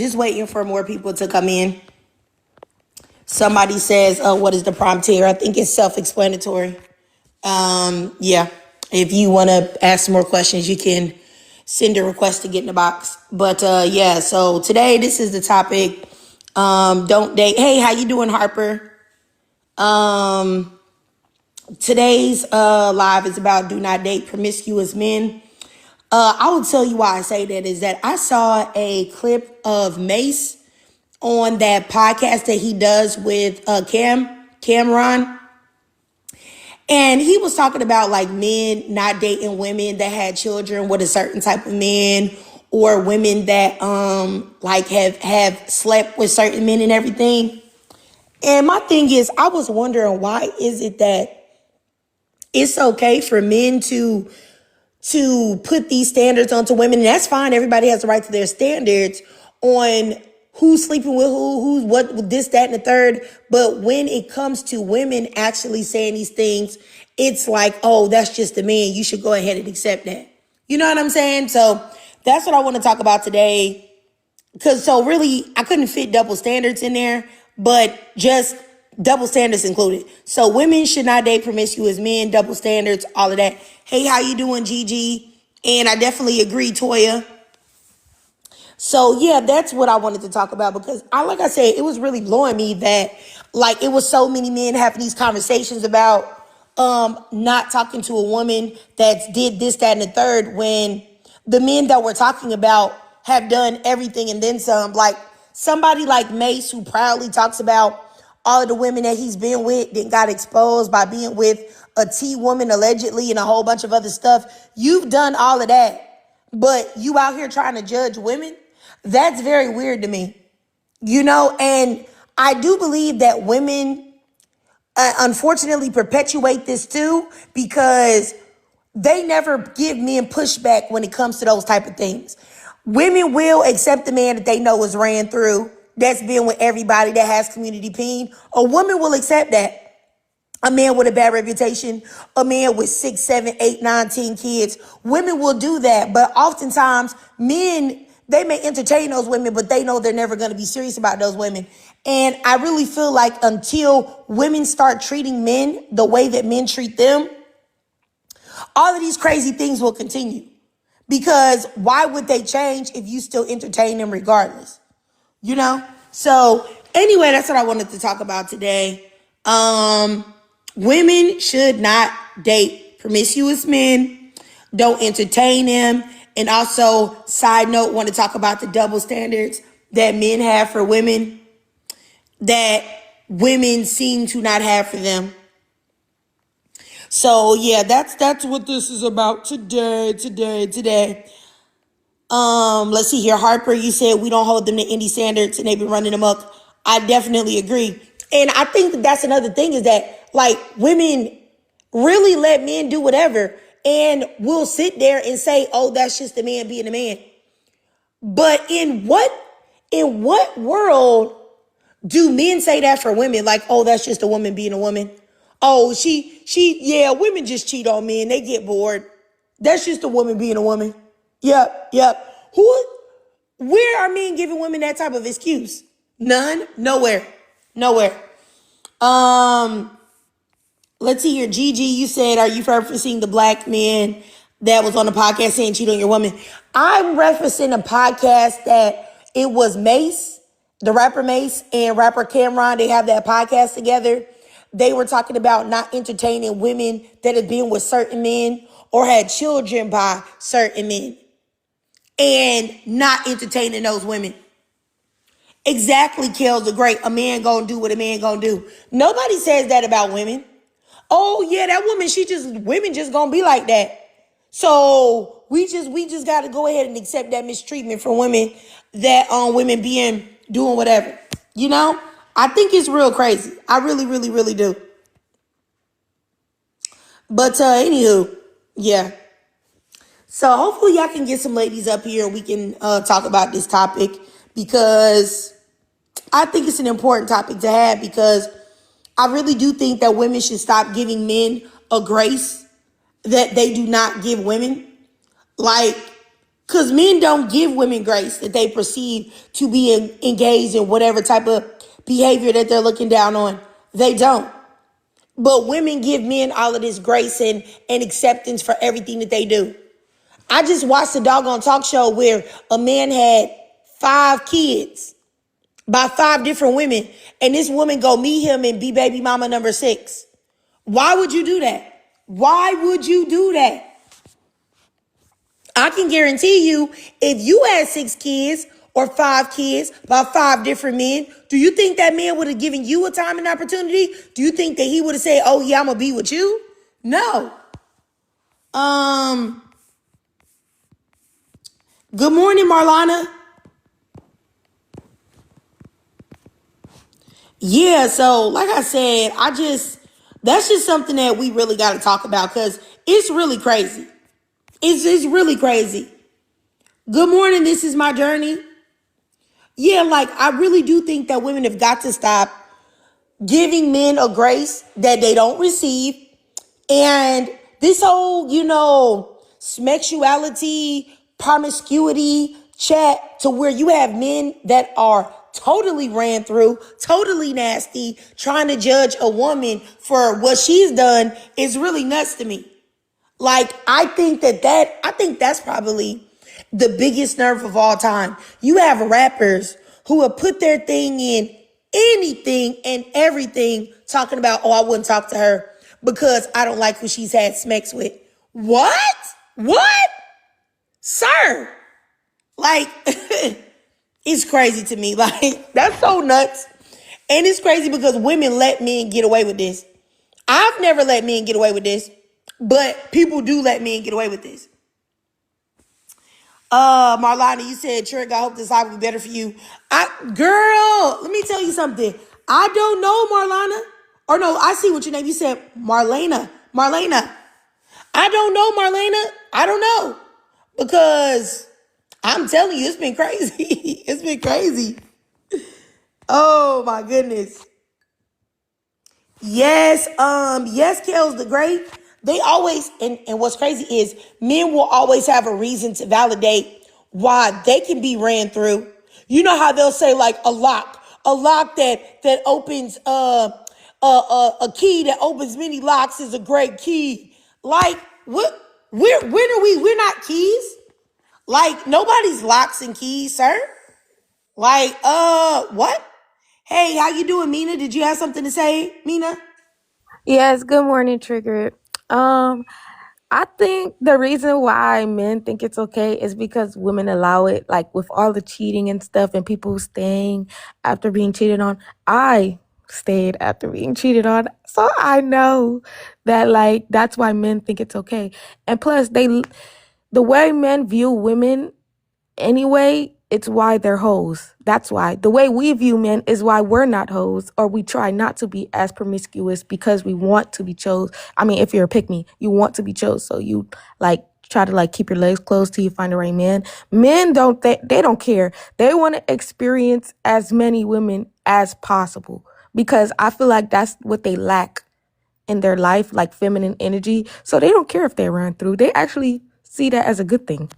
Just waiting for more people to come in. Somebody says, what is the prompt here? I think it's self-explanatory. Yeah. If you want to ask some more questions, you can send a request to get in the box. But yeah, so today this is the topic. Don't date. Hey, how you doing, Harper? Today's live is about do not date promiscuous men. I will tell you why I say that is that I saw a clip of Mace on that podcast that he does with Cameron. And he was talking about like men not dating women that had children with a certain type of men, or women that like have slept with certain men and everything. And my thing is, I was wondering, why is it that it's okay for men to put these standards onto women? And that's fine. Everybody has the right to their standards on who's sleeping with who's what, this, that, and the third. But when it comes to women actually saying these things, it's like, oh, that's just a man. You should go ahead and accept that. You know what I'm saying? So that's what I want to talk about today. Because so really, I couldn't fit double standards in there, but just double standards included. So women should not date promiscuous men, double standards, all of that. Hey, how you doing, Gigi? And I definitely agree, Toya. So yeah, that's what I wanted to talk about, because like I said, it was really blowing me that like it was so many men having these conversations about not talking to a woman that's did this, that, and the third, when the men that we're talking about have done everything and then some. Like somebody like Mace, who proudly talks about all of the women that he's been with, then got exposed by being with a T woman allegedly and a whole bunch of other stuff. You've done all of that, but you out here trying to judge women? That's very weird to me, you know? And I do believe that women, unfortunately, perpetuate this too, because they never give men pushback when it comes to those type of things. Women will accept the man that they know is ran through, that's been with everybody, that has community pain. A woman will accept that. A man with a bad reputation, a man with 6, 7, 8, 9, 10 kids. Women will do that. But oftentimes men, they may entertain those women, but they know they're never going to be serious about those women. And I really feel like until women start treating men the way that men treat them, all of these crazy things will continue. Because why would they change if you still entertain them regardless? You know? So anyway, that's what I wanted to talk about today. Women should not date promiscuous men. Don't entertain them. And also, side note, want to talk about the double standards that men have for women that women seem to not have for them. So yeah, that's what this is about today. Let's see here. Harper, you said we don't hold them to any standards and they've been running them up. I definitely agree. And I think that that's another thing, is that like women really let men do whatever, and we'll sit there and say, oh, that's just a man being a man. But in what world do men say that for women? Like, oh, that's just a woman being a woman. Oh, yeah, women just cheat on men. They get bored. That's just a woman being a woman. Yep. Where are men giving women that type of excuse? None. Nowhere. Let's see here. Gigi, you said, are you referencing the black man that was on the podcast saying cheat on your woman? I'm referencing a podcast that it was Mace, the rapper Mace, and rapper Cameron. They have that podcast together. They were talking about not entertaining women that had been with certain men or had children by certain men, and not entertaining those women. Exactly, Kels the Great. A man gonna do what a man gonna do. Nobody says that about women. Oh yeah, that woman, women just gonna be like that. So we just gotta go ahead and accept that mistreatment from women, that women doing whatever. You know? I think it's real crazy. I really do. But anywho, yeah. So hopefully y'all can get some ladies up here and we can talk about this topic, because I think it's an important topic to have, because I really do think that women should stop giving men a grace that they do not give women. Like, Because men don't give women grace that they perceive to be engaged in whatever type of behavior that they're looking down on. They don't. But women give men all of this grace and acceptance for everything that they do. I just watched a doggone talk show where a man had 5 kids by 5 different women, and this woman go meet him and be baby mama number 6. Why would you do that? Why would you do that? I can guarantee you, if you had 6 kids or 5 kids by 5 different men, do you think that man would have given you a time and opportunity? Do you think that he would have said, oh yeah, I'm gonna be with you? No. Good morning, Marlana. Yeah, so like I said, that's just something that we really got to talk about because it's really crazy. It's really crazy. Good morning, this is my journey. Yeah, like I really do think that women have got to stop giving men a grace that they don't receive. And this whole, sexuality, promiscuity chat to where you have men that are totally ran through, totally nasty, trying to judge a woman for what she's done is really nuts to me. Like, I think that's probably the biggest nerve of all time. You have rappers who have put their thing in anything and everything talking about, oh, I wouldn't talk to her because I don't like who she's had sex with. What? What? Sir? Like, it's crazy to me. Like, that's so nuts. And it's crazy because women let men get away with this. I've never let men get away with this, but people do let men get away with this. Marlana, you said, Trick, I hope this life will be better for you. Girl, let me tell you something. I don't know, Marlana. Or no, I see what your name. You said Marlena. Marlena. I don't know, Marlena. I don't know. Because I'm telling you, it's been crazy. It's been crazy. Oh my goodness. Yes, yes, Kels the Great. They always, and what's crazy is men will always have a reason to validate why they can be ran through. You know how they'll say like a lock that opens a key that opens many locks is a great key. Like what? When are we? We're not keys. Like nobody's locks and keys, sir. Like what? Hey, how you doing, Mina? Did you have something to say, Mina? Yes, good morning, Triggered. Um, I think the reason why men think it's okay is because women allow it, like with all the cheating and stuff and people staying after being cheated on. I stayed after being cheated on. So I know that like that's why men think it's okay. And plus the way men view women anyway, it's why they're hoes. That's why. The way we view men is why we're not hoes, or we try not to be as promiscuous because we want to be chose. I mean, if you're a pick me, you want to be chose. So you like try to like keep your legs closed till you find the right man. Men don't they don't care. They want to experience as many women as possible because I feel like that's what they lack in their life, like feminine energy. So they don't care if they run through. They actually see that as a good thing.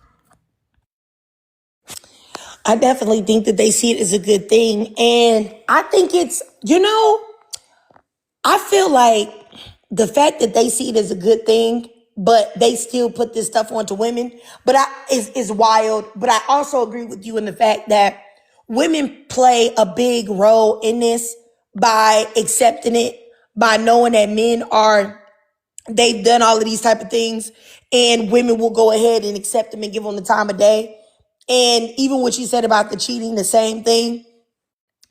I definitely think that they see it as a good thing. And I think I feel like the fact that they see it as a good thing, but they still put this stuff onto women, is wild. But I also agree with you in the fact that women play a big role in this by accepting it, by knowing that they've done all of these type of things, and women will go ahead and accept them and give them the time of day. And even what you said about the cheating, the same thing.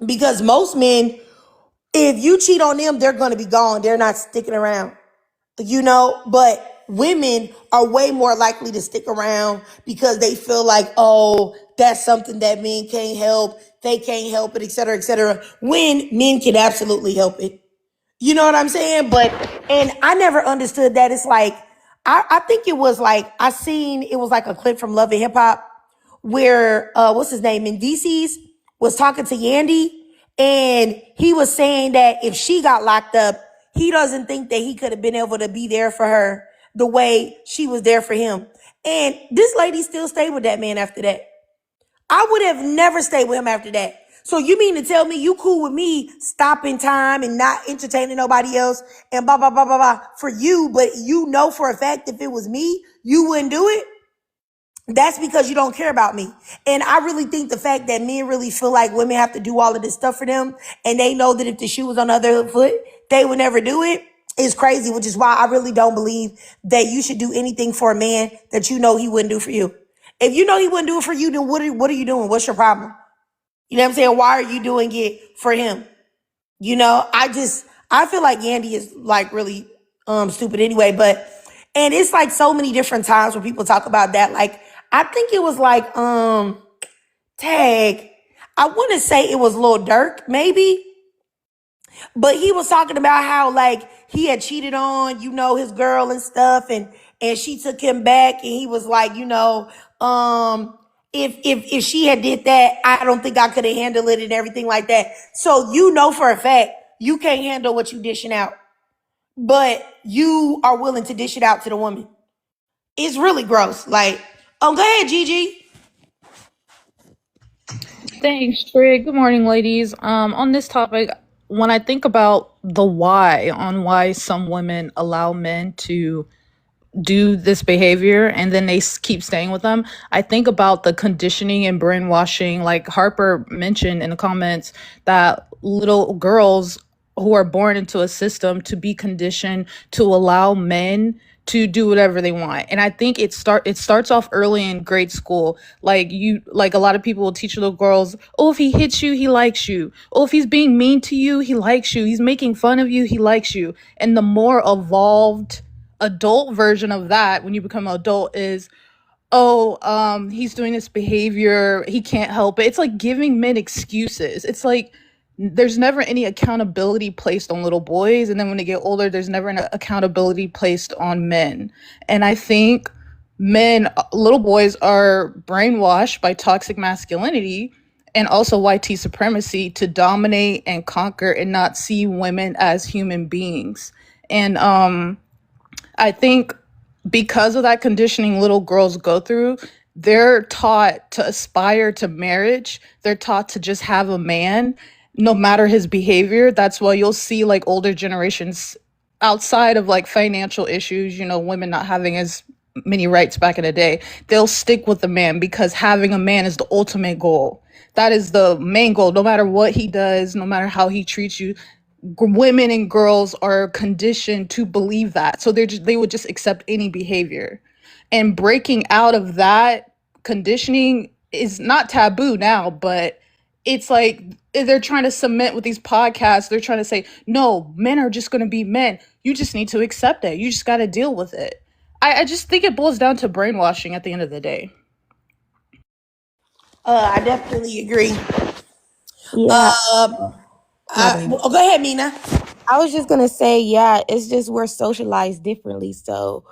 Because most men, if you cheat on them, they're going to be gone. They're not sticking around, but women are way more likely to stick around because they feel like, oh, that's something that men can't help. They can't help it, et cetera, et cetera. When men can absolutely help it. You know what I'm saying? And I never understood that. It's like, I think it was like, it was like a clip from Love and Hip Hop where, what's his name? Indices was talking to Yandy, and he was saying that if she got locked up, he doesn't think that he could have been able to be there for her the way she was there for him. And this lady still stayed with that man after that. I would have never stayed with him after that. So you mean to tell me you cool with me stopping time and not entertaining nobody else and blah, blah, blah, blah, blah for you, but you know for a fact if it was me, you wouldn't do it? That's because you don't care about me. And I really think the fact that men really feel like women have to do all of this stuff for them and they know that if the shoe was on the other foot, they would never do it is crazy, which is why I really don't believe that you should do anything for a man that you know he wouldn't do for you. If you know he wouldn't do it for you, then what are you doing? What's your problem? You know what I'm saying? Why are you doing it for him? You know, I feel like Yandy is like really stupid anyway, but and it's like so many different times where people talk about that. Like I think it was like tag. I want to say it was Lil Durk, maybe. But he was talking about how like he had cheated on, you know, his girl and stuff, and she took him back, and he was like, you know, if she had did that, I don't think I could have handled it and everything like that. So you know for a fact you can't handle what you dishing out, but you are willing to dish it out to the woman. It's really gross. Like, oh, go ahead, Gigi. Thanks, Trig. Good morning, ladies. On this topic, when I think about the why on why some women allow men to do this behavior and then they keep staying with them, I think about the conditioning and brainwashing. Like Harper mentioned in the comments, that little girls who are born into a system to be conditioned to allow men to do whatever they want. And I think it starts off early in grade school. Like a lot of people will teach little girls, oh, if he hits you, he likes you. Oh, if he's being mean to you, he likes you. He's making fun of you, he likes you. And the more evolved adult version of that, when you become an adult, is, oh, he's doing this behavior, he can't help it. It's like giving men excuses. It's like there's never any accountability placed on little boys, and then when they get older, there's never an accountability placed on men. And I think little boys are brainwashed by toxic masculinity and also white supremacy to dominate and conquer and not see women as human beings. And I think because of that conditioning little girls go through, they're taught to aspire to marriage. They're taught to just have a man, no matter his behavior. That's why you'll see like older generations, outside of like financial issues, you know, women not having as many rights back in the day, they'll stick with the man because having a man is the ultimate goal. That is the main goal. No matter what he does, no matter how he treats you, women and girls are conditioned to believe that. So they would just accept any behavior. And breaking out of that conditioning is not taboo now, but it's like they're trying to cement with these podcasts. They're trying to say, no, men are just going to be men. You just need to accept it. You just got to deal with it. I just think it boils down to brainwashing at the end of the day. I definitely agree. Yeah. Go ahead, Mina. I was just gonna say, yeah, it's just we're socialized differently, so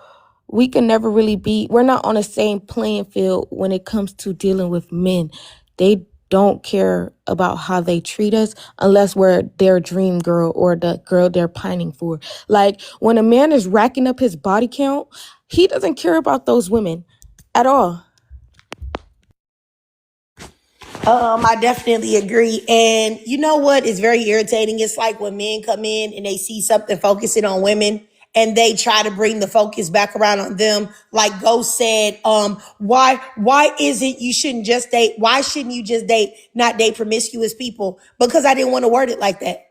we can never really we're not on the same playing field when it comes to dealing with men. They don't care about how they treat us unless we're their dream girl or the girl they're pining for. Like when a man is racking up his body count, he doesn't care about those women at all. I definitely agree. And you know what is very irritating? It's like when men come in and they see something focusing on women and they try to bring the focus back around on them. Like Ghost said, why isn't you shouldn't just date? Why shouldn't you just not date promiscuous people? Because I didn't want to word it like that.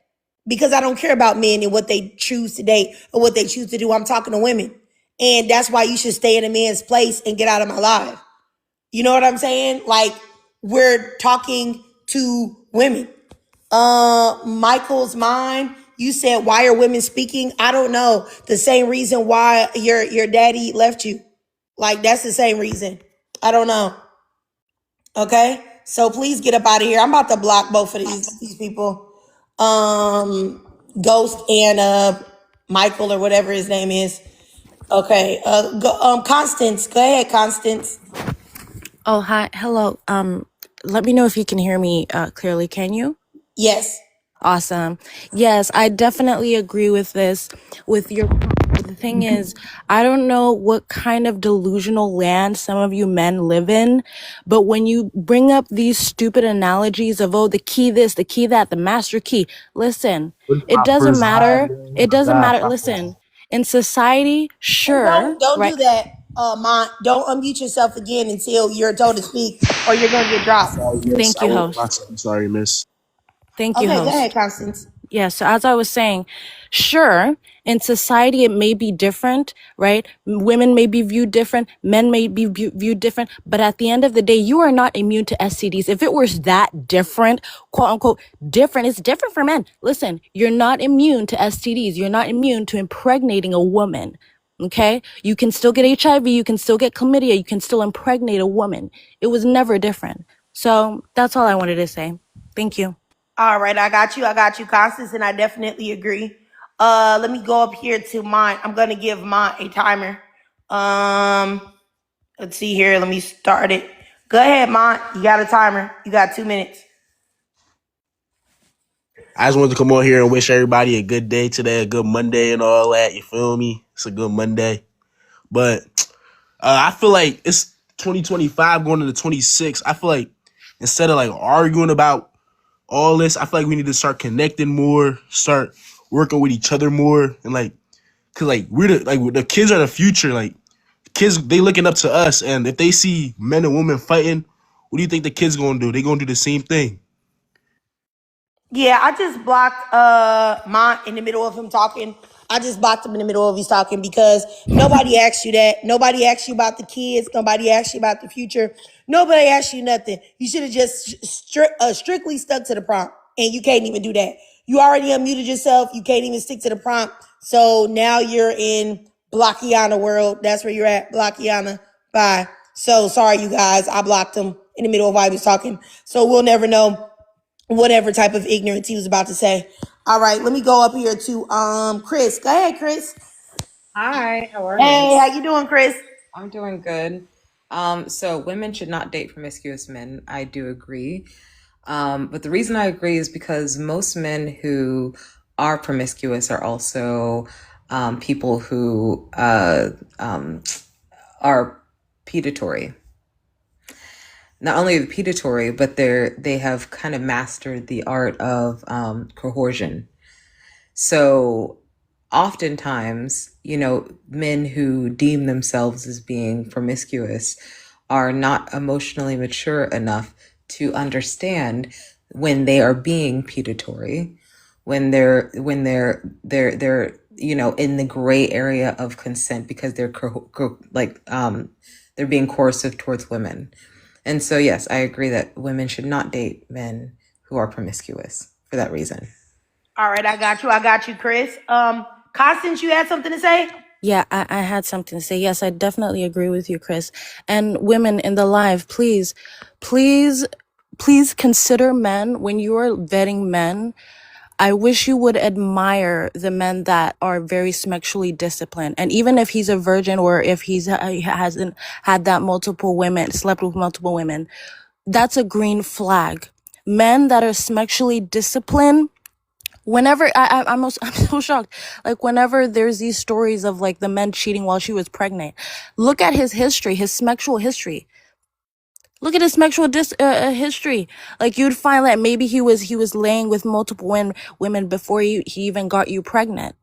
Because I don't care about men and what they choose to date or what they choose to do. I'm talking to women. And that's why you should stay in a man's place and get out of my life. You know what I'm saying? Like, we're talking to women. Michael's Mind, you said, why are women speaking? I don't know. The same reason why your daddy left you. Like, that's the same reason. I don't know. Okay? So please get up out of here. I'm about to block both of these people. Ghost and Michael or whatever his name is. Okay. Constance. Go ahead, Constance. Oh, hi. Hello. Let me know if you can hear me clearly. Can you? Yes. Awesome. Yes, I definitely agree with this, with your The thing is, I don't know what kind of delusional land some of you men live in, but when you bring up these stupid analogies of, oh, the key this, the key that, the master key, listen, What's it my doesn't first vibe, matter. man? It My doesn't God, matter. prophet. Listen, in society, Hey, sure, don't right? do that, Mont. Don't unmute yourself again until you're told to speak, or you're gonna get dropped. Sorry, miss. Thank I you, won't. host. I'm sorry, miss. Thank you, Okay, go ahead, host. Constance. Yeah, so as I was saying, sure, in society it may be different, right? Women may be viewed different, men may be viewed different, but at the end of the day, you are not immune to STDs. If it was that different, quote unquote, different, it's different for men. Listen, you're not immune to STDs. You're not immune to impregnating a woman. Okay? You can still get HIV, you can still get chlamydia, you can still impregnate a woman. It was never different. So that's all I wanted to say. Thank you. All right, I got you, Constance, and I definitely agree. Let me go up here to mine. I'm gonna give mine a timer. Let's see here. Let me start it. Go ahead, Mont. You got a timer. You got 2 minutes. I just wanted to come on here and wish everybody a good day today, a good Monday and all that. You feel me? It's a good Monday. But I feel like it's 2025 going into 26. I feel like instead of like arguing about all this, I feel like we need to start connecting more, start working with each other more, and like, cause like the kids are the future. Like kids, they looking up to us, and if they see men and women fighting, what do you think the kids gonna do? They gonna do the same thing. Yeah, I just blocked Mont in the middle of him talking. I just blocked him in the middle of his talking because nobody asked you that. Nobody asked you about the kids. Nobody asked you about the future. Nobody asked you nothing. You should have just strictly stuck to the prompt, and you can't even do that. You already unmuted yourself. You can't even stick to the prompt. So now you're in Blockiana world. That's where you're at, Blockiana. Bye. So sorry, you guys. I blocked him in the middle of while he was talking. So we'll never know whatever type of ignorance he was about to say. All right, let me go up here to Chris. Go ahead, Chris. Hi, how are Hey, you? how you doing, Chris? I'm doing good. So women should not date promiscuous men. I do agree. But the reason I agree is because most men who are promiscuous are also people who are pedatory. Not only pedatory, but they have kind of mastered the art of coercion. So oftentimes, men who deem themselves as being promiscuous are not emotionally mature enough to understand when they are being pedatory, when they're in the gray area of consent because they're being coercive towards women. And so yes, I agree that women should not date men who are promiscuous for that reason. All right, I got you, Chris. Constance, you had something to say? Yeah, I had something to say. Yes, I definitely agree with you, Chris. And women in the live, please, please consider men when you are vetting men. I wish you would admire the men that are very sexually disciplined. And even if he's a virgin or if he hasn't had that multiple women, slept with multiple women, that's a green flag. Men that are sexually disciplined, whenever I'm so shocked. Like whenever there's these stories of like the men cheating while she was pregnant, look at his history, his sexual history. Look at his sexual history. Like you'd find that maybe he was laying with multiple women before he even got you pregnant.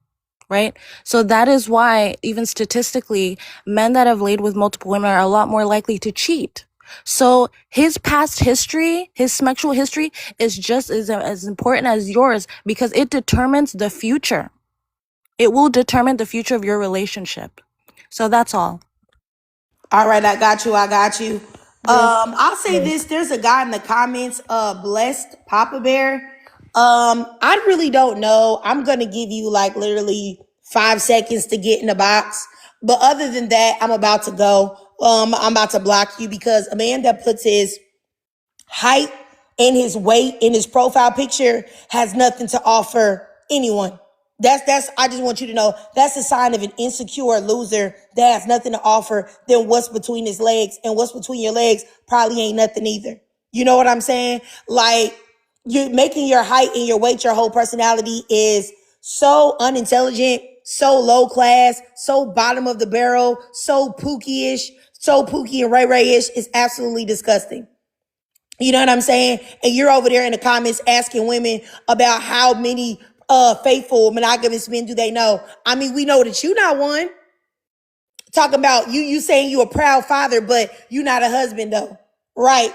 Right? So that is why even statistically, men that have laid with multiple women are a lot more likely to cheat. So his past history, his sexual history is just as important as yours because it determines the future. It will determine the future of your relationship. So that's all. All right, I got you. I'll say this. There's a guy in the comments, blessed Papa Bear. I really don't know. I'm gonna give you like literally 5 seconds to get in the box. But other than that, I'm about to go. I'm about to block you because a man that puts his height and his weight in his profile picture has nothing to offer anyone. That's I just want you to know that's a sign of an insecure loser that has nothing to offer than what's between his legs, and what's between your legs probably ain't nothing either. You know what I'm saying? Like you're making your height and your weight your whole personality is so unintelligent so low class, so bottom of the barrel, so Pookie-ish, so Pookie and Ray Ray-ish is absolutely disgusting. You know what I'm saying? And you're over there in the comments asking women about how many faithful monogamous men do they know. I mean, we know that you're not one. Talking about you saying you a proud father, but you not a husband though. Right.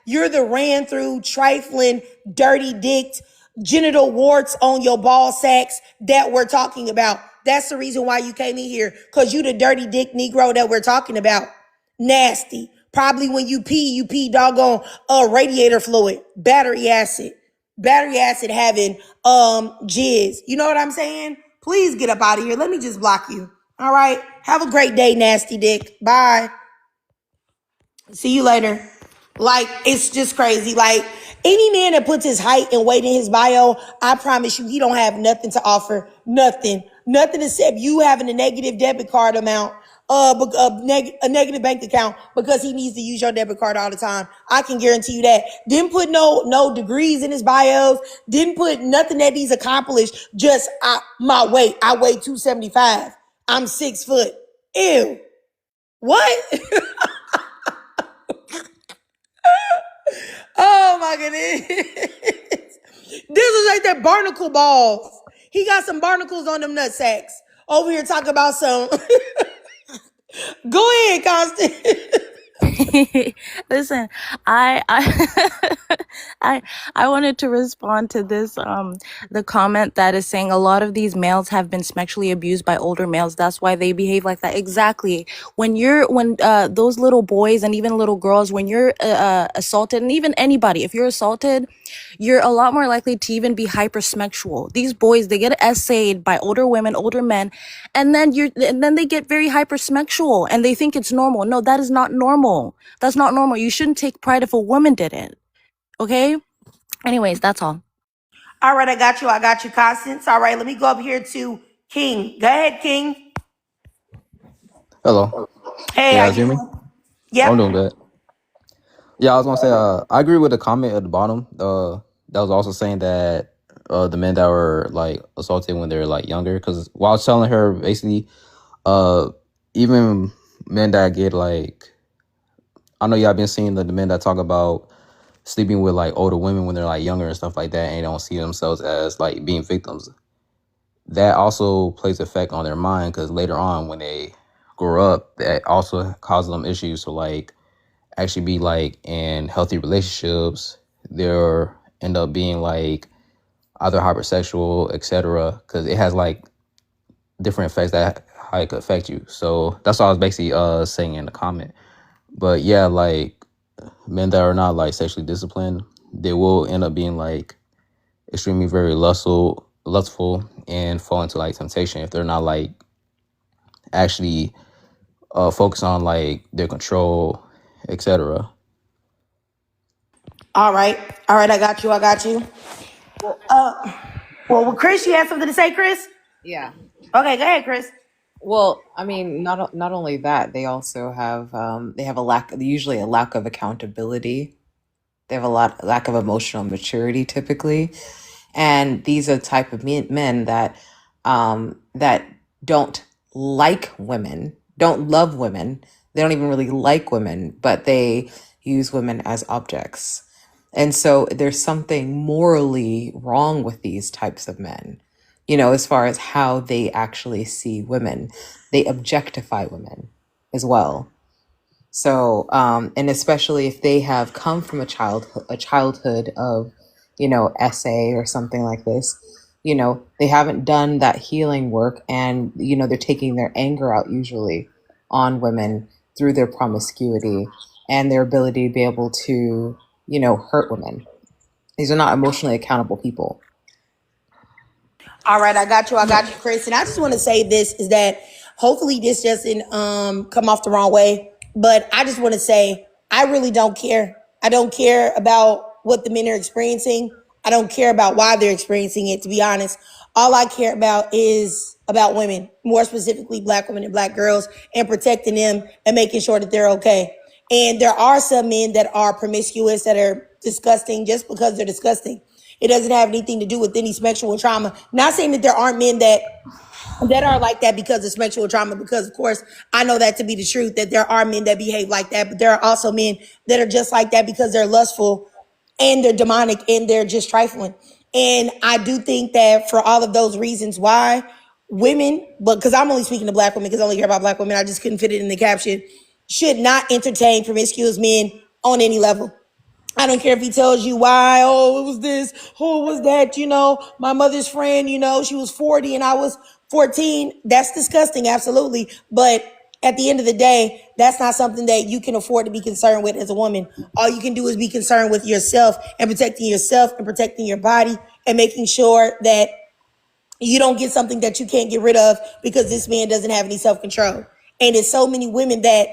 You're the ran through, trifling, dirty dicked, genital warts on your ball sacks that we're talking about. That's the reason why you came in here. Cause you the dirty dick Negro that we're talking about. Nasty. Probably when you pee doggone radiator fluid, battery acid having jizz. You know what I'm saying? Please get up out of here. Let me just block you. All right. Have a great day, nasty dick. Bye. See you later. Like, it's just crazy. Like, any man that puts his height and weight in his bio, I promise you, he don't have nothing to offer. Nothing except you having a negative debit card amount, a negative bank account because he needs to use your debit card all the time. I can guarantee you that. Didn't put no degrees in his bios. Didn't put nothing that he's accomplished. Just my weight. I weigh 275. I'm 6 foot. Ew. What? Oh my goodness. This is like that barnacle balls. He got some barnacles on them nut sacks. Over here talking about some. Go ahead, Constance. Listen, I I wanted to respond to this the comment that is saying a lot of these males have been sexually abused by older males. That's why they behave like that. Exactly. When those little boys and even little girls, when you're assaulted, and even anybody, if you're assaulted, you're a lot more likely to even be hypersexual. These boys, they get essayed by older women, older men, and then they get very hypersexual and they think it's normal. No, that is not normal. That's not normal. You shouldn't take pride if a woman did it. Okay? Anyways, that's all. All right, I got you, Constance. All right, let me go up here to King. Go ahead, King. Hello. Hey, Can you how guys you hear me? doing? Oh, I'm Yep. doing good. Yeah, I was gonna say, I agree with the comment at the bottom. That was also saying that the men that were like assaulted when they were like younger. Because while I was telling her basically, uh, even men that get like, I know y'all been seeing the men that talk about sleeping with like older women when they're like younger and stuff like that, and they don't see themselves as like being victims. That also plays effect on their mind because later on when they grow up, that also causes them issues. So like actually be like in healthy relationships, they'll end up being like either hypersexual, etc. Because it has like different effects that how it could affect you. So that's what I was basically saying in the comment. But yeah, like men that are not like sexually disciplined, they will end up being like extremely very lustful and fall into like temptation if they're not like actually focus on like their control, etc. All right, I got you. Well, Well, Chris, you had something to say, Chris? yeah. Okay, go ahead, Chris. Well, I mean, not only that, they also have they have usually a lack of accountability. They have a lack of emotional maturity typically, and these are the type of men that don't like women, don't love women. They don't even really like women, but they use women as objects. And so there's something morally wrong with these types of men, as far as how they actually see women. They objectify women as well. So, and especially if they have come from a childhood of, SA or something like this, they haven't done that healing work, and they're taking their anger out usually on women through their promiscuity and their ability to be able to, hurt women. These are not emotionally accountable people. All right, I got you, Chris. And I just want to say this is that hopefully this doesn't come off the wrong way. But I just want to say I really don't care. I don't care about what the men are experiencing. I don't care about why they're experiencing it, to be honest. All I care about is about women, more specifically black women and black girls, and protecting them and making sure that they're okay. And there are some men that are promiscuous, that are disgusting just because they're disgusting. It doesn't have anything to do with any sexual trauma. Not saying that there aren't men that are like that because of sexual trauma, because of course I know that to be the truth, that there are men that behave like that, but there are also men that are just like that because they're lustful and they're demonic and they're just trifling. And I do think that for all of those reasons why women, but because I'm only speaking to black women, because I only hear about black women, I just couldn't fit it in the caption, should not entertain promiscuous men on any level. I don't care if he tells you why, oh, it was this, oh, it was that, my mother's friend, she was 40 and I was 14. That's disgusting, absolutely. But at the end of the day, that's not something that you can afford to be concerned with as a woman. All you can do is be concerned with yourself and protecting your body and making sure that you don't get something that you can't get rid of because this man doesn't have any self-control. And it's so many women that,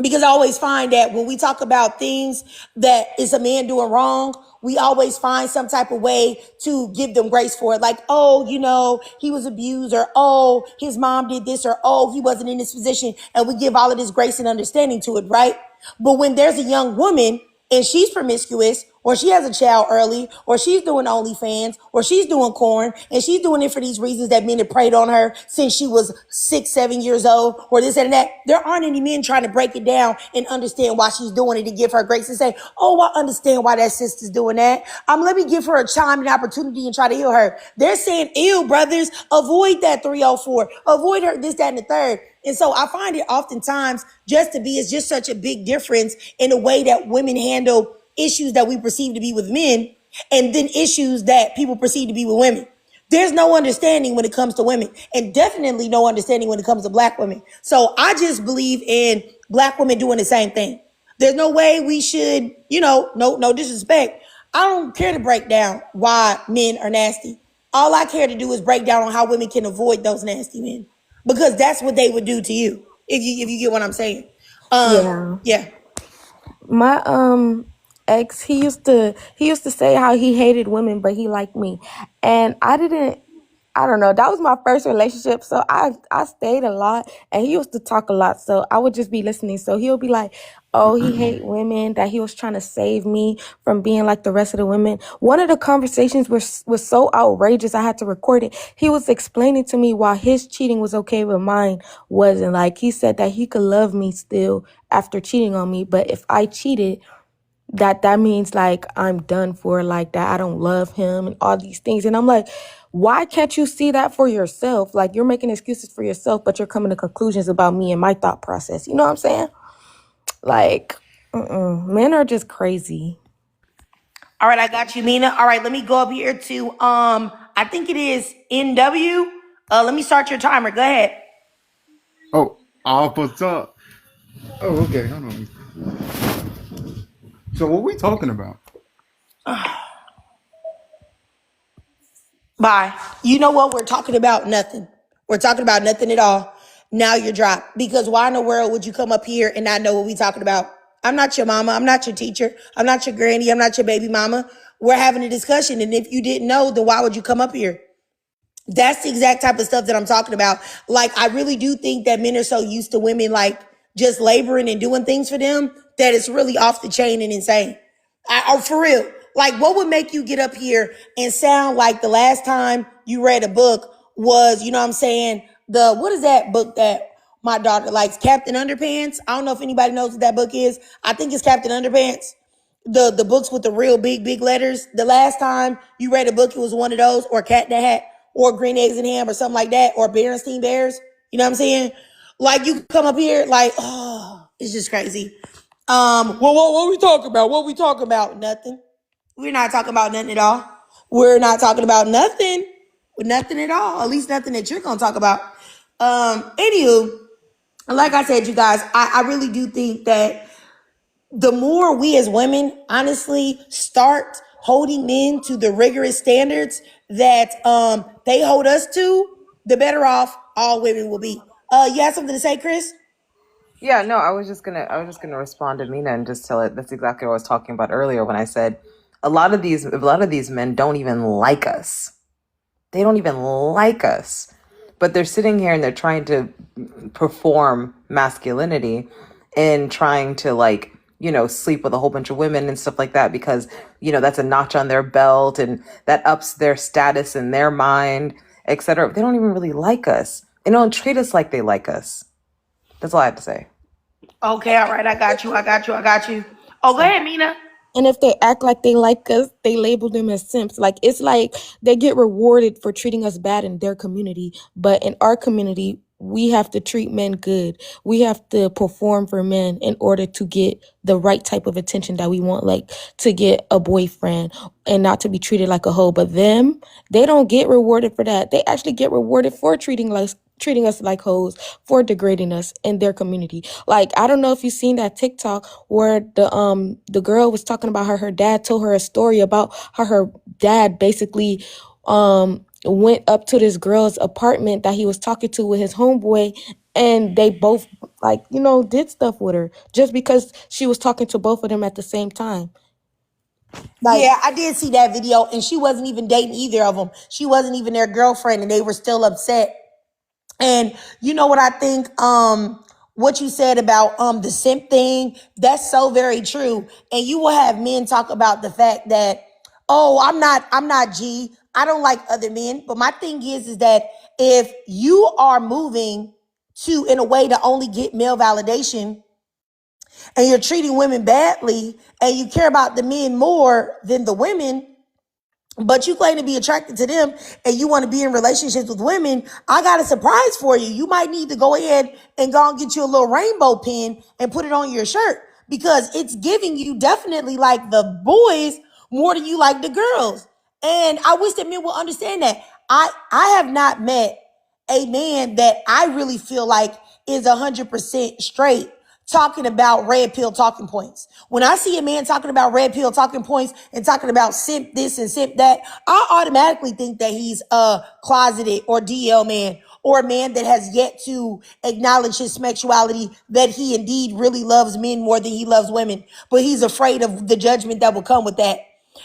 because I always find that when we talk about things that is a man doing wrong, we always find some type of way to give them grace for it. Like, oh, he was abused, or oh, his mom did this, or oh, he wasn't in this position. And we give all of this grace and understanding to it, right? But when there's a young woman and she's promiscuous, or she has a child early, or she's doing OnlyFans, or she's doing corn, and she's doing it for these reasons that men have preyed on her since she was 6, 7 years old, or this and that. There aren't any men trying to break it down and understand why she's doing it and give her grace and say, oh, I understand why that sister's doing that. Let me give her a time and opportunity and try to heal her. They're saying, ew, brothers, avoid that 304, avoid her, this, that, and the third. And so I find it oftentimes is just such a big difference in the way that women handle issues that we perceive to be with men, and then issues that people perceive to be with women. There's no understanding when it comes to women, and definitely no understanding when it comes to black women. So I just believe in black women doing the same thing. There's no way we should, no disrespect. I don't care to break down why men are nasty. All I care to do is break down on how women can avoid those nasty men, because that's what they would do to you, if you get what I'm saying. Yeah. My ex, he used to say how he hated women, but he liked me. And I don't know, that was my first relationship, so I stayed a lot, and he used to talk a lot, so I would just be listening. So he'll be like, oh, he hate women, that he was trying to save me from being like the rest of the women. One of the conversations was so outrageous, I had to record it. He was explaining to me why his cheating was okay but mine wasn't. Like, he said that he could love me still after cheating on me, but if I cheated, that means like I'm done for, like that I don't love him and all these things. And I'm like, why can't you see that for yourself? Like, you're making excuses for yourself, but you're coming to conclusions about me and my thought process. You know what I'm saying? Like, men are just crazy. All right, I got you, Mina. All right, let me go up here to I think it is NW. Let me start your timer. Go ahead. Oh, what's up? Oh, okay. Hold on. So what we talking about? Bye. You know what? We're talking about nothing. We're talking about nothing at all. Now you're dropped. Because why in the world would you come up here and not know what we're talking about? I'm not your mama. I'm not your teacher. I'm not your granny. I'm not your baby mama. We're having a discussion. And if you didn't know, then why would you come up here? That's the exact type of stuff that I'm talking about. Like, I really do think that men are so used to women, like, just laboring and doing things for them, that it's really off the chain and insane. For real. Like, what would make you get up here and sound like the last time you read a book was, you know what I'm saying, what is that book that my daughter likes? Captain Underpants? I don't know if anybody knows what that book is. I think it's Captain Underpants. The books with the real big letters. The last time you read a book, it was one of those, or Cat in the Hat, or Green Eggs and Ham, or something like that, or Berenstain Bears. You know what I'm saying? Like, you come up here like, oh, it's just crazy. What we talking about? What we talking about? Nothing. We're not talking about nothing at all. We're not talking about nothing. Nothing at all. At least nothing that you're gonna talk about. Anywho, like I said, you guys, I really do think that the more we as women honestly start holding men to the rigorous standards that they hold us to, the better off all women will be. You have something to say, Chris? Yeah, no, I was just gonna respond to Mina and just tell it that's exactly what I was talking about earlier when I said a lot of these men don't even like us. They don't even like us. But they're sitting here and they're trying to perform masculinity and trying to like sleep with a whole bunch of women and stuff like that because, that's a notch on their belt and that ups their status in their mind, etc. They don't even really like us. They don't treat us like they like us. That's all I have to say. Okay, all right, I got you. Oh, go ahead, Mina. And if they act like they like us, they label them as simps. Like, it's like they get rewarded for treating us bad in their community. But in our community, we have to treat men good. We have to perform for men in order to get the right type of attention that we want, like to get a boyfriend and not to be treated like a hoe. But them, they don't get rewarded for that. They actually get rewarded for treating us like hoes, for degrading us in their community. Like, I don't know if you've seen that TikTok where the girl was talking about how her dad told her a story about how her dad basically went up to this girl's apartment that he was talking to with his homeboy, and they both did stuff with her just because she was talking to both of them at the same time. Like, yeah, I did see that video, and she wasn't even dating either of them. She wasn't even their girlfriend, and they were still upset. And you know what I think, what you said about the simp thing, that's so very true. And you will have men talk about the fact that, oh, I'm not G. I don't like other men. But my thing is that if you are moving in a way to only get male validation, and you're treating women badly, and you care about the men more than the women, but you claim to be attracted to them and you want to be in relationships with women, I got a surprise for you. You might need to go ahead and go and get you a little rainbow pin and put it on your shirt, because it's giving you definitely like the boys more than you like the girls. And I wish that men will understand that. I have not met a man that I really feel like is 100% straight talking about red pill talking points. When I see a man talking about red pill talking points and talking about simp this and simp that, I automatically think that he's a closeted or DL man, or a man that has yet to acknowledge his sexuality, that he indeed really loves men more than he loves women, but he's afraid of the judgment that will come with that.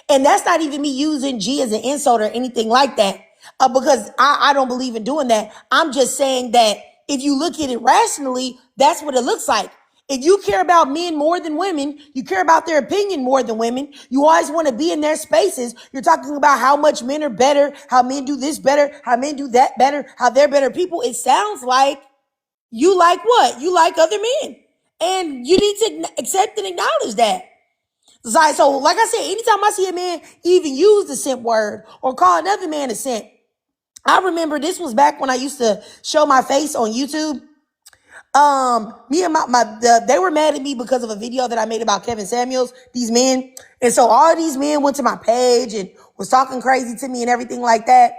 And that's not even me using G as an insult or anything like that, because I don't believe in doing that. I'm just saying that if you look at it rationally, that's what it looks like. If you care about men more than women, you care about their opinion more than women, you always want to be in their spaces. You're talking about how much men are better, how men do this better, how men do that better, how they're better people. It sounds like you like what? You like other men. And you need to accept and acknowledge that. So, like I said, anytime I see a man even use the simp word or call another man a simp, I remember this was back when I used to show my face on YouTube. Me and they were mad at me because of a video that I made about Kevin Samuels, these men. And so all these men went to my page and was talking crazy to me and everything like that.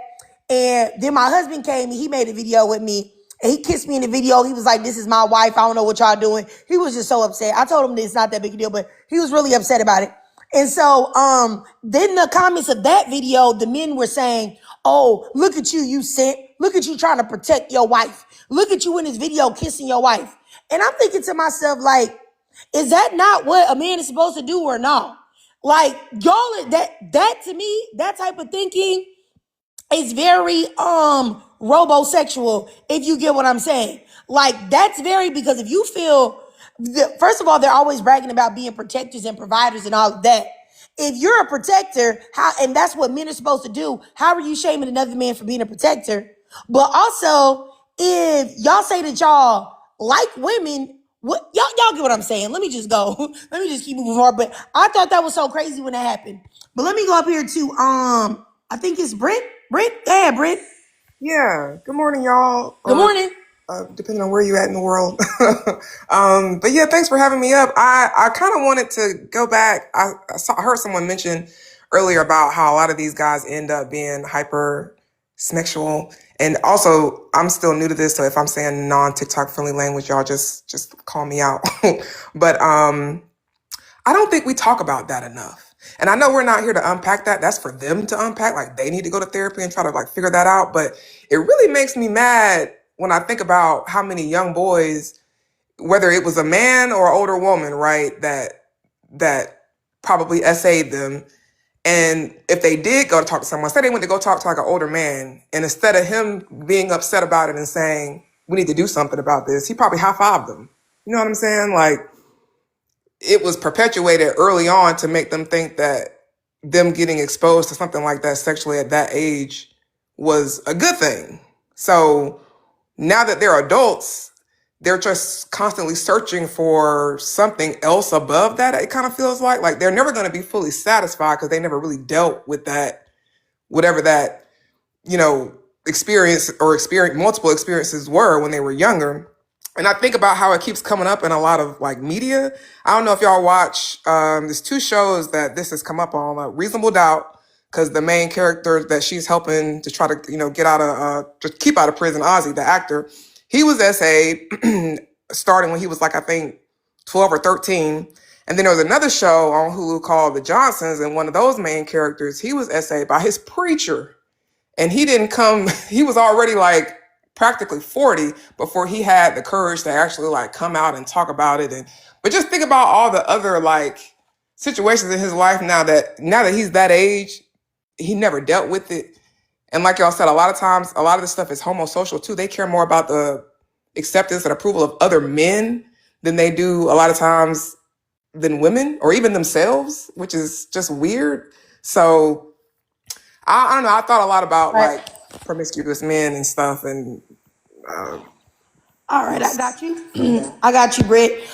And then my husband came and he made a video with me, and he kissed me in the video. He was like, "This is my wife. I don't know what y'all doing." He was just so upset. I told him that it's not that big a deal, but he was really upset about it. And so, then the comments of that video, the men were saying, "Oh, look at you, you simp. Look at you trying to protect your wife. Look at you in this video kissing your wife." And I'm thinking to myself, like, is that not what a man is supposed to do or not? Like, y'all, that to me, that type of thinking is very robosexual, if you get what I'm saying. Like, that's very, because if you feel, first of all, they're always bragging about being protectors and providers and all of that. If you're a protector, and that's what men are supposed to do, how are you shaming another man for being a protector? But also, if y'all say that y'all like women, what y'all get what I'm saying? Let me just go. Let me just keep moving forward. But I thought that was so crazy when that happened. But let me go up here to I think it's Britt. Yeah, Britt. Yeah. Good morning, y'all. Good morning. Depending on where you at in the world. But yeah, thanks for having me up. I kind of wanted to go back. I heard someone mention earlier about how a lot of these guys end up being hyper sexual. And also, I'm still new to this, so if I'm saying non-TikTok friendly language, y'all just call me out. But I don't think we talk about that enough. And I know we're not here to unpack that. That's for them to unpack. Like, they need to go to therapy and try to like figure that out. But it really makes me mad when I think about how many young boys, whether it was a man or an older woman, right, that probably essayed them. And if they did go to talk to someone, say they went to go talk to like an older man, and instead of him being upset about it and saying, "We need to do something about this," he probably high-fived them. You know what I'm saying? Like, it was perpetuated early on to make them think that them getting exposed to something like that sexually at that age was a good thing. So now that they're adults, they're just constantly searching for something else above that. It kind of feels like they're never going to be fully satisfied because they never really dealt with that, whatever that, experience or multiple experiences were when they were younger. And I think about how it keeps coming up in a lot of like media. I don't know if y'all watch, there's two shows that this has come up on, Reasonable Doubt, because the main character that she's helping to try to, get out of, to keep out of prison, Ozzy, the actor, he was SA starting when he was like, I think 12 or 13. And then there was another show on Hulu called The Johnsons. And one of those main characters, he was SA by his preacher. And he didn't come, he was already like practically 40 before he had the courage to actually like come out and talk about it. But just think about all the other like situations in his life now that he's that age, he never dealt with it. And like y'all said, a lot of times, a lot of this stuff is homosocial too. They care more about the acceptance and approval of other men than they do a lot of times than women or even themselves, which is just weird. So I don't know. I thought a lot about All right. like promiscuous men and stuff, and All right, I got you. I got you, Britt.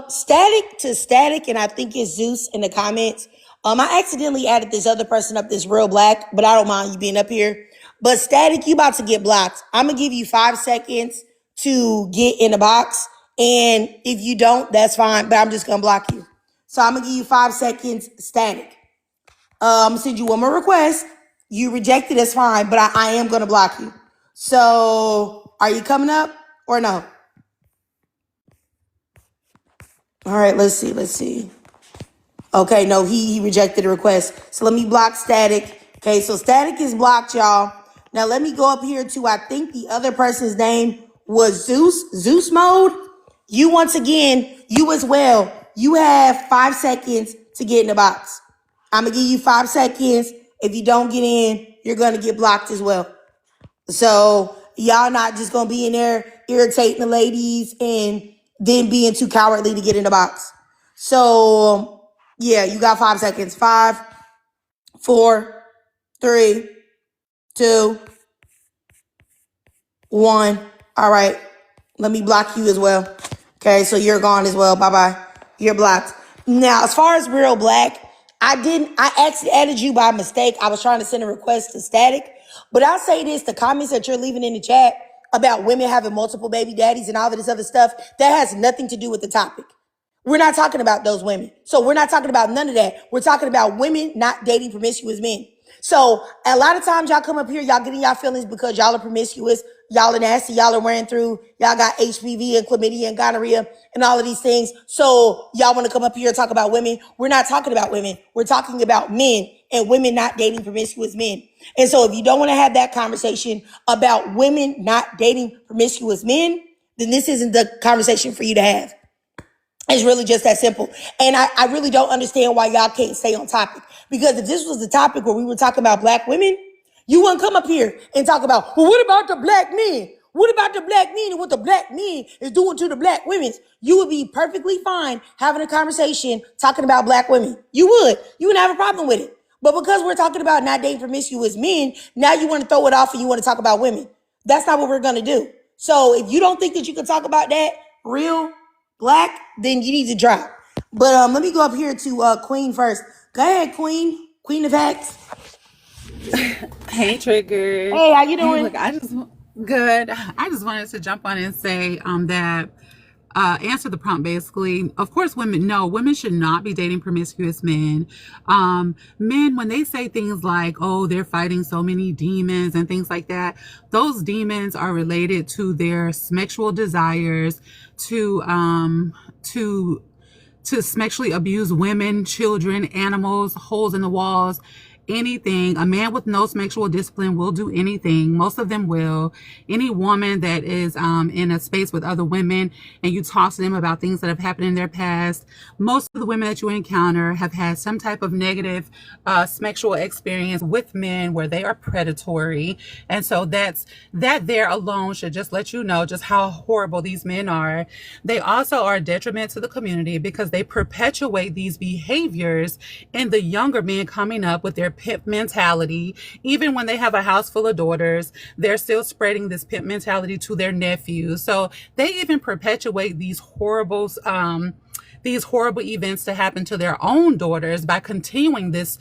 Static to Static, and I think it's Zeus in the comments. I accidentally added this other person up, this real black, but I don't mind you being up here. But Static, you about to get blocked. I'm gonna give you 5 seconds to get in the box, and if you don't, that's fine. But I'm just gonna block you. So I'm gonna give you 5 seconds, Static. I'm gonna send you one more request. You reject it, that's fine, but I am gonna block you. So are you coming up or no? All right, let's see. Okay, no, he rejected the request. So let me block Static. Okay, so Static is blocked, y'all. Now let me go up here to, I think the other person's name was Zeus mode. You once again, you as well, you have 5 seconds to get in the box. I'm gonna give you 5 seconds. If you don't get in, you're gonna get blocked as well. So y'all not just gonna be in there irritating the ladies and then being too cowardly to get in the box. So yeah, you got 5 seconds. 5, 4, 3, 2, 1. All right. Let me block you as well. Okay, so you're gone as well. Bye-bye. You're blocked. Now, as far as real black, I actually added you by mistake. I was trying to send a request to Static. But I'll say this, the comments that you're leaving in the chat about women having multiple baby daddies and all of this other stuff, that has nothing to do with the topic. We're not talking about those women. So we're not talking about none of that. We're talking about women not dating promiscuous men. So a lot of times y'all come up here, y'all getting y'all feelings because y'all are promiscuous, y'all are nasty, y'all are wearing through, y'all got HPV and chlamydia and gonorrhea and all of these things. So y'all want to come up here and talk about women. We're not talking about women. We're talking about men and women not dating promiscuous men. And so if you don't want to have that conversation about women not dating promiscuous men, then this isn't the conversation for you to have. It's really just that simple. And I really don't understand why y'all can't stay on topic. Because if this was the topic where we were talking about black women, you wouldn't come up here and talk about, well, what about the black men? What about the black men and what the black men is doing to the black women? You would be perfectly fine having a conversation talking about black women. You wouldn't have a problem with it. But because we're talking about not dating promiscuous men, now you want to throw it off and you want to talk about women. That's not what we're going to do. So if you don't think that you can talk about that real black, then you need to drop. But let me go up here to Queen first. Go ahead, Queen. Queen of Hacks. Hey, Trigger. Hey, how you doing? Hey, look, good. I just wanted to jump on and say that answer the prompt basically. Of course, women should not be dating promiscuous men. Men, when they say things like, oh, they're fighting so many demons and things like that, those demons are related to their sexual desires, to sexually abuse women, children, animals, holes in the walls. anything. A man with no sexual discipline will do anything. Most of them will. Any woman that is in a space with other women and you talk to them about things that have happened in their past, most of the women that you encounter have had some type of negative sexual experience with men where they are predatory. And so that there alone should just let you know just how horrible these men are. They also are a detriment to the community because they perpetuate these behaviors in the younger men coming up with their pimp mentality. Even when they have a house full of daughters, they're still spreading this pimp mentality to their nephews. So they even perpetuate these horrible events to happen to their own daughters by continuing this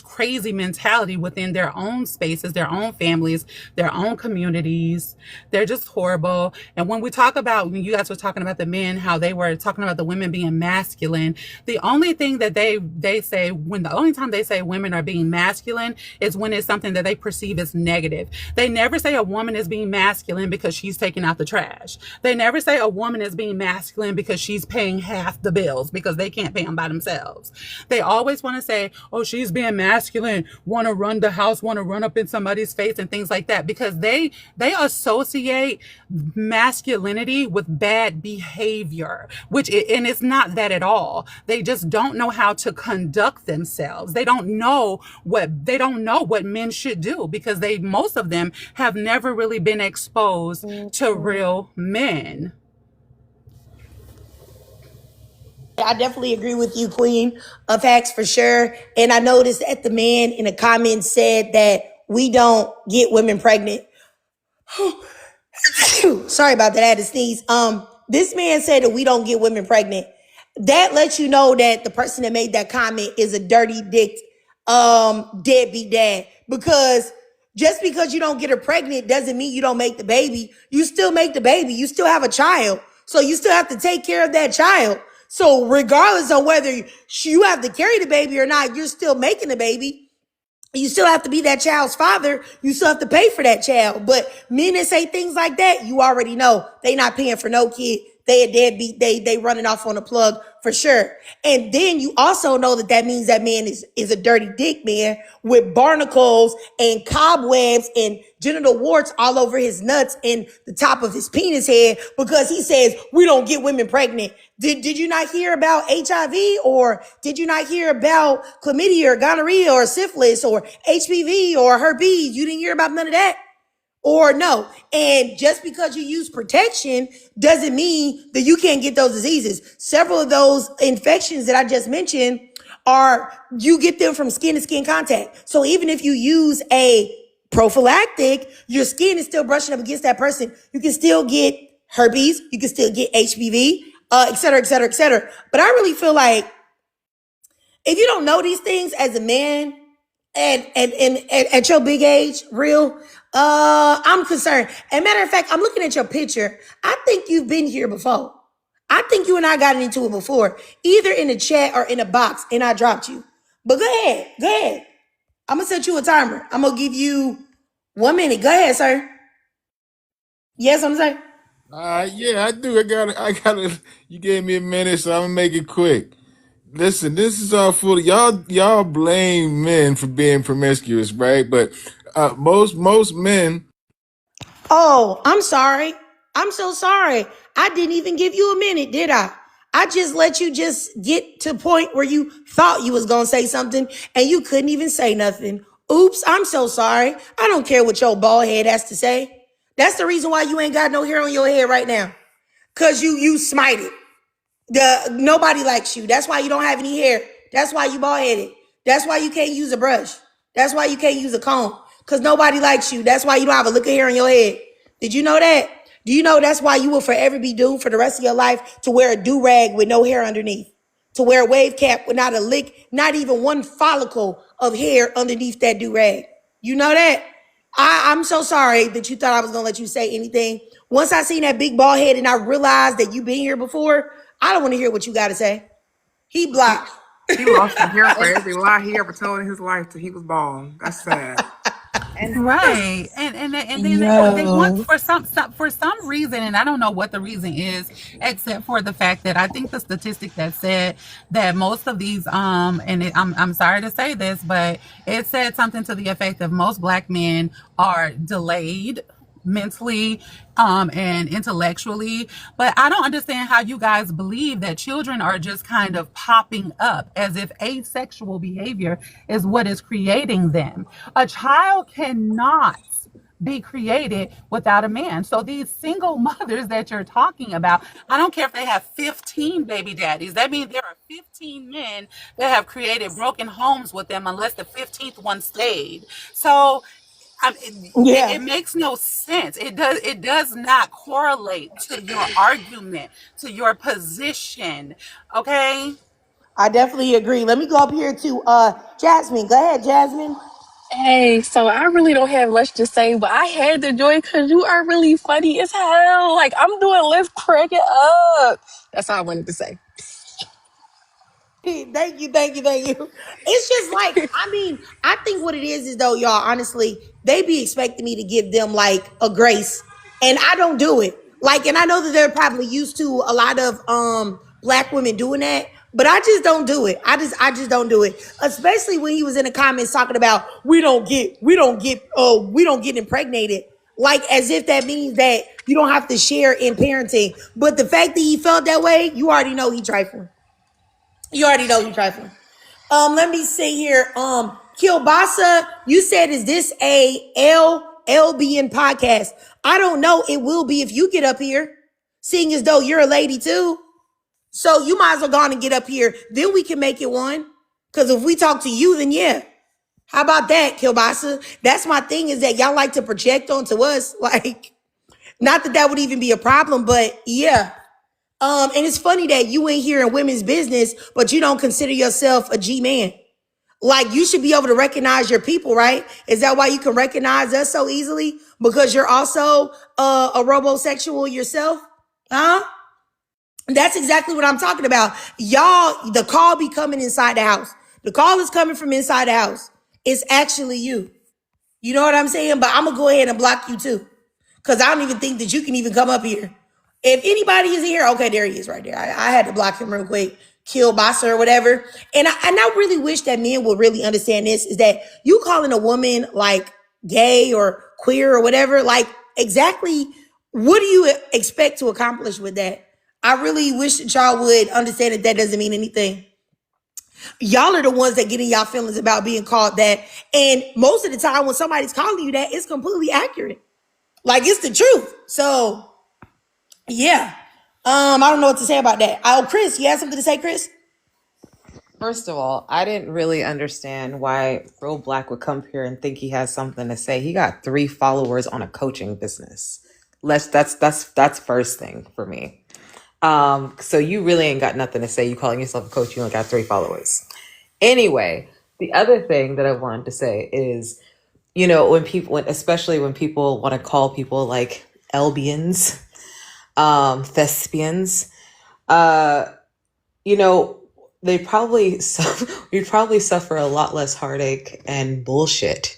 crazy mentality within their own spaces, their own families, their own communities. They're just horrible. And when you guys were talking about the men, how they were talking about the women being masculine, the only thing that they say the only time they say women are being masculine is when it's something that they perceive as negative. They never say a woman is being masculine because she's taking out the trash. They never say a woman is being masculine because she's paying half the bills because they can't pay them by themselves. They always want to say, oh, she's being masculine, want to run the house, want to run up in somebody's face and things like that, because they associate masculinity with bad behavior, and it's not that at all. They just don't know how to conduct themselves. They don't know what men should do because most of them have never really been exposed to real men. I definitely agree with you, Queen. Facts for sure. And I noticed that the man in the comments said that we don't get women pregnant. Sorry about that. I had to sneeze. This man said that we don't get women pregnant. That lets you know that the person that made that comment is a dirty dick, deadbeat dad. Because just because you don't get her pregnant doesn't mean you don't make the baby. You still make the baby. You still have a child. So you still have to take care of that child. So regardless of whether you have to carry the baby or not, you're still making the baby. You still have to be that child's father. You still have to pay for that child. But men that say things like that, you already know they not paying for no kid. They a deadbeat. They running off on a plug for sure. And then you also know that means that man is a dirty dick man with barnacles and cobwebs and genital warts all over his nuts and the top of his penis head because he says we don't get women pregnant. Did you not hear about HIV, or did you not hear about chlamydia or gonorrhea or syphilis or HPV or herpes? You didn't hear about none of that? Or no. And just because you use protection doesn't mean that you can't get those diseases. Several of those infections that I just mentioned you get them from skin to skin contact. So even if you use a prophylactic, your skin is still brushing up against that person. You can still get herpes. You can still get HPV, et cetera, et cetera, et cetera. But I really feel like if you don't know these things as a man and at your big age, I'm concerned. As a matter of fact, I'm looking at your picture. I think you've been here before. I think you and I got into it before, either in the chat or in a box, and I dropped you. But go ahead. I'm gonna set you a timer. I'm gonna give you 1 minute. Go ahead, sir. Yes, I'm saying. Yeah, I do. I gotta. You gave me a minute, so I'm gonna make it quick. Listen, this is all full of y'all blame men for being promiscuous, right? But most men. Oh, I'm sorry. I'm so sorry. I didn't even give you a minute, did I? I just let you just get to a point where you thought you was going to say something and you couldn't even say nothing. Oops, I'm so sorry. I don't care what your bald head has to say. That's the reason why you ain't got no hair on your head right now. Cause you smited. Nobody likes you. That's why you don't have any hair. That's why you bald headed. That's why you can't use a brush. That's why you can't use a comb. Cause nobody likes you. That's why you don't have a lick of hair on your head. Did you know that? Do you know that's why you will forever be doomed for the rest of your life to wear a do-rag with no hair underneath? To wear a wave cap with not a lick, not even one follicle of hair underneath that do-rag. You know that? I'm so sorry that you thought I was going to let you say anything. Once I seen that big bald head and I realized that you've been here before, I don't want to hear what you got to say. He blocked. He lost the hair for every lie he ever told in his life till he was bald. That's sad. Right, and then they want Yo. for some reason, and I don't know what the reason is, except for the fact that I think the statistic that said that most of these I'm sorry to say this, but it said something to the effect of most black men are delayed mentally and intellectually, but I don't understand how you guys believe that children are just kind of popping up as if asexual behavior is what is creating them. A child cannot be created without a man. So these single mothers that you're talking about, I don't care if they have 15 baby daddies. That means there are 15 men that have created broken homes with them unless the 15th one stayed. So Yeah. it makes no sense. It does not correlate to your argument, to your position. Okay? I definitely agree. Let me go up here to Jasmine. Go ahead, Jasmine. Hey, so I really don't have much to say, but I had to join because you are really funny as hell. Like, I'm doing Let's Crack It Up. That's all I wanted to say. Thank you, thank you, thank you. It's just like, I mean, I think what it is though, y'all, honestly, they be expecting me to give them like a grace, and I don't do it. Like, and I know that they're probably used to a lot of black women doing that, but I just don't do it. I just don't do it. Especially when he was in the comments talking about we don't get impregnated. Like as if that means that you don't have to share in parenting. But the fact that he felt that way, you already know he trifling. You already know you trifling. Let me see here. Kilbasa, you said, is this a LBN podcast? I don't know. It will be if you get up here, seeing as though you're a lady too. So you might as well go on and get up here. Then we can make it one. Because if we talk to you, then yeah. How about that, Kilbasa? That's my thing is that y'all like to project onto us. Like, not that that would even be a problem, but yeah. And it's funny that you ain't here in women's business, but you don't consider yourself a G man. Like you should be able to recognize your people, right? Is that why you can recognize us so easily? Because you're also a robosexual yourself? Huh? That's exactly what I'm talking about. Y'all, the call be coming inside the house. The call is coming from inside the house. It's actually you. You know what I'm saying? But I'm going to go ahead and block you too. Because I don't even think that you can even come up here. If anybody is here, okay, there he is right there. I had to block him real quick. Kill Bossa or whatever. And I really wish that men would really understand this, is that you calling a woman like gay or queer or whatever, like exactly what do you expect to accomplish with that? I really wish that y'all would understand that that doesn't mean anything. Y'all are the ones that get in y'all feelings about being called that. And most of the time when somebody's calling you that, it's completely accurate. Like it's the truth. So yeah. I don't know what to say about that. Oh, Chris, you have something to say, Chris? First of all, I didn't really understand why Real Black would come here and think he has something to say. He got 3 followers on a coaching business. That's first thing for me. So you really ain't got nothing to say. You calling yourself a coach, you only got 3 followers. Anyway, the other thing that I wanted to say is, you know, especially when people want to call people like Elbians, thespians, you know, we'd probably suffer a lot less heartache and bullshit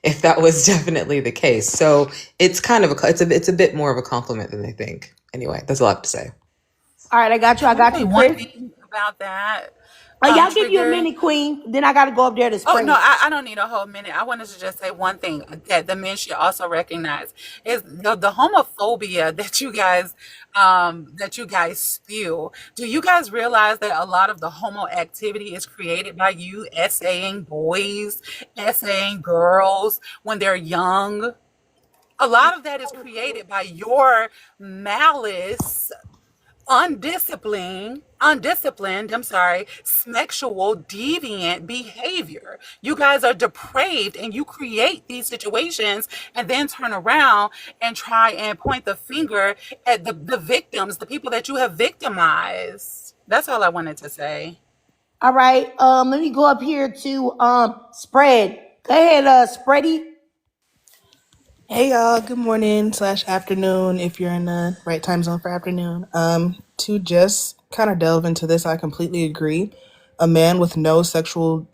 if that was definitely the case. So it's kind of it's a bit more of a compliment than they think. Anyway, that's all I have to say. All right, I got you. I got you, One Chris. thing about that, Y'all give you a Trigger. minute, Queen. Then I got to go up there to Oh spray. no, I don't need a whole minute. I wanted to just say one thing that the men should also recognize is the homophobia that you guys spew. Do you guys realize that a lot of the homo activity is created by you essaying boys, essaying girls when they're young? A lot of that is created by your malice, sexual deviant behavior. You guys are depraved and you create these situations and then turn around and try and point the finger at the victims, the people that you have victimized. That's all I wanted to say. All right. Let me go up here to Spread. Go ahead, Spready. Hey y'all, good morning / afternoon if you're in the right time zone for afternoon. To just kind of delve into this, I completely agree. a man with no sexual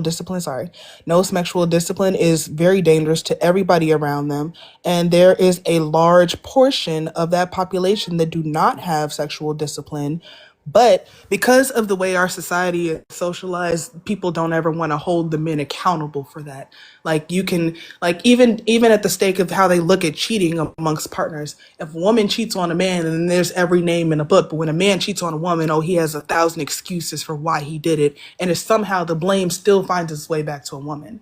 discipline, no sexual discipline is very dangerous to everybody around them. And there is a large portion of that population that do not have sexual discipline. But because of the way our society is socialized, people don't ever want to hold the men accountable for that. Like you can, like even at the stake of how they look at cheating amongst partners. If a woman cheats on a man, then there's every name in a book. But when a man cheats on a woman, oh, he has 1,000 excuses for why he did it, and if somehow the blame still finds its way back to a woman.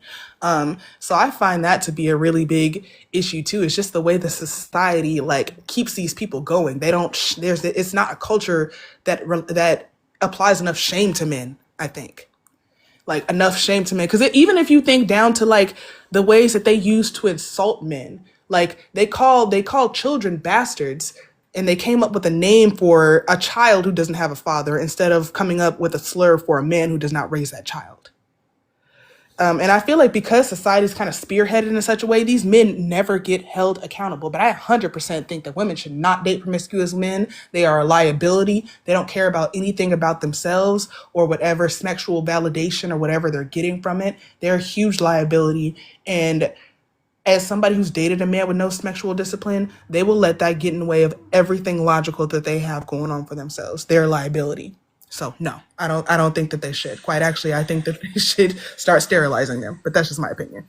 So I find that to be a really big issue too. It's just the way the society like keeps these people going. They don't. It's not a culture that applies enough shame to men, I think. Like enough shame to men. Because even if you think down to like the ways that they use to insult men, like they call children bastards, and they came up with a name for a child who doesn't have a father instead of coming up with a slur for a man who does not raise that child. And I feel like because society is kind of spearheaded in such a way, these men never get held accountable. But I 100% think that women should not date promiscuous men. They are a liability. They don't care about anything about themselves or whatever sexual validation or whatever they're getting from it. They're a huge liability. And as somebody who's dated a man with no sexual discipline, they will let that get in the way of everything logical that they have going on for themselves. They're a liability. So no, I don't think that they should. Quite actually, I think that they should start sterilizing them. But that's just my opinion.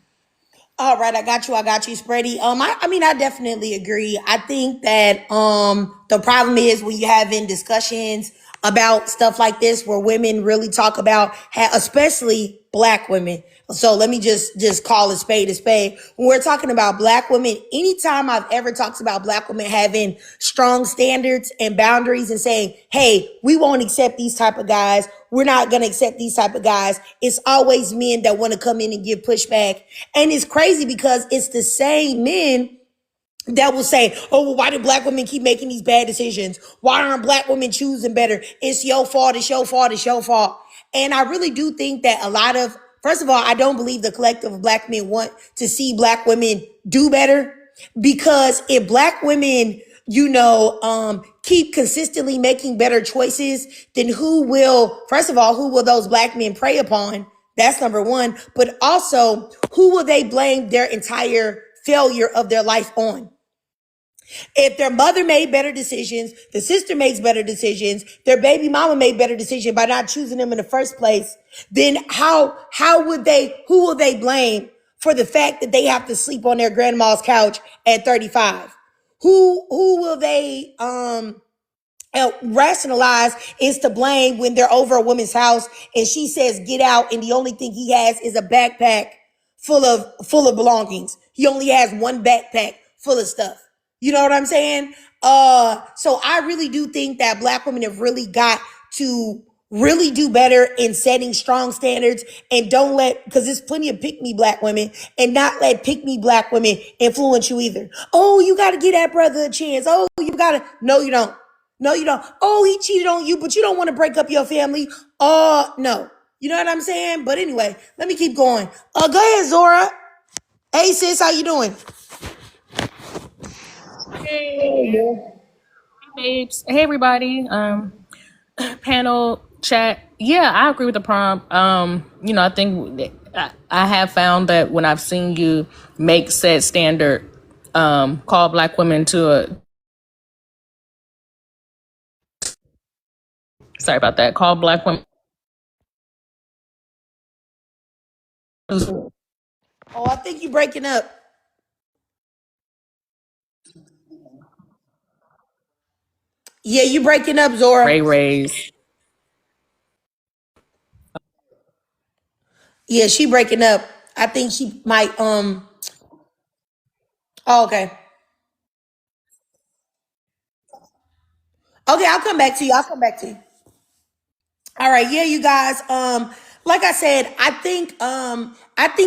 All right, I got you, Spready. I mean, I definitely agree. I think that the problem is when you're having discussions about stuff like this, where women really talk about, especially Black women. So let me just call a spade a spade. When we're talking about Black women, anytime I've ever talked about Black women having strong standards and boundaries and saying, hey, we won't accept these type of guys, we're not going to accept these type of guys, it's always men that want to come in and give pushback. And it's crazy because it's the same men that will say, oh, well, why do Black women keep making these bad decisions? Why aren't Black women choosing better? It's your fault, it's your fault, it's your fault. And I really do think that first of all, I don't believe the collective of Black men want to see Black women do better, because if Black women, keep consistently making better choices, then who will those Black men prey upon? That's number one. But also, who will they blame their entire failure of their life on? If their mother made better decisions, the sister makes better decisions, their baby mama made better decisions by not choosing them in the first place, then who will they blame for the fact that they have to sleep on their grandma's couch at 35? Who will they rationalize is to blame when they're over a woman's house and she says get out, and the only thing he has is a backpack full of belongings. He only has one backpack full of stuff. You know what I'm saying? So I really do think that Black women have really got to really do better in setting strong standards, and because there's plenty of pick me Black women, and not let pick me Black women influence you either. Oh, you got to give that brother a chance. Oh, no, you don't. No, you don't. Oh, he cheated on you, but you don't want to break up your family. No. You know what I'm saying? But anyway, let me keep going. Go ahead, Zora. Hey, sis, how you doing? Hey, babes. Hey, everybody. Panel chat. Yeah, I agree with the prompt. I think I have found that when I've seen you make said standard, call Black women sorry about that. Call Black women. Oh, I think you breaking up. Yeah, you breaking up, Zora. Ray Rays. Yeah, she breaking up. I think she might, okay. Okay, I'll come back to you. All right, yeah, you guys. Like I said, I think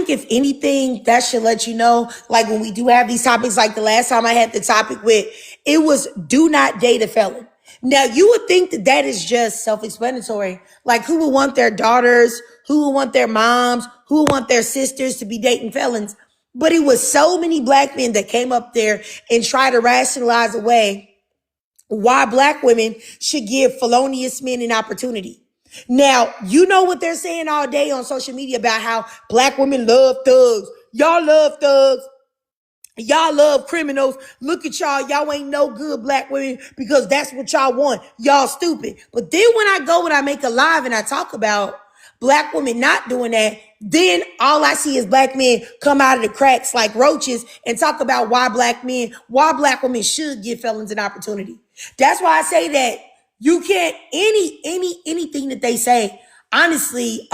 if anything, that should let you know. Like when we do have these topics, like the last time I had the topic with, it was do not date a felon. Now you would think that that is just self-explanatory. Like who would want their daughters, who would want their moms, who would want their sisters to be dating felons? But it was so many Black men that came up there and tried to rationalize away why Black women should give felonious men an opportunity. Now, you know what they're saying all day on social media about how black women love thugs. Y'all love thugs. Y'all love criminals. Look at y'all. Y'all ain't no good black women because that's what y'all want. Y'all stupid. But then when I make a live and I talk about black women not doing that, then all I see is black men come out of the cracks like roaches and talk about why black women should give felons an opportunity. That's why I say that you can't anything that they say. Honestly,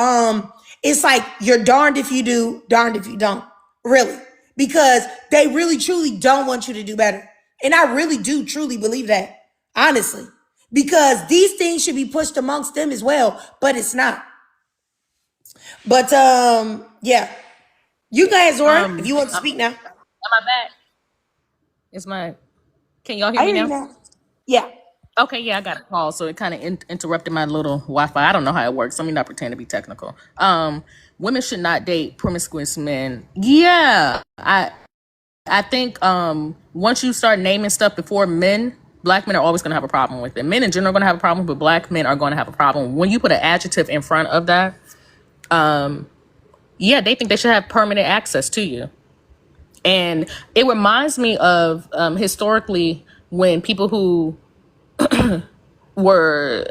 it's like you're darned if you do, darned if you don't. Really. Because they really truly don't want you to do better. And I really do truly believe that. Honestly. Because these things should be pushed amongst them as well, but it's not. But yeah. You guys, Zora, if you want to speak now. Am I back? Is my Can y'all hear I me hear you now? now. Yeah. Okay, yeah, I got a call, so it kind of interrupted my little Wi-Fi. I don't know how it works. Let me not pretend to be technical. Women should not date promiscuous men. Yeah, I think once you start naming stuff before men, black men are always going to have a problem with it. Men in general are going to have a problem, but black men are going to have a problem. When you put an adjective in front of that, yeah, they think they should have permanent access to you. And it reminds me of historically when people who were,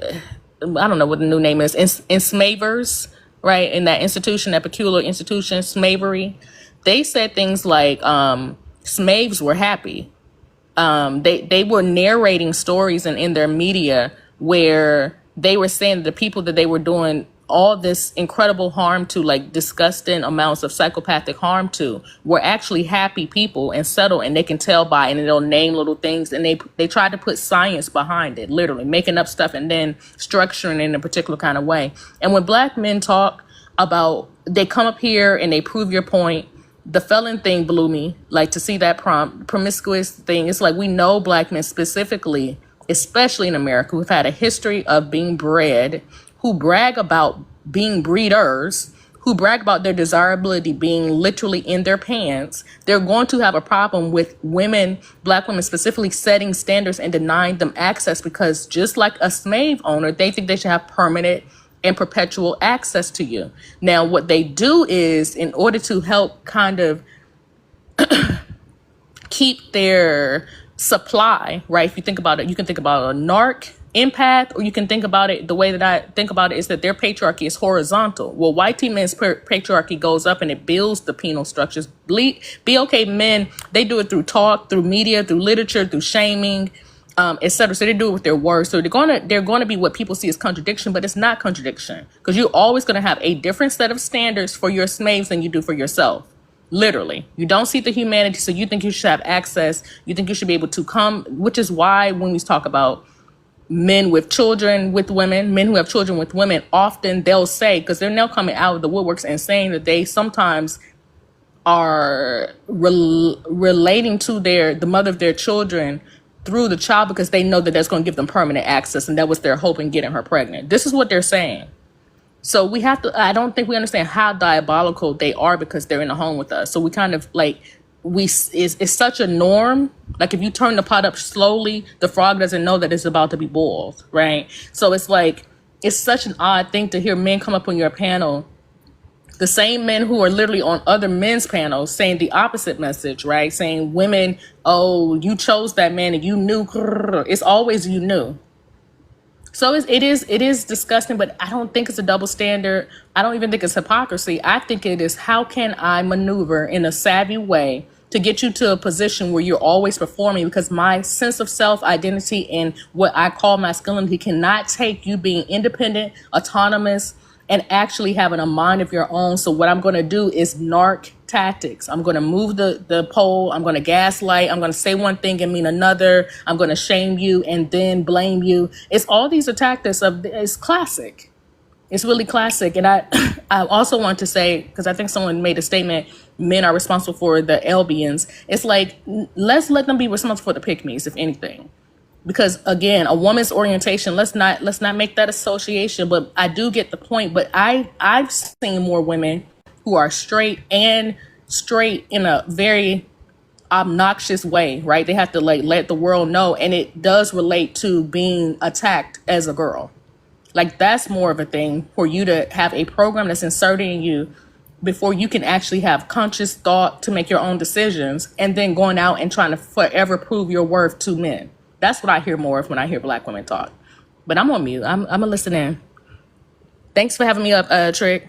I don't know what the new name is, enslavers, right? In that institution, that peculiar institution, slavery, they said things like slaves were happy. They were narrating stories in their media where they were saying that the people that they were doing all this incredible harm to, like disgusting amounts of psychopathic harm to, were actually happy people and settled, and they can tell by, and they'll name little things, and they tried to put science behind it, literally making up stuff and then structuring it in a particular kind of way. And when black men talk about, they come up here and they prove your point. The felon thing blew me, like to see that promiscuous thing. It's like we know black men specifically, especially in America, who've had a history of being bred, who brag about being breeders, who brag about their desirability being literally in their pants. They're going to have a problem with women, black women specifically, setting standards and denying them access, because just like a slave owner, they think they should have permanent and perpetual access to you. Now, what they do is, in order to help kind of keep their supply, right? If you think about it, you can think about a narc empath, or you can think about it, the way that I think about it is that their patriarchy is horizontal. Well, white men's patriarchy goes up and it builds the penal structures. BLK men, they do it through talk, through media, through literature, through shaming, etc. So they do it with their words. So they're gonna be what people see as contradiction, but it's not contradiction, because you're always gonna have a different set of standards for your slaves than you do for yourself. Literally, you don't see the humanity, so you think you should have access. You think you should be able to come, which is why when we talk about men with children with women, men who have children with women, often they'll say, because they're now coming out of the woodworks and saying that they sometimes are relating to the mother of their children through the child, because they know that that's going to give them permanent access, and that was their hope in getting her pregnant. This is what they're saying. So we have to, I don't think we understand how diabolical they are, because they're in the home with us. So we kind of like, it's such a norm. Like if you turn the pot up slowly, the frog doesn't know that it's about to be boiled, right? So it's like, it's such an odd thing to hear men come up on your panel, the same men who are literally on other men's panels saying the opposite message, right? Saying women, oh, you chose that man and you knew. It's always you knew. So it is disgusting, but I don't think it's a double standard. I don't even think it's hypocrisy. I think it is, how can I maneuver in a savvy way to get you to a position where you're always performing, because my sense of self-identity and what I call masculinity cannot take you being independent, autonomous, and actually having a mind of your own. So what I'm going to do is narc tactics. I'm going to move the pole. I'm going to gaslight. I'm going to say one thing and mean another. I'm going to shame you and then blame you. It's all these tactics it's classic. It's really classic. And I also want to say, because I think someone made a statement, men are responsible for the Albions. It's like, let's let them be responsible for the pick-me's, if anything. Because again, a woman's orientation, let's not make that association, but I do get the point. But I've seen more women who are straight in a very obnoxious way, right? They have to like let the world know, and it does relate to being attacked as a girl. Like that's more of a thing for you to have a program that's inserted in you before you can actually have conscious thought to make your own decisions, and then going out and trying to forever prove your worth to men. That's what I hear more of when I hear Black women talk. But I'm on mute. I'm gonna listen in. Thanks for having me up, Trick.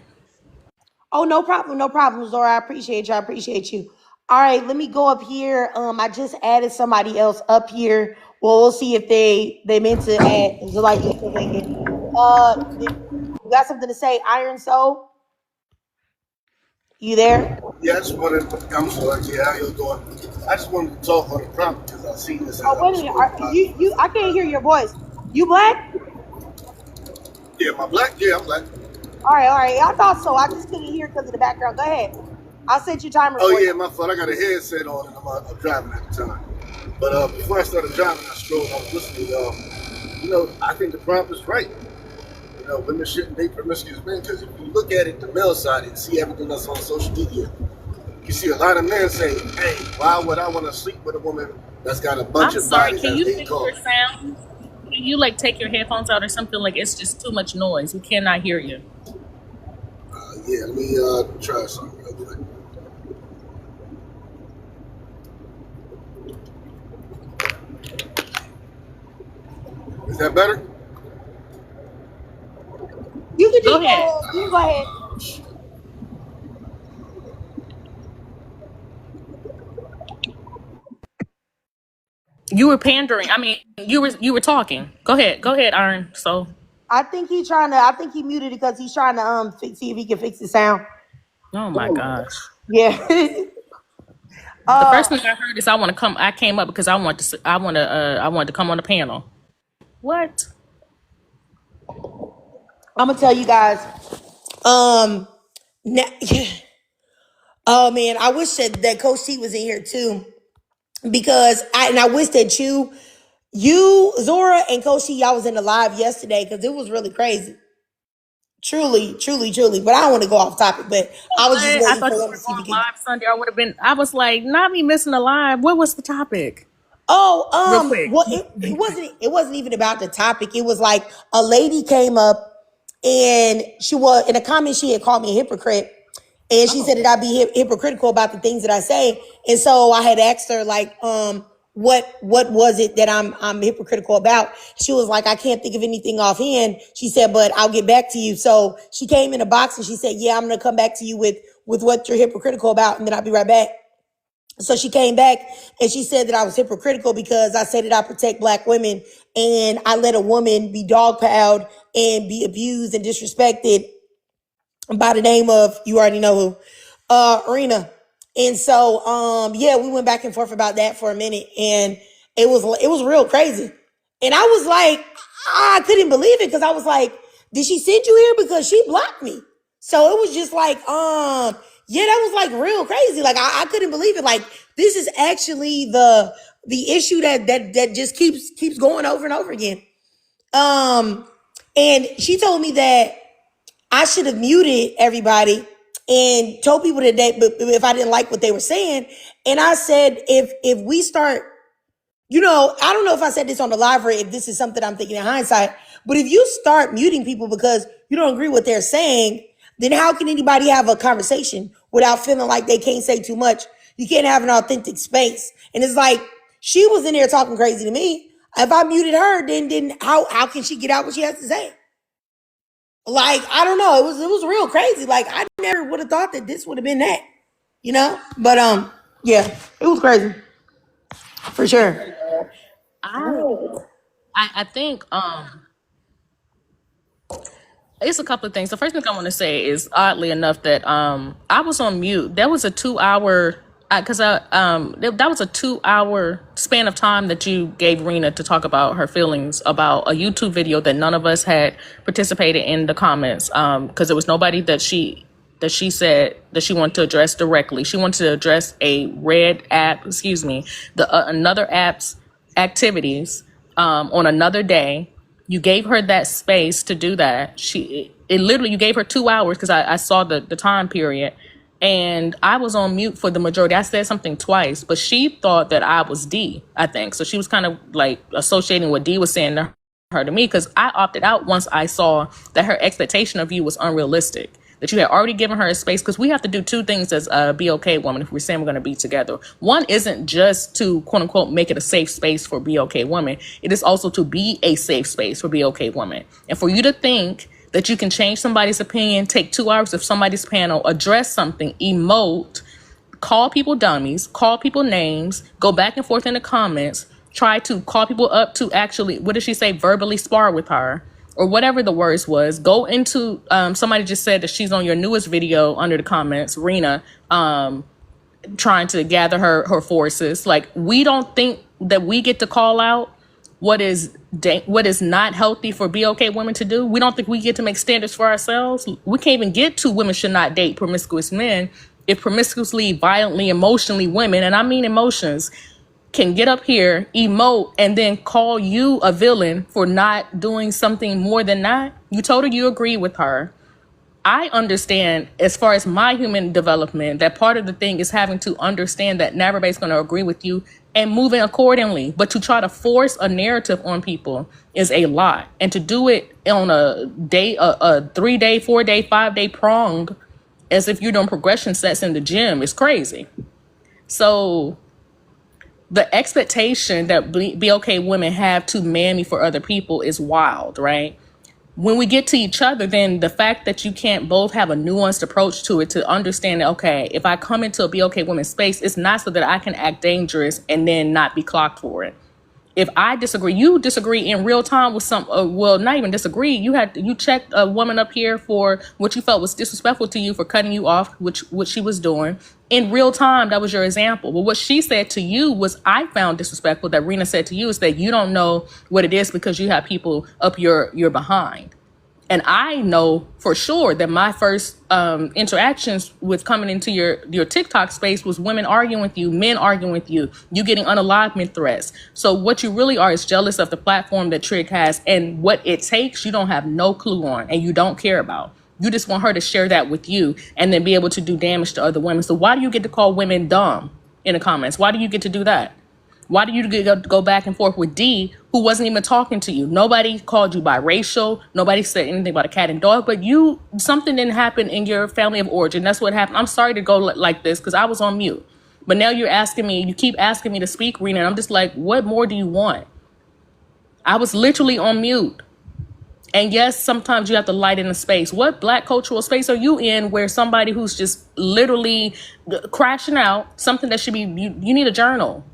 Oh, no problem, no problem, Zora. I appreciate you. I appreciate you. All right, let me go up here. I just added somebody else up here. Well, we'll see if they meant to add. Is it like this? You got something to say, Iron Soul? You there? Yeah, I just wanted to come so yeah, how you doing? I just wanted to talk on the prompt because I seen this. Oh, wait a minute. I can't hear your voice. You black? Yeah, my black. Yeah, I'm black. All right. I thought so. I just couldn't hear because of the background. Go ahead. I'll set your timer Oh for yeah, you. my fault. I got a headset on and I'm driving at the time. But before I started driving, I strolled. I was listening, y'all. You know, I think the prompt is right. You know, women shouldn't date promiscuous men because if you look at it, the male side and see everything that's on social media, you see a lot of men saying, "Hey, why would I want to sleep with a woman that's got a bunch I'm of sorry. bodies Can as you they fix call your it?" sound? Can you like take your headphones out or something? Like it's just too much noise. We cannot hear you. Yeah, let me try something real quick. Is that better? You can Go just go ahead. ahead. You can go ahead. You were pandering. I mean, you were talking. Go ahead, Iron. So I think he muted it because he's trying to see if he can fix the sound. oh my gosh. Yeah. The first thing I heard is I came up because I wanted to come on the panel. What? I'm gonna tell you guys. Now, oh man, I wish that Coach T was in here too, because I wish that you, Zora, and Coach T, y'all was in the live yesterday because it was really crazy. Truly. But I don't want to go off topic, but I was just I waiting thought for you him to were see if he going could. live Sunday. I was like, not me missing the live. What was the topic? Real Oh, quick. well, it wasn't even about the topic. It was like a lady came up and she was in a comment. She had called me a hypocrite, and she said that I'd be hypocritical about the things that I say. And so I had asked her like, what was it that I'm hypocritical about? She was like, I can't think of anything offhand. She said, but I'll get back to you. So she came in a box and she said, yeah, I'm gonna come back to you with what you're hypocritical about, and then I'll be right back. So she came back and she said that I was hypocritical because I said that I protect Black women and I let a woman be dogpiled and be abused and disrespected by the name of, you already know who, Arena. And so, yeah, we went back and forth about that for a minute, and it was real crazy. And I was like, I couldn't believe it because I was like, did she send you here because she blocked me? So it was just like, yeah, that was like real crazy. Like I couldn't believe it. Like this is actually the issue that just keeps going over and over again. And she told me that I should have muted everybody and told people that but if I didn't like what they were saying. And I said, if we start, I don't know if I said this on the live or if this is something I'm thinking in hindsight, but if you start muting people because you don't agree what they're saying, then how can anybody have a conversation without feeling like they can't say too much? You can't have an authentic space. And it's like, she was in there talking crazy to me. If I muted her, then how can she get out what she has to say? Like, I don't know. It was real crazy. Like, I never would have thought that this would have been that, But yeah, it was crazy. For sure. I think it's a couple of things. The first thing I want to say is oddly enough that I was on mute. There was a 2 hour that was a 2 hour span of time that you gave Rena to talk about her feelings about a YouTube video that none of us had participated in the comments because there was nobody that she said that she wanted to address directly. She wanted to address a red app, another app's activities on another day. You gave her that space to do that. It literally, you gave her 2 hours because I saw the time period, and I was on mute for the majority. I said something twice, but she thought that I was D, I think. So she was kind of like associating what D was saying to her to me, because I opted out once I saw that her expectation of you was unrealistic. That you had already given her a space, because we have to do two things as a Be Okay woman if we're saying we're going to be together. One isn't just to quote unquote make it a safe space for Be Okay woman. It is also to be a safe space for Be Okay woman. And for you to think that you can change somebody's opinion, take 2 hours of somebody's panel, address something, emote, call people dummies, call people names, go back and forth in the comments, try to call people up to actually, what did she say, verbally spar with her, or whatever the words was. Go into, somebody just said that she's on your newest video under the comments, Rena, trying to gather her forces. Like, we don't think that we get to call out what is not healthy for Be Okay women to do. We don't think we get to make standards for ourselves. We can't even get to women should not date promiscuous men if promiscuously, violently, emotionally women, and I mean emotions, can get up here, emote, and then call you a villain for not doing something more than that. You told her you agree with her. I understand, as far as my human development, that part of the thing is having to understand that not everybody's going to agree with you and moving accordingly. But to try to force a narrative on people is a lot. And to do it on a day, a 3-day, 4-day, 5-day prong, as if you're doing progression sets in the gym, is crazy. So the expectation that Be Okay women have to man me for other people is wild, right? When we get to each other, then the fact that you can't both have a nuanced approach to it, to understand that, okay, if I come into a Be Okay woman space, it's not so that I can act dangerous and then not be clocked for it. If I disagree, you disagree in real time with some, well, not even disagree. You checked a woman up here for what you felt was disrespectful to you for cutting you off, what she was doing. In real time, that was your example. But what she said to you was, I found disrespectful, that Rena said to you, is that you don't know what it is because you have people up your behind. And I know for sure that my first interactions with coming into your TikTok space was women arguing with you, men arguing with you, you getting unalivement threats. So what you really are is jealous of the platform that Trig has, and what it takes, you don't have no clue on, and you don't care about. You just want her to share that with you and then be able to do damage to other women. So why do you get to call women dumb in the comments? Why do you get to do that? Why do you get to go back and forth with D, who wasn't even talking to you? Nobody called you biracial. Nobody said anything about a cat and dog, but something didn't happen in your family of origin. That's what happened. I'm sorry to go like this because I was on mute. But now you keep asking me to speak, Rena, and I'm just like, what more do you want? I was literally on mute. And yes, sometimes you have to light in a space. What Black cultural space are you in where somebody who's just literally crashing out, something that should be, you need a journal.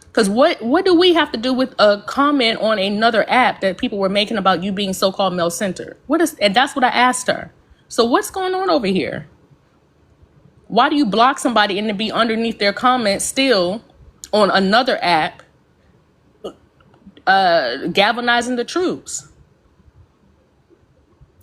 Because what do we have to do with a comment on another app that people were making about you being so-called male-centered? And that's what I asked her. So what's going on over here? Why do you block somebody and to be underneath their comments still on another app, galvanizing the troops?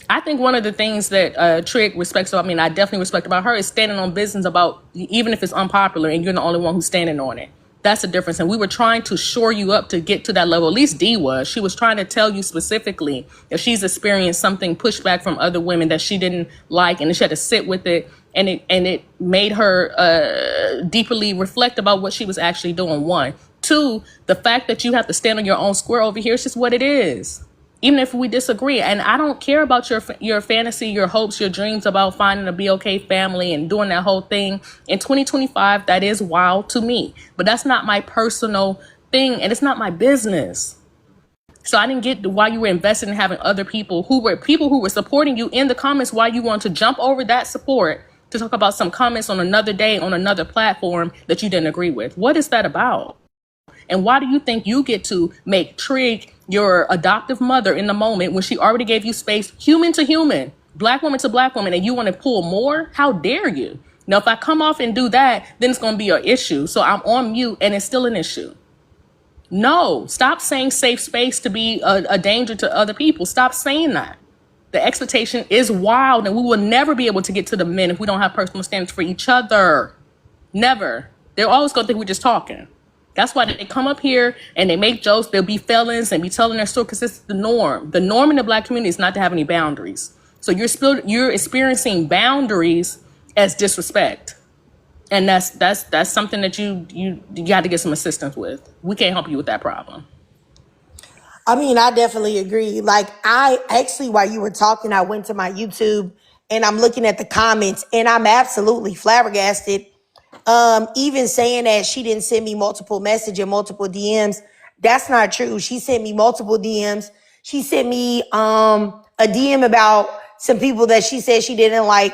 I think one of the things that Trig respects about me, and I definitely respect about her, is standing on business about, even if it's unpopular and you're the only one who's standing on it. That's the difference. And we were trying to shore you up to get to that level. At least D was. She was trying to tell you specifically if she's experienced something pushback from other women that she didn't like, and she had to sit with it. And it made her deeply reflect about what she was actually doing. 1. 2, the fact that you have to stand on your own square over here is just what it is. Even if we disagree. And I don't care about your fantasy, your hopes, your dreams about finding a Be Okay family and doing that whole thing. In 2025, that is wild to me. But that's not my personal thing, and it's not my business. So I didn't get why you were invested in having other people who were supporting you in the comments, why you want to jump over that support to talk about some comments on another day on another platform that you didn't agree with. What is that about? And why do you think you get to make Trig your adoptive mother in the moment when she already gave you space, human to human, Black woman to Black woman, and you want to pull more? How dare you? Now, if I come off and do that, then it's going to be an issue. So I'm on mute and it's still an issue. No, stop saying safe space to be a danger to other people. Stop saying that. The expectation is wild, and we will never be able to get to the men if we don't have personal standards for each other. Never. They're always going to think we're just talking. That's why they come up here and they make jokes. They'll be felons and be telling their story because it's the norm. The norm in the Black community is not to have any boundaries. So you're experiencing boundaries as disrespect. And that's something that you got to get some assistance with. We can't help you with that problem. I mean, I definitely agree. Like, I actually, while you were talking, I went to my YouTube and I'm looking at the comments and I'm absolutely flabbergasted. Even saying that she didn't send me multiple messages and multiple DMs, that's not true. She sent me multiple DMs. She sent me a DM about some people that she said she didn't like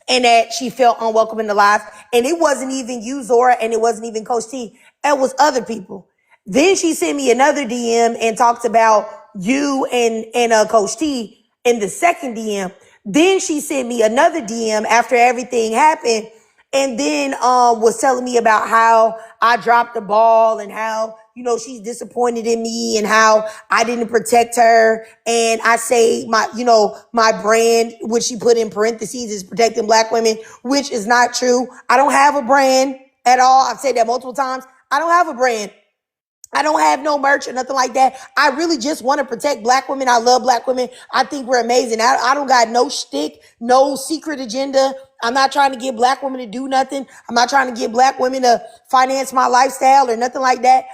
and that she felt unwelcome in the lives. And it wasn't even you, Zora, and it wasn't even Coach T. It was other people. Then she sent me another DM and talked about you and Coach T in the second DM. Then she sent me another DM after everything happened, and then was telling me about how I dropped the ball and how, you know, she's disappointed in me and how I didn't protect her. And I say my, you know, my brand, which she put in parentheses, is protecting Black women, which is not true. I don't have a brand at all. I've said that multiple times. I don't have a brand. I don't have no merch or nothing like that. I really just want to protect Black women. I love Black women. I think we're amazing. I don't got no shtick, no secret agenda. I'm not trying to get Black women to do nothing. I'm not trying to get Black women to finance my lifestyle or nothing like that.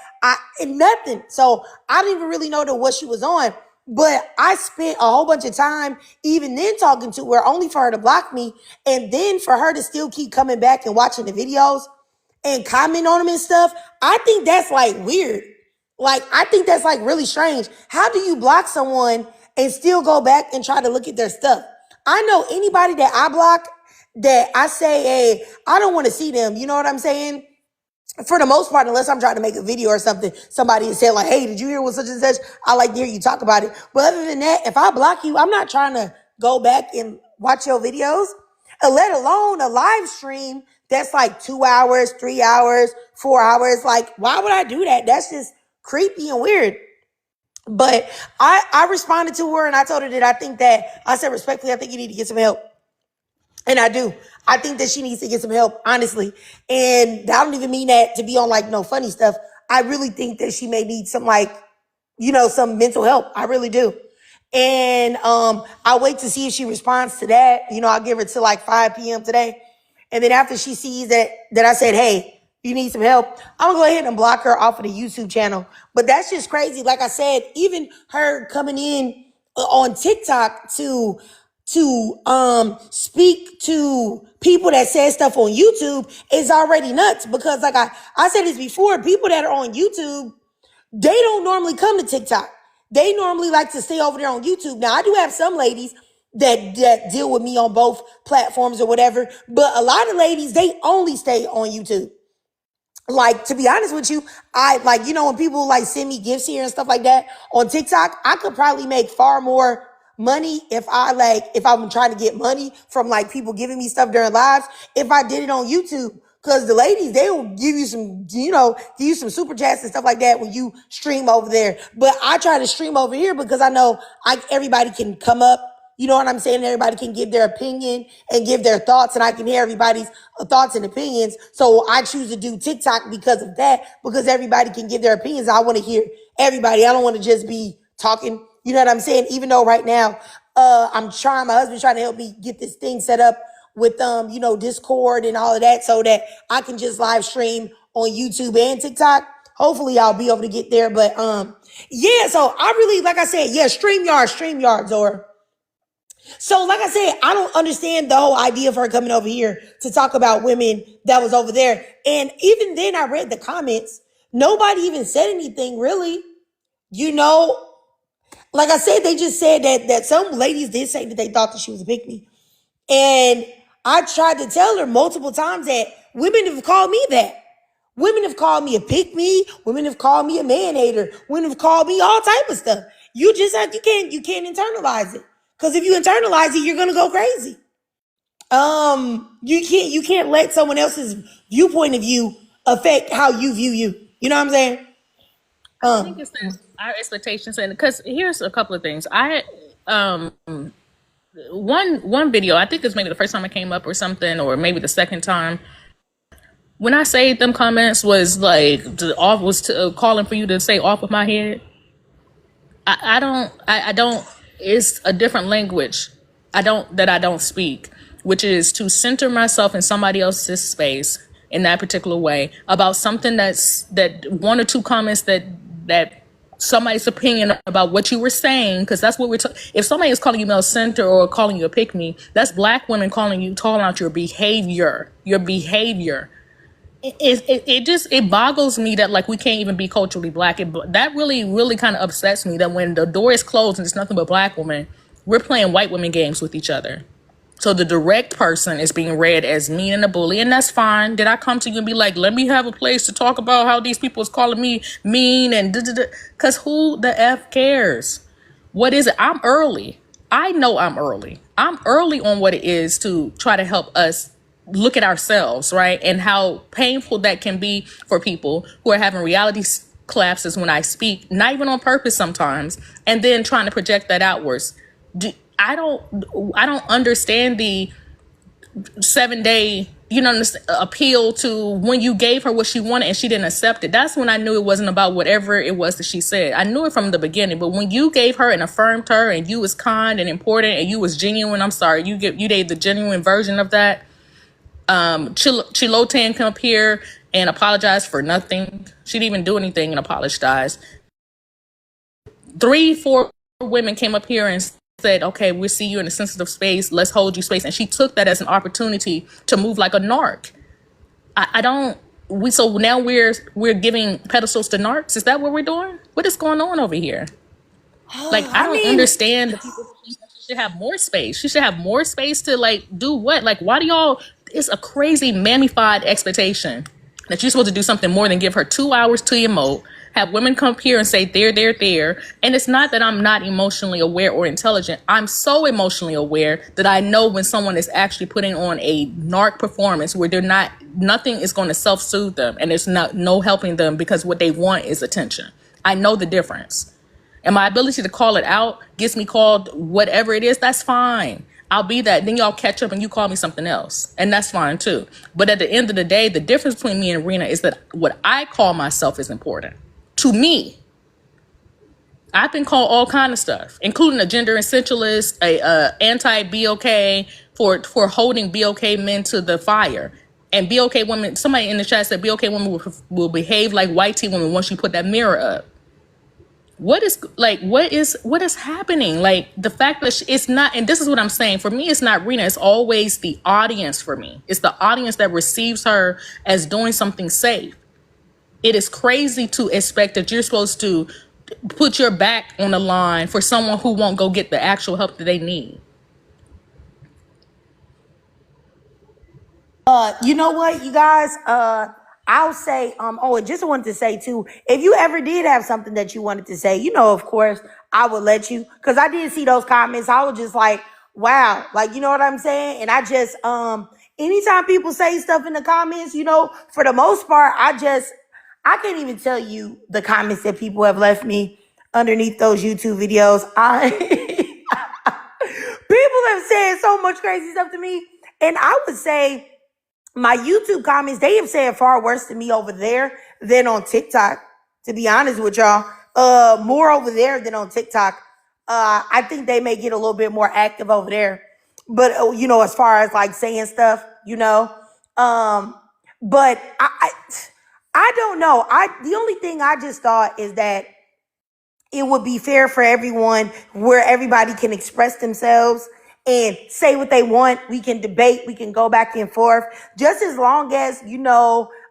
Nothing. So I didn't even really know what she was on. But I spent a whole bunch of time even then talking to her only for her to block me. And then for her to still keep coming back and watching the videos and comment on them and stuff. I think that's like weird. Like, I think that's like really strange. How do you block someone and still go back and try to look at their stuff? I know anybody that I block that I say, hey, I don't want to see them. You know what I'm saying? For the most part, unless I'm trying to make a video or something, somebody has said like, hey, did you hear what such and such? I like to hear you talk about it. But other than that, if I block you, I'm not trying to go back and watch your videos, let alone a live stream that's like 2 hours, 3 hours, 4 hours. Like, why would I do that? That's just creepy and weird. But I responded to her and I told her that I said respectfully, I think you need to get some help. And I do. I think that she needs to get some help, honestly. And I don't even mean that to be on like no funny stuff. I really think that she may need some like, you know, some mental help. I really do. And I'll wait to see if she responds to that. You know, I'll give her till like 5 p.m. today. And then after she sees that I said, hey, you need some help, I'm gonna go ahead and block her off of the YouTube channel. But that's just crazy. Like I said, even her coming in on TikTok to speak to people that said stuff on YouTube is already nuts. Because like I said this before, people that are on YouTube, they don't normally come to TikTok. They normally like to stay over there on YouTube. Now, I do have some ladies that deal with me on both platforms or whatever, but a lot of ladies, they only stay on YouTube. Like, to be honest with you, I like, you know, when people like send me gifts here and stuff like that on TikTok, I could probably make far more money if I'm trying to get money from like people giving me stuff during lives if I did it on YouTube. Cause the ladies, they'll give you some, you know, give you some super chats and stuff like that when you stream over there. But I try to stream over here because I know everybody can come up. You know what I'm saying? Everybody can give their opinion and give their thoughts, and I can hear everybody's thoughts and opinions. So I choose to do TikTok because of that, because everybody can give their opinions. I want to hear everybody. I don't want to just be talking. You know what I'm saying? Even though right now, my husband's trying to help me get this thing set up with, you know, Discord and all of that so that I can just live stream on YouTube and TikTok. Hopefully I'll be able to get there. But, yeah, so I really, like I said, yeah, StreamYard, or. So, like I said, I don't understand the whole idea of her coming over here to talk about women that was over there. And even then I read the comments. Nobody even said anything really. You know, like I said, they just said that some ladies did say that they thought that she was a pick me. And I tried to tell her multiple times that women have called me that. Women have called me a pick me. Women have called me a man hater. Women have called me all type of stuff. You can't internalize it. Because if you internalize it, you're gonna go crazy. You can't let someone else's viewpoint of you affect how you view you. You know what I'm saying? I think it's our expectations, and because here's a couple of things. One video, I think it's maybe the first time I came up or something, or maybe the second time. When I say them comments was like calling for you to say off of my head. I don't. It's a different language. I don't speak, which is to center myself in somebody else's space in that particular way about something that one or two comments that somebody's opinion about what you were saying, because that's what we're talking. If somebody is calling you male center or calling you a pick me, that's black women calling out your behavior. Your behavior. It boggles me that like we can't even be culturally black. That really kind of upsets me that when the door is closed and it's nothing but black women, we're playing white women games with each other. So the direct person is being read as mean and a bully, and that's fine. Did I come to you and be like, let me have a place to talk about how these people is calling me mean and because who the F cares? What is it? I'm early. I know I'm early. I'm early on what it is to try to help us look at ourselves, right? And how painful that can be for people who are having reality collapses when I speak, not even on purpose sometimes, and then trying to project that outwards. I don't understand the 7-day, appeal to when you gave her what she wanted and she didn't accept it. That's when I knew it wasn't about whatever it was that she said. I knew it from the beginning. But when you gave her and affirmed her and you was kind and important and you was genuine, I'm sorry, you gave the genuine version of that. Chilotan come up here and apologize for nothing. She didn't even do anything and apologize. 3-4 women came up here and said, okay, we'll see you in a sensitive space. Let's hold you space. And she took that as an opportunity to move like a narc. So now we're giving pedestals to narcs. Is that what we're doing? What is going on over here? Like, I don't understand the people who think that she should have more space. She should have more space to like do what? Like, why do y'all, it's a crazy mammified expectation that you're supposed to do something more than give her 2 hours to emote, have women come up here and say there. And it's not that I'm not emotionally aware or intelligent. I'm so emotionally aware that I know when someone is actually putting on a narc performance where nothing is going to self-soothe them and there's no helping them because what they want is attention. I know the difference. And my ability to call it out gets me called whatever it is, that's fine. I'll be that. Then y'all catch up and you call me something else. And that's fine too. But at the end of the day, the difference between me and Rena is that what I call myself is important. To me, I've been called all kind of stuff, including a gender essentialist, a anti-BOK for holding BOK men to the fire. And BOK women, somebody in the chat said BOK women will behave like white tea women once you put that mirror up. What is happening? Like the fact that it's not, and this is what I'm saying, for me, it's not Rena. It's always the audience for me. It's the audience that receives her as doing something safe. It is crazy to expect that you're supposed to put your back on the line for someone who won't go get the actual help that they need. You know what, you guys? I'll say, I just wanted to say too, if you ever did have something that you wanted to say, of course, I would let you, because I did see those comments. I was just like, wow, like, you know what I'm saying? And I just, anytime people say stuff in the comments, for the most part, I can't even tell you the comments that people have left me underneath those YouTube videos. People have said so much crazy stuff to me. And I would say, my YouTube comments, they have said far worse to me over there than on TikTok, to be honest with y'all. More over there than on TikTok. I think they may get a little bit more active over there. But, as far as like saying stuff, but I don't know. The only thing I just thought is that it would be fair for everyone where everybody can express themselves and say what they want. We can debate. We can go back and forth. Just as long as,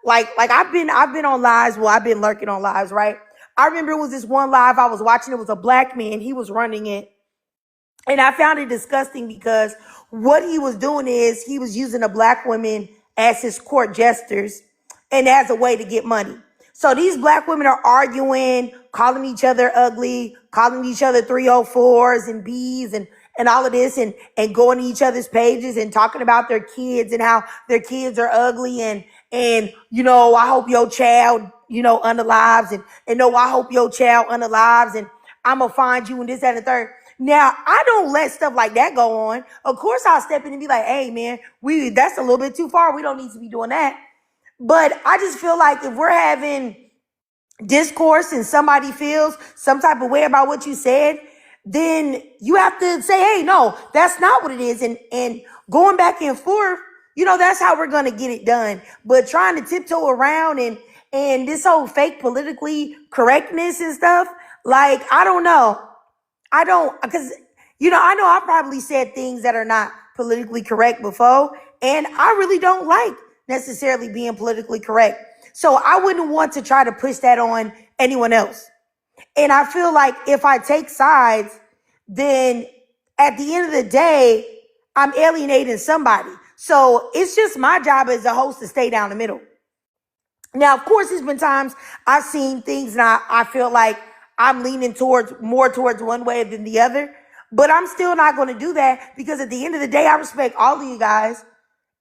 like I've been on lives. Well, I've been lurking on lives, right? I remember it was this one live I was watching. It was a black man. He was running it. And I found it disgusting because what he was doing is he was using the black women as his court jesters and as a way to get money. So these black women are arguing, calling each other ugly, calling each other 304s and Bs and all of this and going to each other's pages and talking about their kids and how their kids are ugly and I hope your child, unalives and no, I hope your child unalives and I'm going to find you and this, that, and the third. Now, I don't let stuff like that go on. Of course, I'll step in and be like, hey, man, that's a little bit too far. We don't need to be doing that. But I just feel like if we're having discourse and somebody feels some type of way about what you said, then you have to say, hey, no, that's not what it is. And going back and forth, that's how we're going to get it done. But trying to tiptoe around and this whole fake politically correctness and stuff, Like, I don't know. I don't, because, I know I probably said things that are not politically correct before, and I really don't like necessarily being politically correct. So I wouldn't want to try to push that on anyone else. And I feel like if I take sides, then at the end of the day, I'm alienating somebody. So it's just my job as a host to stay down the middle. Now, of course, there's been times I've seen things and I feel like I'm leaning more towards one way than the other. But I'm still not going to do that because at the end of the day, I respect all of you guys.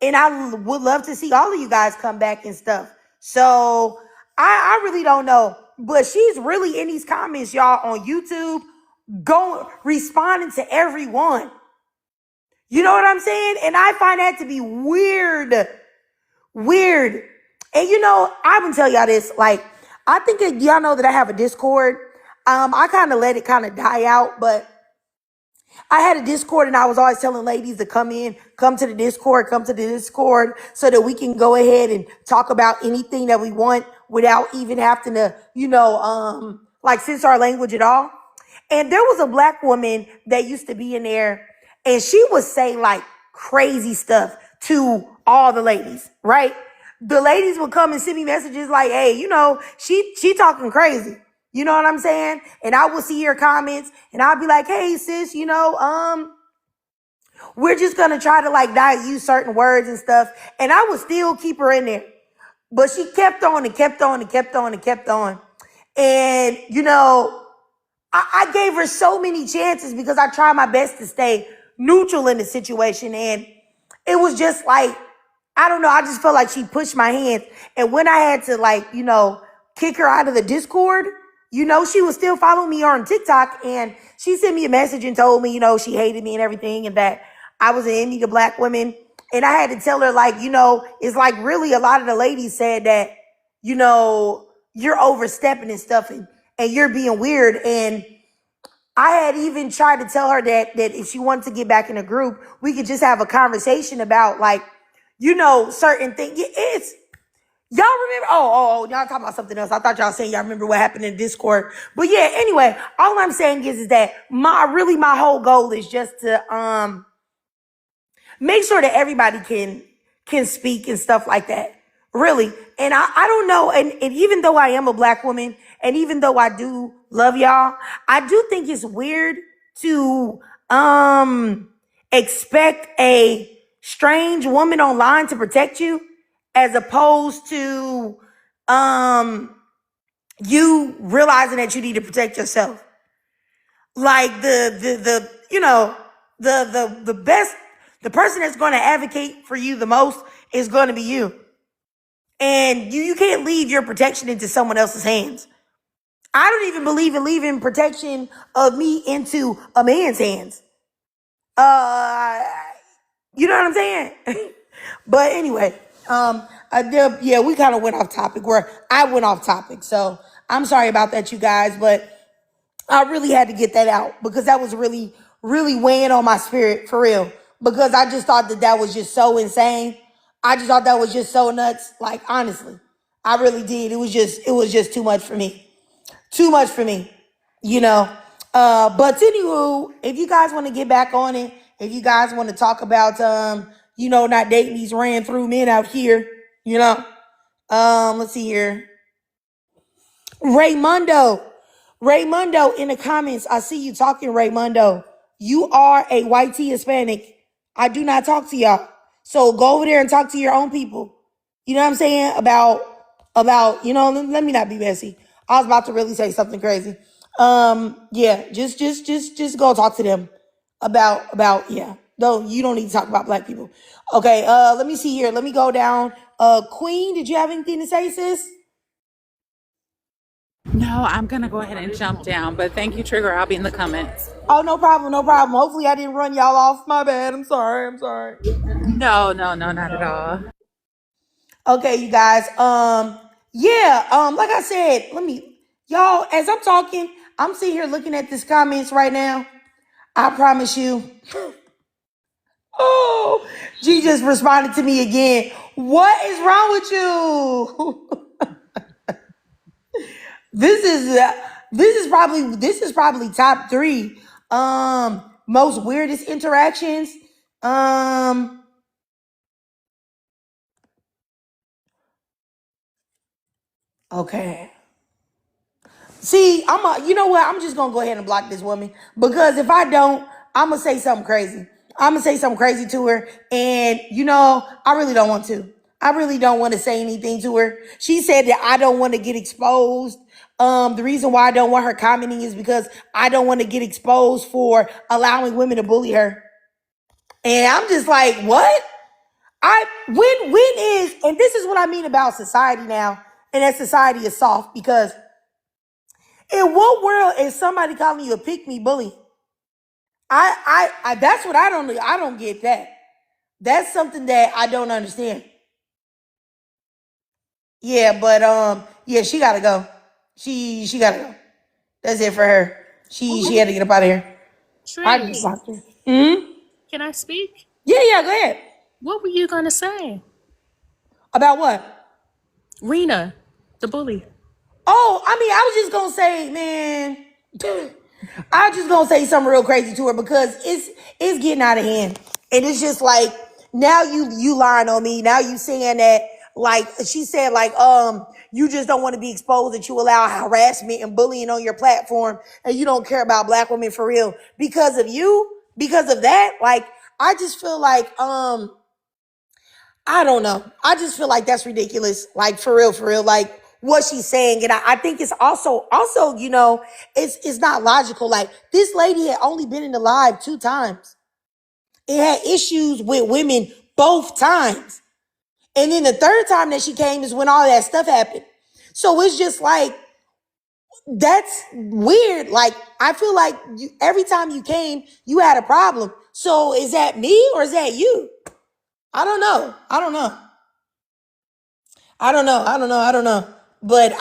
And I would love to see all of you guys come back and stuff. So I really don't know. But she's really in these comments, y'all, on YouTube, going responding to everyone. You know what I'm saying? And I find that to be weird. Weird. And I'm gonna tell y'all this. Like, I think that y'all know that I have a Discord. I kind of let it kind of die out, but I had a Discord and I was always telling ladies to come to the Discord, so that we can go ahead and talk about anything that we want without even having to, like censor our language at all. And there was a black woman that used to be in there and she would say like crazy stuff to all the ladies, right? The ladies would come and send me messages like, hey, she talking crazy. You know what I'm saying? And I will see your comments and I'll be like, hey, sis, we're just going to try to like not use certain words and stuff. And I would still keep her in there. But she kept on and kept on and kept on and kept on. And, I gave her so many chances because I tried my best to stay neutral in the situation. And it was just like, I don't know. I just felt like she pushed my hands. And when I had to like, kick her out of the Discord, she was still following me on TikTok and she sent me a message and told me, she hated me and everything and that I was an enemy to black women. And I had to tell her like, it's like really a lot of the ladies said that, you're overstepping and stuff and you're being weird. And I had even tried to tell her that if she wanted to get back in a group, we could just have a conversation about like, certain things. Y'all remember? Y'all talking about something else. I thought y'all saying y'all remember what happened in Discord. But yeah, anyway, all I'm saying is that my whole goal is just to make sure that everybody can speak and stuff like that. Really. And I don't know. And even though I am a black woman, and even though I do love y'all, I do think it's weird to expect a strange woman online to protect you as opposed to you realizing that you need to protect yourself. Like the best, the person that's going to advocate for you the most is going to be you. And you can't leave your protection into someone else's hands. I don't even believe in leaving protection of me into a man's hands. You know what I'm saying? But anyway, yeah, we kind of went off topic where I went off topic. So I'm sorry about that, you guys, but I really had to get that out because that was really, really weighing on my spirit for real. Because I just thought that was just so insane. I just thought that was just so nuts. Like, honestly, I really did. It was just too much for me. Too much for me, But anywho, if you guys want to get back on it, if you guys want to talk about, not dating these ran through men out here, let's see here. Raymundo in the comments. I see you talking, Raymundo. You are a white tea Hispanic. I do not talk to y'all. So go over there and talk to your own people. You know what I'm saying? About, let me not be messy. I was about to really say something crazy. Yeah, just go talk to them about, yeah. No, you don't need to talk about black people. Okay, let me see here. Let me go down. Queen, did you have anything to say, sis? No, I'm going to go ahead and jump down, but thank you, Trigger. I'll be in the comments. Oh, no problem. Hopefully I didn't run y'all off. My bad. I'm sorry. No, not at all. Okay, you guys. Yeah, like I said, y'all, as I'm talking, I'm sitting here looking at these comments right now. I promise you. Oh, G just responded to me again. What is wrong with you? This is, this is probably top three most weirdest interactions. Um okay. See, you know what? I'm just gonna go ahead and block this woman because if I don't, I'm gonna say something crazy. I'm gonna say something crazy to her, and I really don't want to. I really don't want to say anything to her. She said that I don't want to get exposed. The reason why I don't want her commenting is because I don't want to get exposed for allowing women to bully her. And I'm just like, what? When is, and this is what I mean about society now, and that society is soft because in what world is somebody calling you a pick me bully? I that's what I don't get that. That's something that I don't understand. Yeah, but yeah, she gotta go. She gotta go. That's it for her. She had to get up out of here. I just Trig, blocked her. Hmm. can I speak? Yeah, go ahead. What were you gonna say? About what? Rena, the bully. Oh, I mean, I was just gonna say, man. I was just gonna say something real crazy to her because it's getting out of hand, and it's just like now you lying on me. Now you saying that like she said like you just don't want to be exposed, that you allow harassment and bullying on your platform, and you don't care about black women for real because of you, because of that. Like I just feel like I don't know. I just feel like that's ridiculous. Like for real, for real. Like what she's saying. And I think it's also, it's not logical. Like this lady had only been in the live 2 times. It had issues with women both times. And then the third time that she came is when all that stuff happened. So it's just like, that's weird. Like, I feel like every time you came, you had a problem. So is that me or is that you? I don't know. I don't know. I don't know. But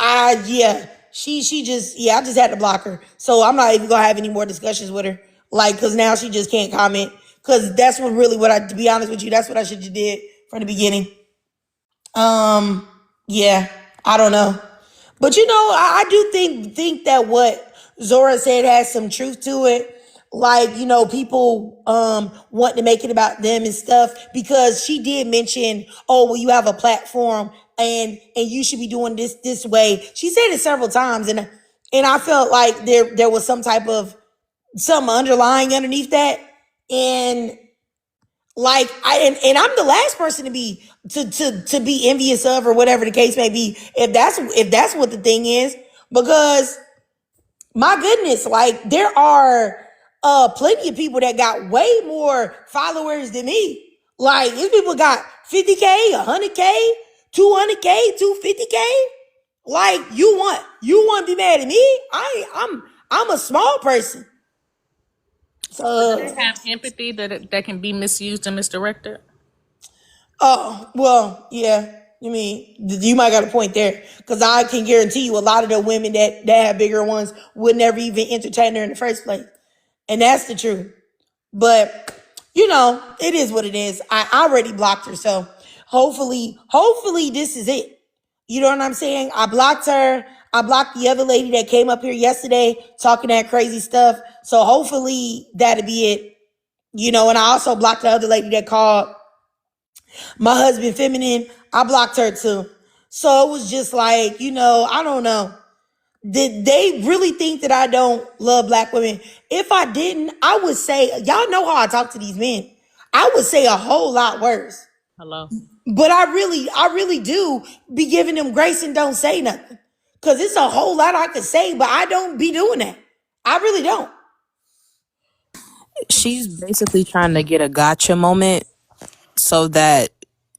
yeah, she just, yeah, I just had to block her. So I'm not even gonna have any more discussions with her. Like, cause now she just can't comment. Cause that's to be honest with you, that's what I should have did from the beginning. Um, yeah, I don't know. But I do think that what Zora said has some truth to it. Like, people want to make it about them and stuff because she did mention, oh, well, you have a platform and you should be doing this way. She said it several times and I felt like there was some type of something underlying underneath that. And like and I'm the last person to be envious of or whatever the case may be, if that's what the thing is, because my goodness, like there are plenty of people that got way more followers than me. Like these people got 50K, 100K, 200K, 250K. Like you want to be mad at me? I'm a small person. But do they So have empathy that can be misused and misdirected? oh, well, yeah. I mean, you might got a point there because I can guarantee you a lot of the women that have bigger ones would never even entertain her in the first place. And that's the truth. But, it is what it is. I already blocked her. So hopefully this is it. You know what I'm saying? I blocked her. I blocked the other lady that came up here yesterday talking that crazy stuff. So hopefully that'll be it. And I also blocked the other lady that called my husband feminine. I blocked her too. So it was just like, I don't know. Did they really think that I don't love black women? If I didn't, I would say, y'all know how I talk to these men. I would say a whole lot worse. Hello. But I really do be giving them grace and don't say nothing. Cause it's a whole lot I could say, but I don't be doing that. I really don't. She's basically trying to get a gotcha moment so that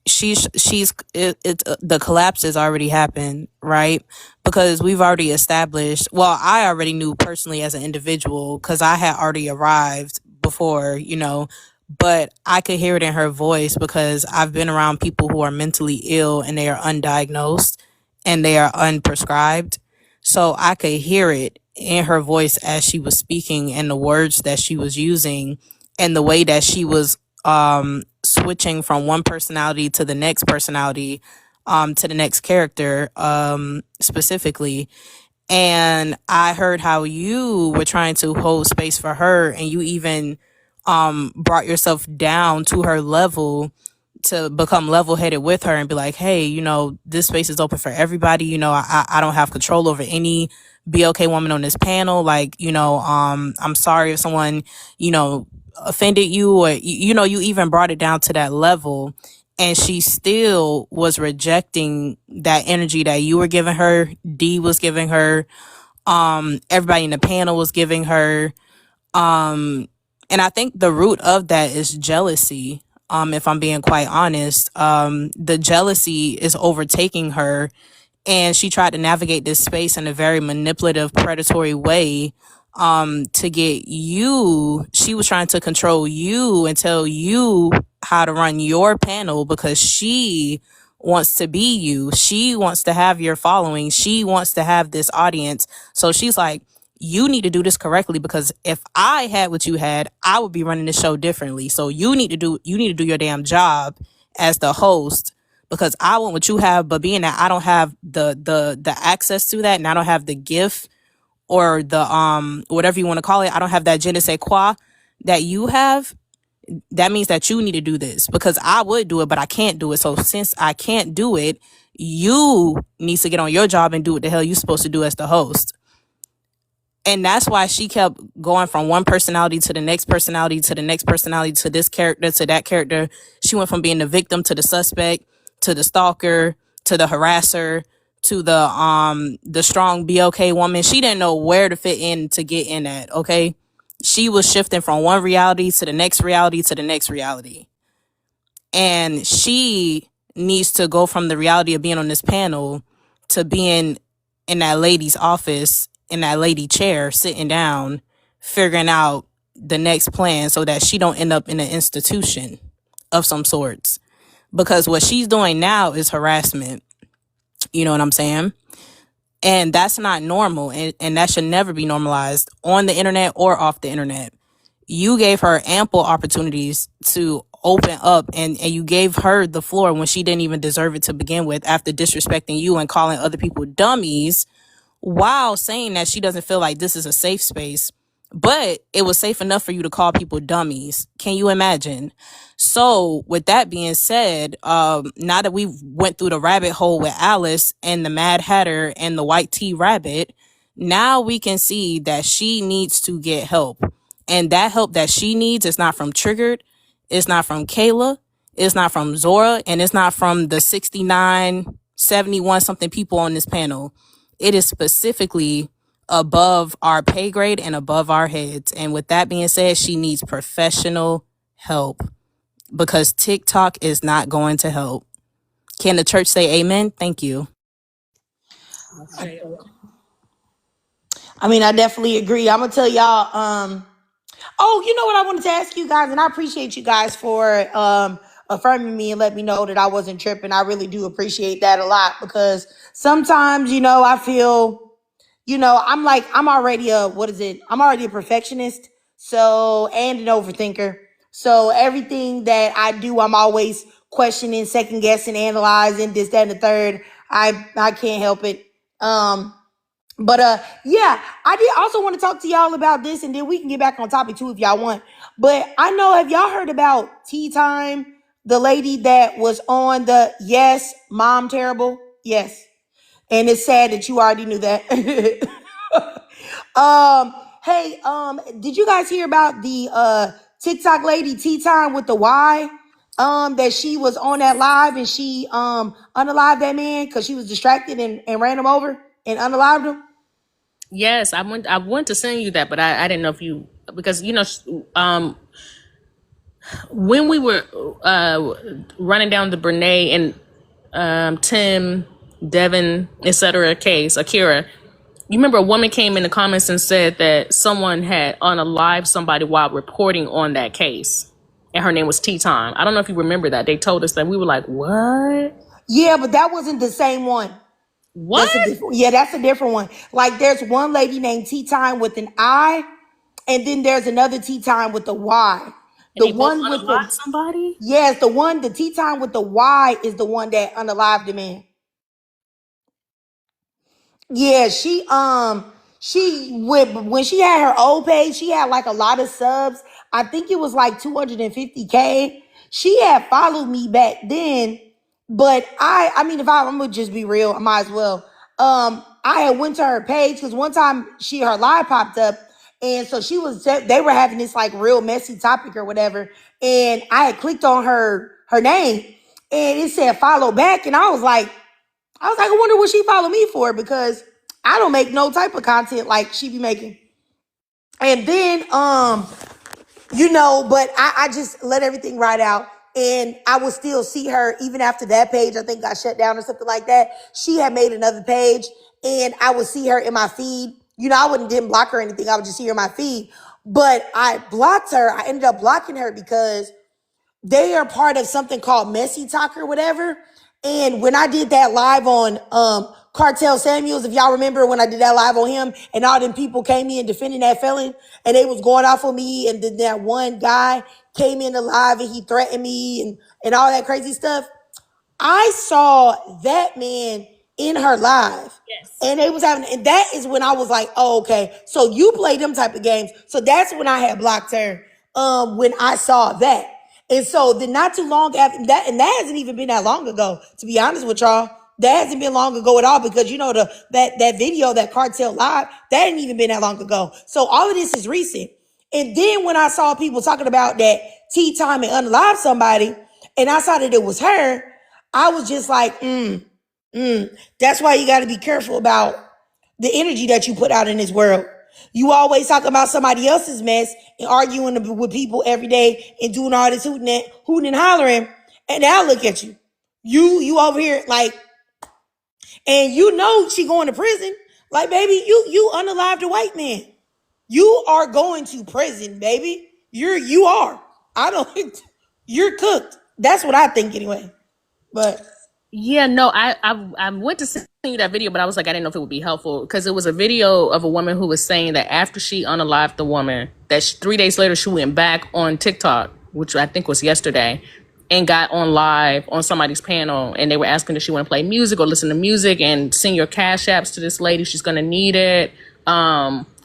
the collapse has already happened, right? Because we've already established, well, I already knew personally as an individual because I had already arrived before, but I could hear it in her voice because I've been around people who are mentally ill and they are undiagnosed and they are unprescribed. So I could hear it in her voice as she was speaking and the words that she was using and the way that she was switching from one personality to the next personality, to the next character, specifically. And I heard how you were trying to hold space for her, and you even brought yourself down to her level to become level-headed with her and be like, hey, this space is open for everybody. I don't have control over any BLK woman on this panel. Like, I'm sorry if someone, offended you, or, you even brought it down to that level. And she still was rejecting that energy that you were giving her, D was giving her, everybody in the panel was giving her. And I think the root of that is jealousy. If I'm being quite honest, the jealousy is overtaking her, and she tried to navigate this space in a very manipulative, predatory way, to get you. She was trying to control you and tell you how to run your panel because she wants to be you. She wants to have your following. She wants to have this audience. So she's like, you need to do this correctly, because if I had what you had, I would be running the show differently. So you need to do your damn job as the host, because I want what you have. But being that I don't have the access to that, and I don't have the gift, or the whatever you want to call it, I don't have that je ne sais quoi that you have. That means that you need to do this, because I would do it, but I can't do it. So since I can't do it, you need to get on your job and do what the hell you're supposed to do as the host. And that's why she kept going from one personality to the next personality to the next personality to this character to that character. She went from being the victim to the suspect to the stalker to the harasser to the strong BLK woman. She didn't know where to fit in to get in at, okay? She was shifting from one reality to the next reality to the next reality. And she needs to go from the reality of being on this panel to being in that lady's office, in that lady chair, sitting down, figuring out the next plan so that she don't end up in an institution of some sorts. Because what she's doing now is harassment. You know what I'm saying? And that's not normal. And that should never be normalized on the internet or off the internet. You gave her ample opportunities to open up, and you gave her the floor when she didn't even deserve it to begin with, after disrespecting you and calling other people dummies, while saying that she doesn't feel like this is a safe space. But it was safe enough for you to call people dummies. Can you imagine? So with that being said, now that we went through the rabbit hole with Alice and the Mad Hatter and the White Tea Rabbit, now we can see that she needs to get help. And that help that she needs is not from Triggered, it's not from Kayla, it's not from Zora, and it's not from the 69, 71 something people on this panel. It is specifically above our pay grade and above our heads. And with that being said, she needs professional help, because TikTok is not going to help. Can the church say amen? Thank you. I mean, I definitely agree. I'm gonna tell y'all. Oh, you know what I wanted to ask you guys, and I appreciate you guys for affirming me and let me know that I wasn't tripping. I really do appreciate that a lot, because sometimes, I feel, I'm already I'm already a perfectionist, so, and an overthinker. So everything that I do, I'm always questioning, second guessing, analyzing this, that, and the third. I can't help it. But yeah, I did also want to talk to y'all about this, and then we can get back on topic too if y'all want. But I know, have y'all heard about Tea Time, the lady that was on the Yes Mom Terrible? Yes. And it's sad that you already knew that. Hey, did you guys hear about the TikTok lady Tea Time with the Y? That she was on that live and she unalived that man because she was distracted and ran him over and unalived him. Yes, I went to send you that, but I didn't know if you, because when we were running down the Brene and Tim, Devin, etc. case, Akira, you remember a woman came in the comments and said that someone had unalived somebody while reporting on that case, and her name was Tea Time. I don't know if you remember that. They told us that. We were like, what? Yeah, but that wasn't the same one. What? That's a different one. Like, there's one lady named Tea Time with an I, and then there's another Tea Time with the Y. And the they one both with unalived somebody? Yes, the Tea Time with the Y is the one that unalived the man. Yeah, she when she had her old page, she had like a lot of subs. I think it was like 250K. She had followed me back then, but I mean, if I'm gonna just be real, I might as well. I had went to her page because one time her live popped up, and so they were having this like real messy topic or whatever, and I had clicked on her name, and it said follow back, and I wonder what she followed me for because I don't make no type of content like she be making. And then, but I just let everything ride out. And I would still see her even after that page, I think got shut down or something like that. She had made another page and I would see her in my feed. Didn't block her or anything. I would just see her in my feed. But I blocked her. I ended up blocking her because they are part of something called Messy Talk or whatever. And when I did that live on Cartel Samuels, if y'all remember when I did that live on him and all them people came in defending that felon and they was going off on me, and then that one guy came in the live and he threatened me and all that crazy stuff. I saw that man in her live. Yes. And they was and that is when I was like, oh, okay. So you play them type of games. So that's when I had blocked her. When I saw that. And so then not too long after that, and that hasn't even been that long ago, to be honest with y'all. That hasn't been long ago at all because that video, that cartel live, that hadn't even been that long ago. So all of this is recent. And then when I saw people talking about that tea time and unalive somebody, and I saw that it was her, I was just like, that's why you got to be careful about the energy that you put out in this world. You always talk about somebody else's mess and arguing with people every day and doing all this hooting and hollering. And now look at you. You over here like, and she going to prison. Like, baby, you unalived a white man. You are going to prison, baby. You are. You're cooked. That's what I think anyway. But yeah, no, I went to send you that video, but I was like, I didn't know if it would be helpful because it was a video of a woman who was saying that after she unalived the woman, that 3 days later she went back on TikTok, which I think was yesterday, and got on live on somebody's panel, and they were asking if she want to play music or listen to music and send your cash apps to this lady. She's gonna need it.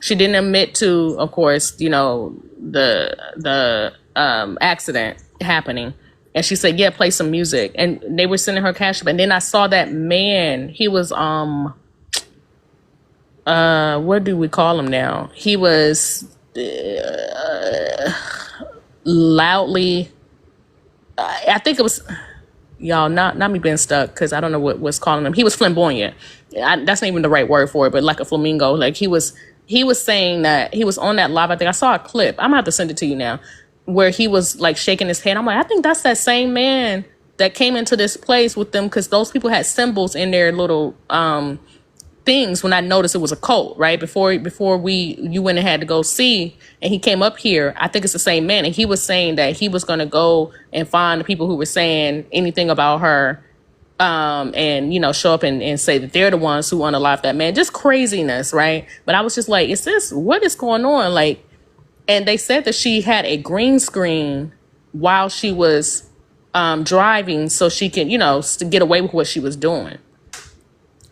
She didn't admit to, of course, the accident happening. And she said, yeah, play some music. And they were sending her cash. And then I saw that man, he was, what do we call him now? He was loudly, I think it was, y'all, not me being stuck, because I don't know what was calling him. He was flamboyant. That's not even the right word for it, but like a flamingo. Like he was saying that he was on that live. I think I saw a clip. I'm gonna have to send it to you now, where he was like shaking his head. I'm like, I think that's that same man that came into this place with them, because those people had symbols in their little things when I noticed it was a cult, right? Before you went and had to go see, and he came up here, I think it's the same man, and he was saying that he was gonna go and find the people who were saying anything about her, and show up and say that they're the ones who unalived that man. Just craziness, right? But I was just like, what is going on? Like, and they said that she had a green screen while she was driving so she can, to get away with what she was doing.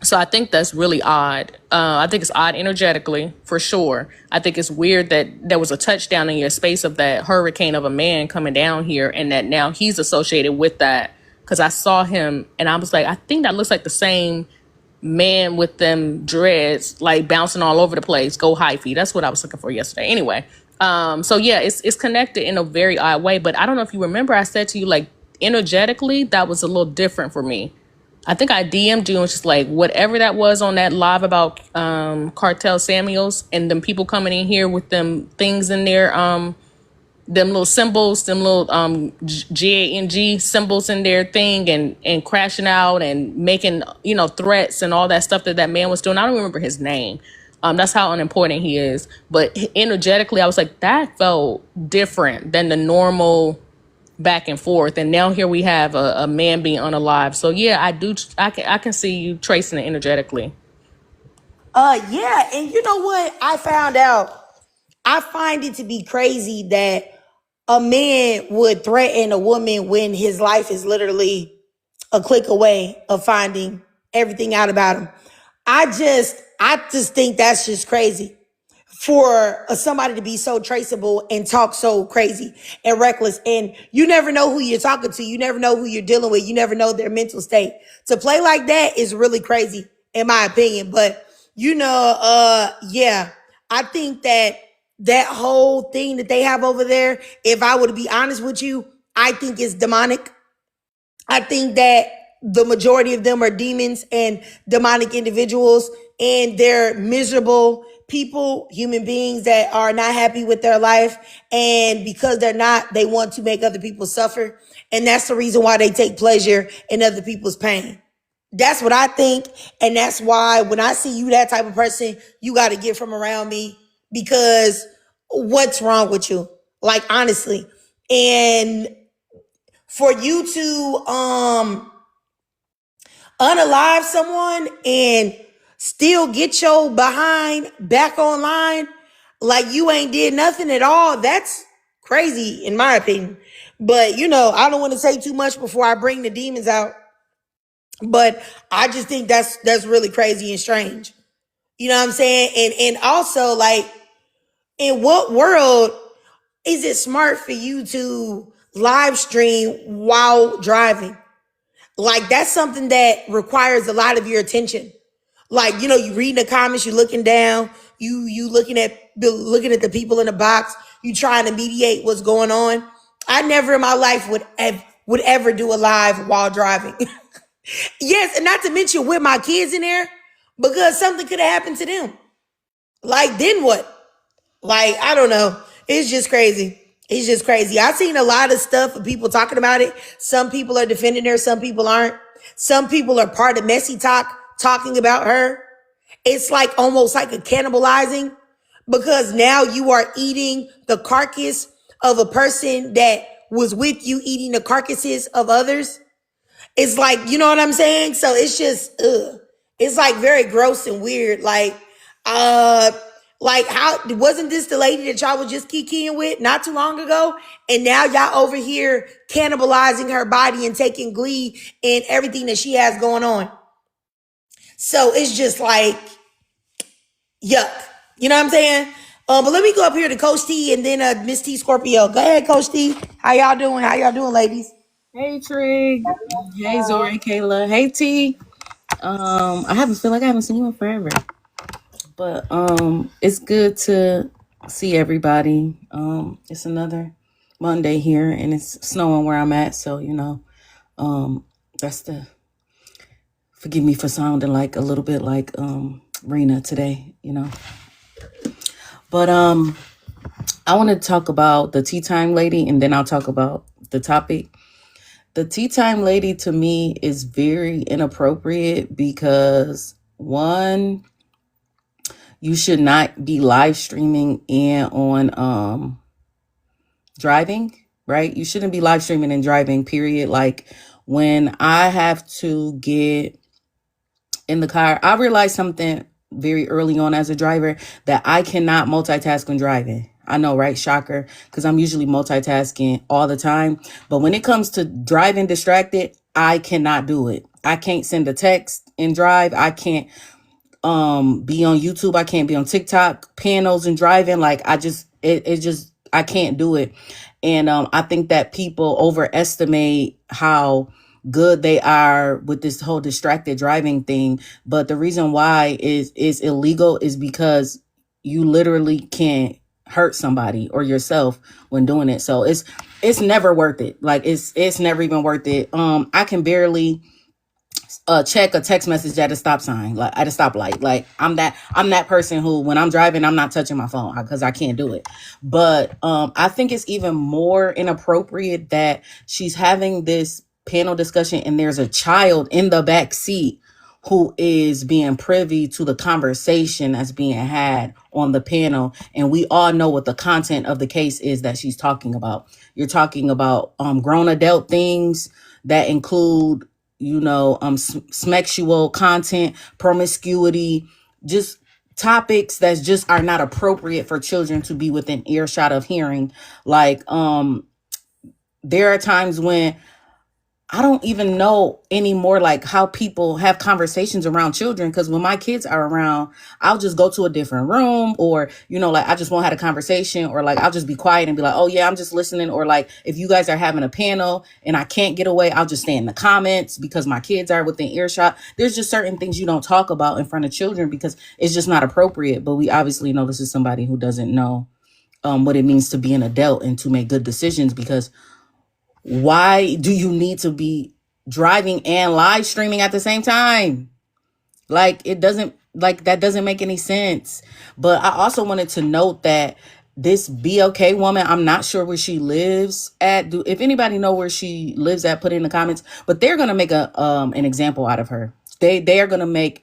So I think that's really odd. I think it's odd energetically, for sure. I think it's weird that there was a touchdown in your space of that hurricane of a man coming down here, and that now he's associated with that. Because I saw him and I was like, I think that looks like the same man with them dreads, like bouncing all over the place. Go hyphy. That's what I was looking for yesterday. Anyway, so yeah, it's connected in a very odd way. But I don't know if you remember, I said to you, like, energetically, that was a little different for me. I think I DM'd you and was just like, whatever that was on that live about Cartel Samuels and them people coming in here with them things in there, them little symbols, them little GANG symbols in their thing, and crashing out and making, threats and all that stuff that man was doing. I don't remember his name. That's how unimportant he is. But energetically, I was like, that felt different than the normal back and forth. And now here we have a man being unalived. So yeah, I can see you tracing it energetically. Yeah, and you know what I found out? I find it to be crazy that a man would threaten a woman when his life is literally a click away of finding everything out about him. I just think that's just crazy for somebody to be so traceable and talk so crazy and reckless. And you never know who you're talking to. You never know who you're dealing with. You never know their mental state. To play like that is really crazy, in my opinion. But yeah, I think that whole thing that they have over there, if I were to be honest with you, I think it's demonic. I think that the majority of them are demons and demonic individuals, and they're miserable people, human beings that are not happy with their life. And because they're not, they want to make other people suffer. And that's the reason why they take pleasure in other people's pain. That's what I think. And that's why when I see you that type of person, you got to get from around me, because what's wrong with you? Like, honestly. And for you to unalive someone and still get your behind back online like you ain't did nothing at all, that's crazy in my opinion. But I don't want to say too much before I bring the demons out. But I just think that's really crazy and strange. You know what I'm saying? And also, like, in what world is it smart for you to live stream while driving? Like, that's something that requires a lot of your attention. Like, you reading the comments, you looking down, you looking at the people in the box, you trying to mediate what's going on. I never in my life would ever do a live while driving. Yes, and not to mention with my kids in there, because something could have happened to them. Like, then what? Like, I don't know. It's just crazy. It's just crazy. I've seen a lot of stuff of people talking about it. Some people are defending her. Some people aren't. Some people are part of Messy Talk talking about her. It's like almost like a cannibalizing, because now you are eating the carcass of a person that was with you, eating the carcasses of others. It's like, you know what I'm saying? So it's just, it's like very gross and weird. Uh, like, how wasn't this the lady that y'all was just kikiing with not too long ago? And now y'all over here cannibalizing her body and taking glee in everything that she has going on. So it's just like, yuck. You know what I'm saying? But let me go up here to Coach T and then Miss T Scorpio. Go ahead, Coach T. How y'all doing? How y'all doing, ladies? Hey Trig. Hey Zori, Kayla. Hey T. I haven't feel like I haven't seen you in forever. But it's good to see everybody. It's another Monday here and it's snowing where I'm at, so that's the forgive me for sounding like a little bit like Rena today. But I want to talk about the tea time lady and then I'll talk about the topic. The tea time lady to me is very inappropriate because one, you should not be live streaming and on driving, right? You shouldn't be live streaming and driving, period. Like, when I have to get in the car, I realized something very early on as a driver, that I cannot multitask when driving. I know, right? Shocker, because I'm usually multitasking all the time. But when it comes to driving distracted, I cannot do it. I can't send a text and drive. I can't be on YouTube. I can't be on TikTok, panels and driving. Like, I can't do it. And I think that people overestimate how good they are with this whole distracted driving thing. But the reason why is illegal is because you literally can't hurt somebody or yourself when doing it. So it's never worth it. Like, it's never even worth it. I can barely check a text message at a stop sign, like at a stoplight. Like, I'm that person who, when I'm driving, I'm not touching my phone because I can't do it. But I think it's even more inappropriate that she's having this panel discussion and there's a child in the back seat who is being privy to the conversation that's being had on the panel. And we all know what the content of the case is that she's talking about. You're talking about grown adult things that include sexual content, promiscuity, just topics that just are not appropriate for children to be within earshot of hearing. Like, there are times when I don't even know anymore like how people have conversations around children, because when my kids are around, I'll just go to a different room, or like I just won't have a conversation, or like I'll just be quiet and be like, oh yeah, I'm just listening. Or like if you guys are having a panel and I can't get away, I'll just stay in the comments because my kids are within earshot. There's just certain things you don't talk about in front of children because it's just not appropriate. But we obviously know this is somebody who doesn't know what it means to be an adult and to make good decisions, because why do you need to be driving and live streaming at the same time? Like it doesn't, like that doesn't make any sense. But I also wanted to note that this BLK woman, I'm not sure where she lives at. If anybody know where she lives at, put it in the comments. But they're gonna make an example out of her. They are gonna make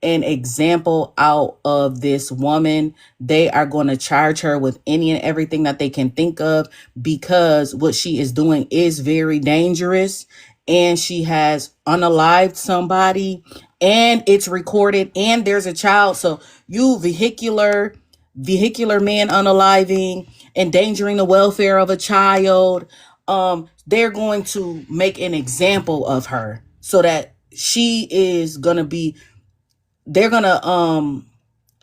an example out of this woman. They are going to charge her with any and everything that they can think of, because what she is doing is very dangerous, and she has unalived somebody, and it's recorded, and there's a child. So you vehicular man unaliving, endangering the welfare of a child. They're going to make an example of her so that she is going to be, they're going to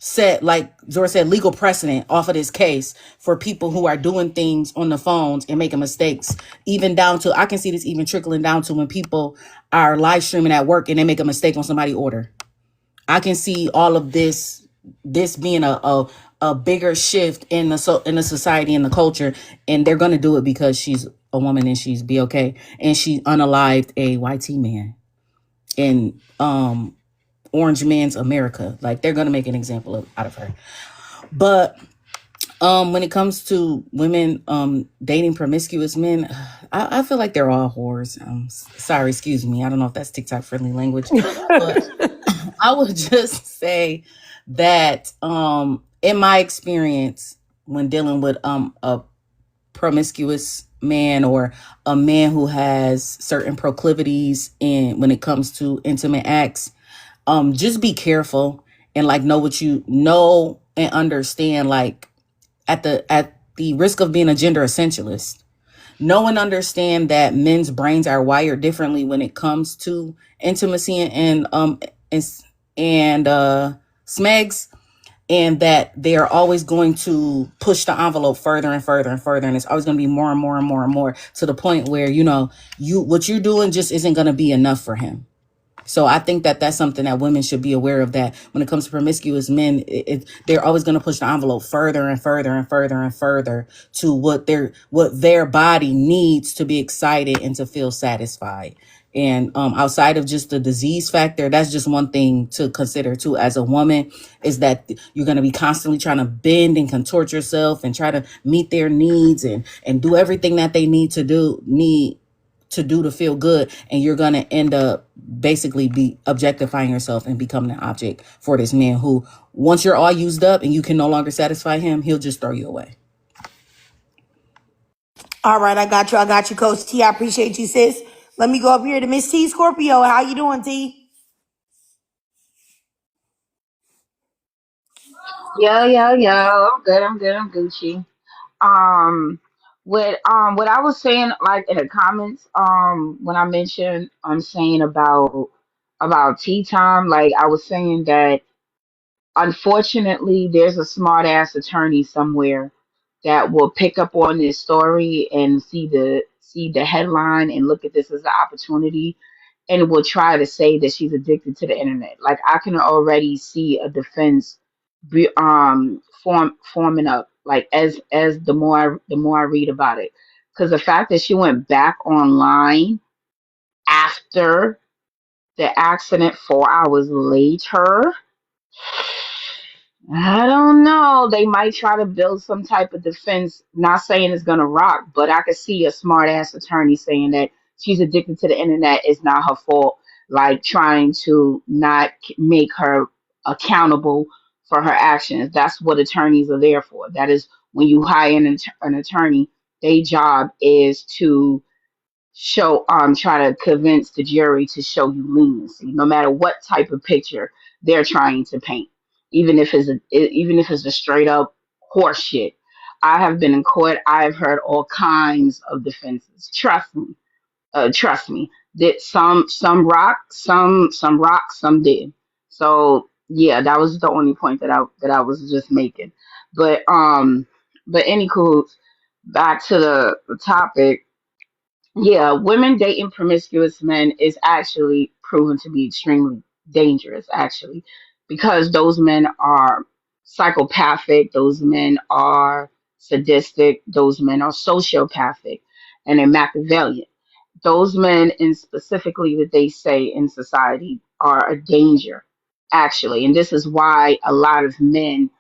set, like Zora said, legal precedent off of this case for people who are doing things on the phones and making mistakes, even down to, I can see this even trickling down to when people are live streaming at work and they make a mistake on somebody's order. I can see all of this being a bigger shift in the society and the culture, and they're going to do it because she's a woman and she's BOK and she unalived a YT man in Orange Man's America. Like they're going to make an example out of her. But when it comes to women dating promiscuous men, I feel like they're all whores. Sorry, excuse me. I don't know if that's TikTok friendly language, but I would just say that in my experience, when dealing with a promiscuous man, or a man who has certain proclivities in when it comes to intimate acts, just be careful and like know what you know and understand, like at the risk of being a gender essentialist. Know and understand that men's brains are wired differently when it comes to intimacy and smegs, and that they are always going to push the envelope further and further and further, and it's always going to be more and more and more and more, to the point where what you're doing just isn't going to be enough for him. So I think that that's something that women should be aware of, that when it comes to promiscuous men, they're always going to push the envelope further and further and further and further to what their body needs to be excited and to feel satisfied. And outside of just the disease factor, that's just one thing to consider too as a woman, is that you're going to be constantly trying to bend and contort yourself and try to meet their needs and do everything that they need to do to feel good, and you're going to end up basically be objectifying yourself and becoming an object for this man who, once you're all used up and you can no longer satisfy him, he'll just throw you away. All right, I got you, Coach T. I appreciate you, sis. Let me go up here to Miss T Scorpio. How you doing, T? Yo. I'm Gucci. Um, what I was saying, like in the comments, when I mentioned, I'm saying about tea time, like I was saying that unfortunately, there's a smart ass attorney somewhere that will pick up on this story and see the headline and look at this as an opportunity, and will try to say that she's addicted to the internet. Like I can already see a defense forming up. Like as the more I read about it, because the fact that she went back online after the accident 4 hours later, I don't know. They might try to build some type of defense. Not saying it's gonna rock, but I could see a smart ass attorney saying that she's addicted to the internet. It's not her fault. Like trying to not make her accountable for her actions. That's what attorneys are there for. That is when you hire an attorney, their job is to try to convince the jury to show you leniency, no matter what type of picture they're trying to paint, even if it's a straight up horse shit. I have been in court. I have heard all kinds of defenses. Trust me. That some rock, some did. So yeah, that was the only point that I was just making. But anywho, back to the topic. Yeah, women dating promiscuous men is actually proven to be extremely dangerous, actually, because those men are psychopathic, those men are sadistic, those men are sociopathic, and they're Machiavellian. Those men, and specifically that they say in society, are a danger, actually. And this is why a lot of men,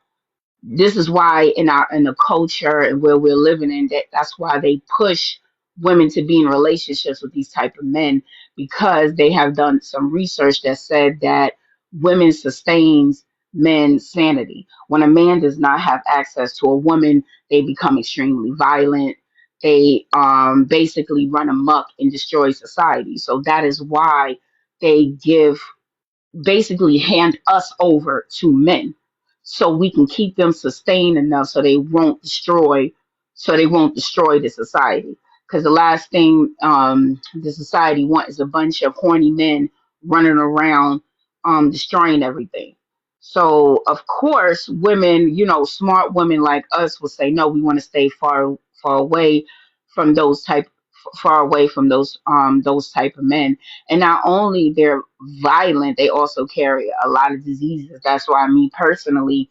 this is why in the culture and where we're living in, that's why they push women to be in relationships with these type of men, because they have done some research that said that women sustains men's sanity. When a man does not have access to a woman, they become extremely violent. They basically run amok and destroy society. So that is why they give, basically hand us over to men so we can keep them sustained enough so they won't destroy the society, because the last thing the society want is a bunch of horny men running around destroying everything. So of course women, smart women like us will say no, we want to stay far away from those type of men. And not only they're violent, they also carry a lot of diseases. That's why me personally,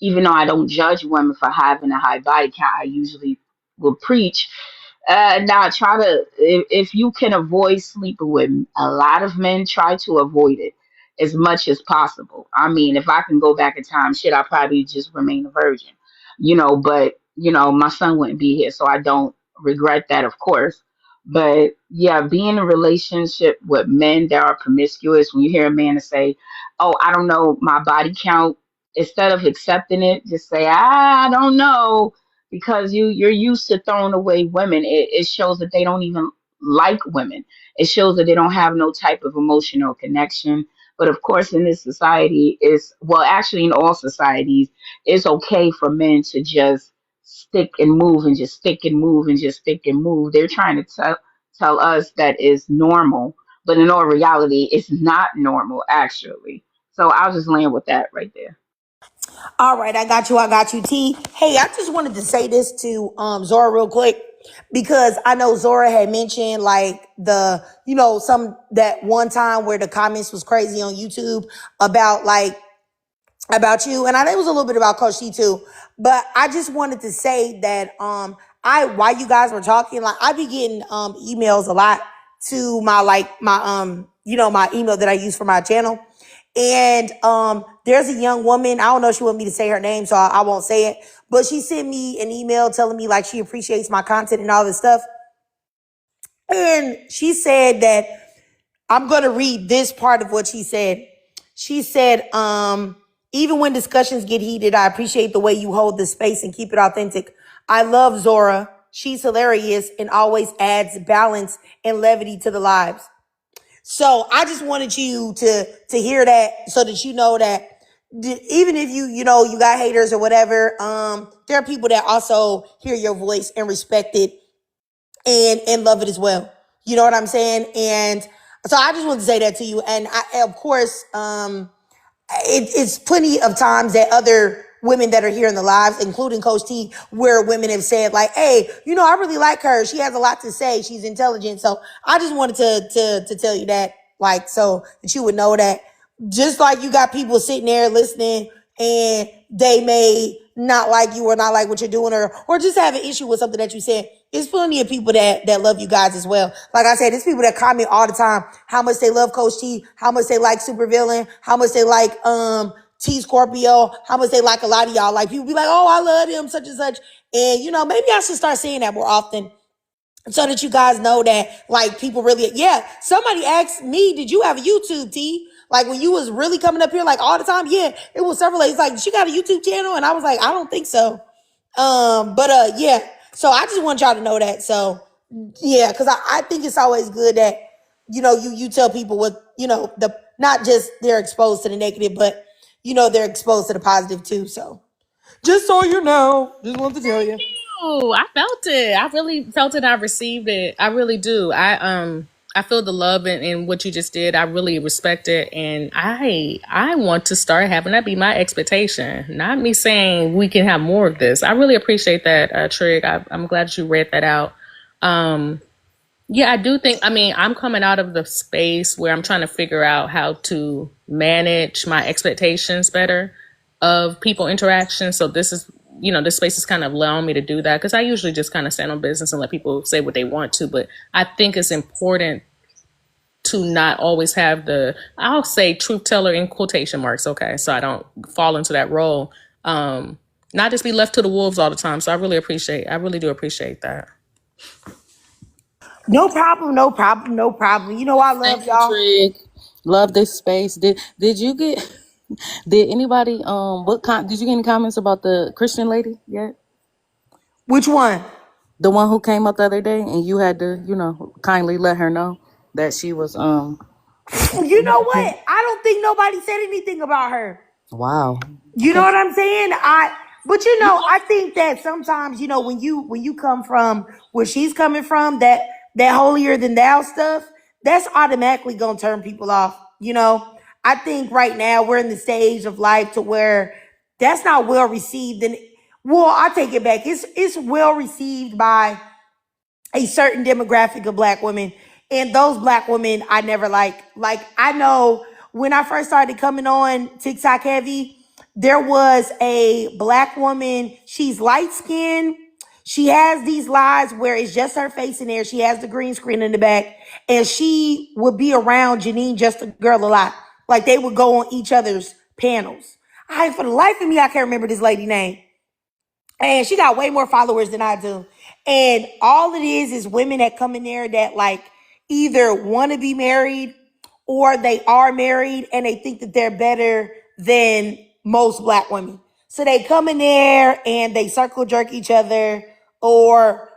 even though I don't judge women for having a high body count, I usually will preach, now try to, if you can avoid sleeping with a lot of men, try to avoid it as much as possible. I mean, if I can go back in time, shit, I probably just remain a virgin, but my son wouldn't be here, so I don't regret that, of course. But yeah, being in a relationship with men that are promiscuous, when you hear a man say, "Oh, I don't know my body count," instead of accepting it, just say, "I don't know," because you're used to throwing away women. It shows that they don't even like women. It shows that they don't have no type of emotional connection. But of course, in this society, is well, actually, in all societies, it's okay for men to just stick and move and just stick and move and just stick and move. They're trying to tell us that is normal, but in all reality, it's not normal, actually. So I'll just land with that right there. All right, I got you. I got you, T. Hey, I just wanted to say this to Zora real quick, because I know Zora had mentioned like some that one time where the comments was crazy on YouTube about about you, and I think it was a little bit about Coach T too. But I just wanted to say that while you guys were talking, like I be getting emails a lot to my email that I use for my channel. And there's a young woman, I don't know if she want me to say her name, so I won't say it, but she sent me an email telling me like she appreciates my content and all this stuff. And she said that, I'm going to read this part of what she said. She said, even when discussions get heated, I appreciate the way you hold the space and keep it authentic. I love Zora. She's hilarious and always adds balance and levity to the lives. So I just wanted you to hear that, so that you know that even if you got haters or whatever, there are people that also hear your voice and respect it and love it as well. You know what I'm saying? And so I just wanted to say that to you. And of course, it's plenty of times that other women that are here in the lives, including Coach T, where women have said like, "Hey, I really like her. She has a lot to say. She's intelligent." So I just wanted to tell you that, like, so that you would know that, just like you got people sitting there listening and they may not like you or not like what you're doing, or just have an issue with something that you said. There's plenty of people that love you guys as well. Like I said, there's people that comment all the time how much they love Coach T, how much they like Supervillain, how much they like T Scorpio, how much they like a lot of y'all. Like people be like, "Oh, I love him, such and such." And maybe I should start saying that more often, so that you guys know that like people really, yeah. Somebody asked me, "Did you have a YouTube, T?" Like when you was really coming up here like all the time. Yeah, it was several ladies like, "She got a YouTube channel?" And I was like, "I don't think so." But yeah. So I just want y'all to know that. So yeah, because I think it's always good that you tell people what the, not just they're exposed to the negative, but they're exposed to the positive too. So just so you know, just want to tell you. Oh, I felt it. I really felt it. I received it. I really do. I feel the love in what you just did. I really respect it, and I want to start having that be my expectation. Not me saying we can have more of this. I really appreciate that, Trig. I'm glad that you read that out. Yeah, I do think. I mean, I'm coming out of the space where I'm trying to figure out how to manage my expectations better of people interaction. So this is, this space is kind of allowing me to do that because I usually just kind of stand on business and let people say what they want to. But I think it's important to not always have I'll say truth teller in quotation marks, okay, so I don't fall into that role. Not just be left to the wolves all the time. So I really do appreciate that. No problem, no problem, no problem. You know I love Thank you, y'all. Trig. Love this space. Did you get did anybody did you get any comments about the Christian lady yet? Which one? The one who came up the other day and you had to, kindly let her know that she was You know what? I don't think nobody said anything about her. wow. You know Okay. what I'm saying? But I think that sometimes, when you come from where she's coming from, that holier than thou stuff, that's automatically gonna turn people off. I think right now we're in the stage of life to where that's not well received, and well, I take it back. It's well received by a certain demographic of black women. And those black women I never like I know when I first started coming on TikTok heavy, there was a black woman. She's light skinned. She has these lives where it's just her face in there. She has the green screen in the back. And she would be around Janine Just a Girl a lot. Like they would go on each other's panels. For the life of me, I can't remember this lady's name. And she got way more followers than I do. And all it is women that come in there that like either want to be married or they are married and they think that they're better than most black women. So they come in there and they circle jerk each other, or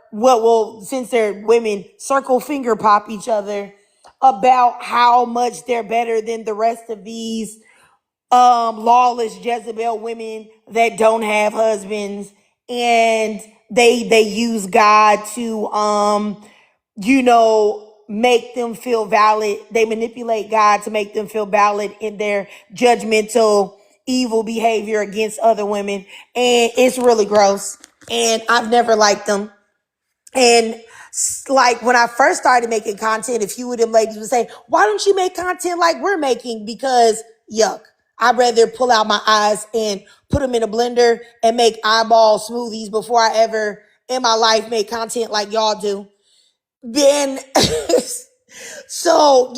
since they're women, circle finger pop each other about how much they're better than the rest of these lawless Jezebel women that don't have husbands, and they use God to make them feel valid. They manipulate God to make them feel valid in their judgmental evil behavior against other women, and it's really gross, and I've never liked them. And like when I first started making content, a few of them ladies would say, why don't you make content like we're making? Because yuck. I'd rather pull out my eyes and put them in a blender and make eyeball smoothies before I ever in my life make content like y'all do. Then so,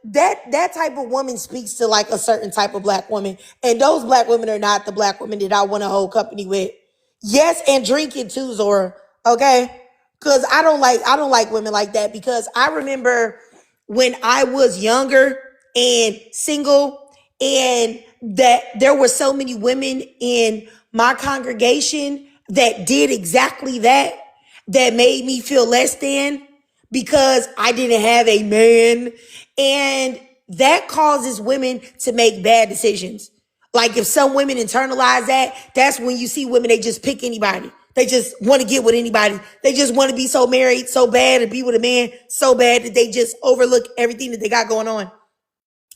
that type of woman speaks to like a certain type of black woman. And those black women are not the black women that I want to hold company with. Yes, and drinking too, Zora. Okay? Cause I don't like women like that, because I remember when I was younger and single, and that there were so many women in my congregation that did exactly that made me feel less than because I didn't have a man. And that causes women to make bad decisions. Like if some women internalize that, that's when you see women, they just pick anybody. They just want to get with anybody. They just want to be so married so bad and be with a man so bad that they just overlook everything that they got going on.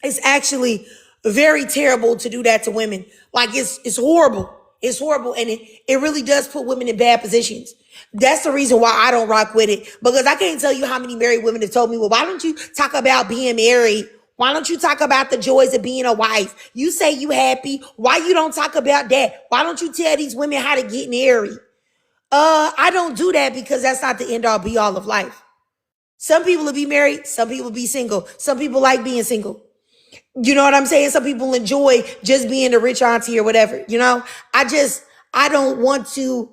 It's actually very terrible to do that to women. Like it's horrible. It's horrible. And it really does put women in bad positions. That's the reason why I don't rock with it. Because I can't tell you how many married women have told me, well, why don't you talk about being married? Why don't you talk about the joys of being a wife? You say you happy. Why you don't talk about that? Why don't you tell these women how to get married? I don't do that because that's not the end all be all of life. Some people will be married. Some people will be single. Some people like being single. You know what I'm saying? Some people enjoy just being a rich auntie or whatever. I don't want to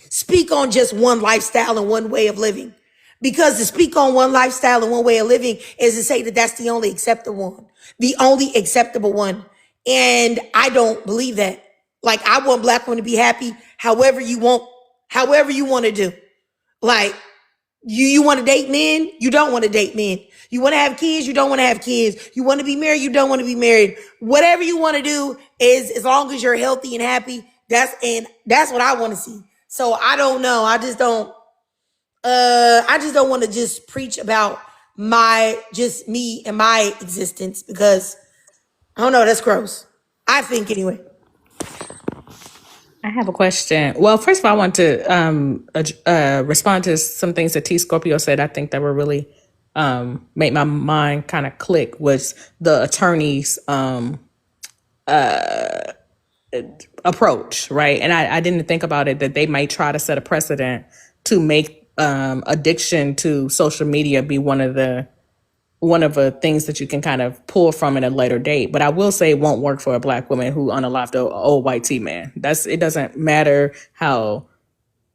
speak on just one lifestyle and one way of living. Because to speak on one lifestyle and one way of living is to say that that's the only acceptable one. The only acceptable one. And I don't believe that. Like I want black women to be happy however you want to do. Like you want to date men, you don't want to date men. You want to have kids, you don't want to have kids. You want to be married, you don't want to be married. Whatever you want to do is, as long as you're healthy and happy, that's what I want to see. So I don't know. I just don't want to just preach about me and my existence because I don't know, that's gross. I think anyway. I have a question. Well, first of all, I want to respond to some things that T Scorpio said. I think that were really made my mind kind of click was the attorney's approach, right? And I didn't think about it that they might try to set a precedent to make addiction to social media be one of the things that you can kind of pull from at a later date. But I will say it won't work for a black woman who unalived an old white T man. It doesn't matter how,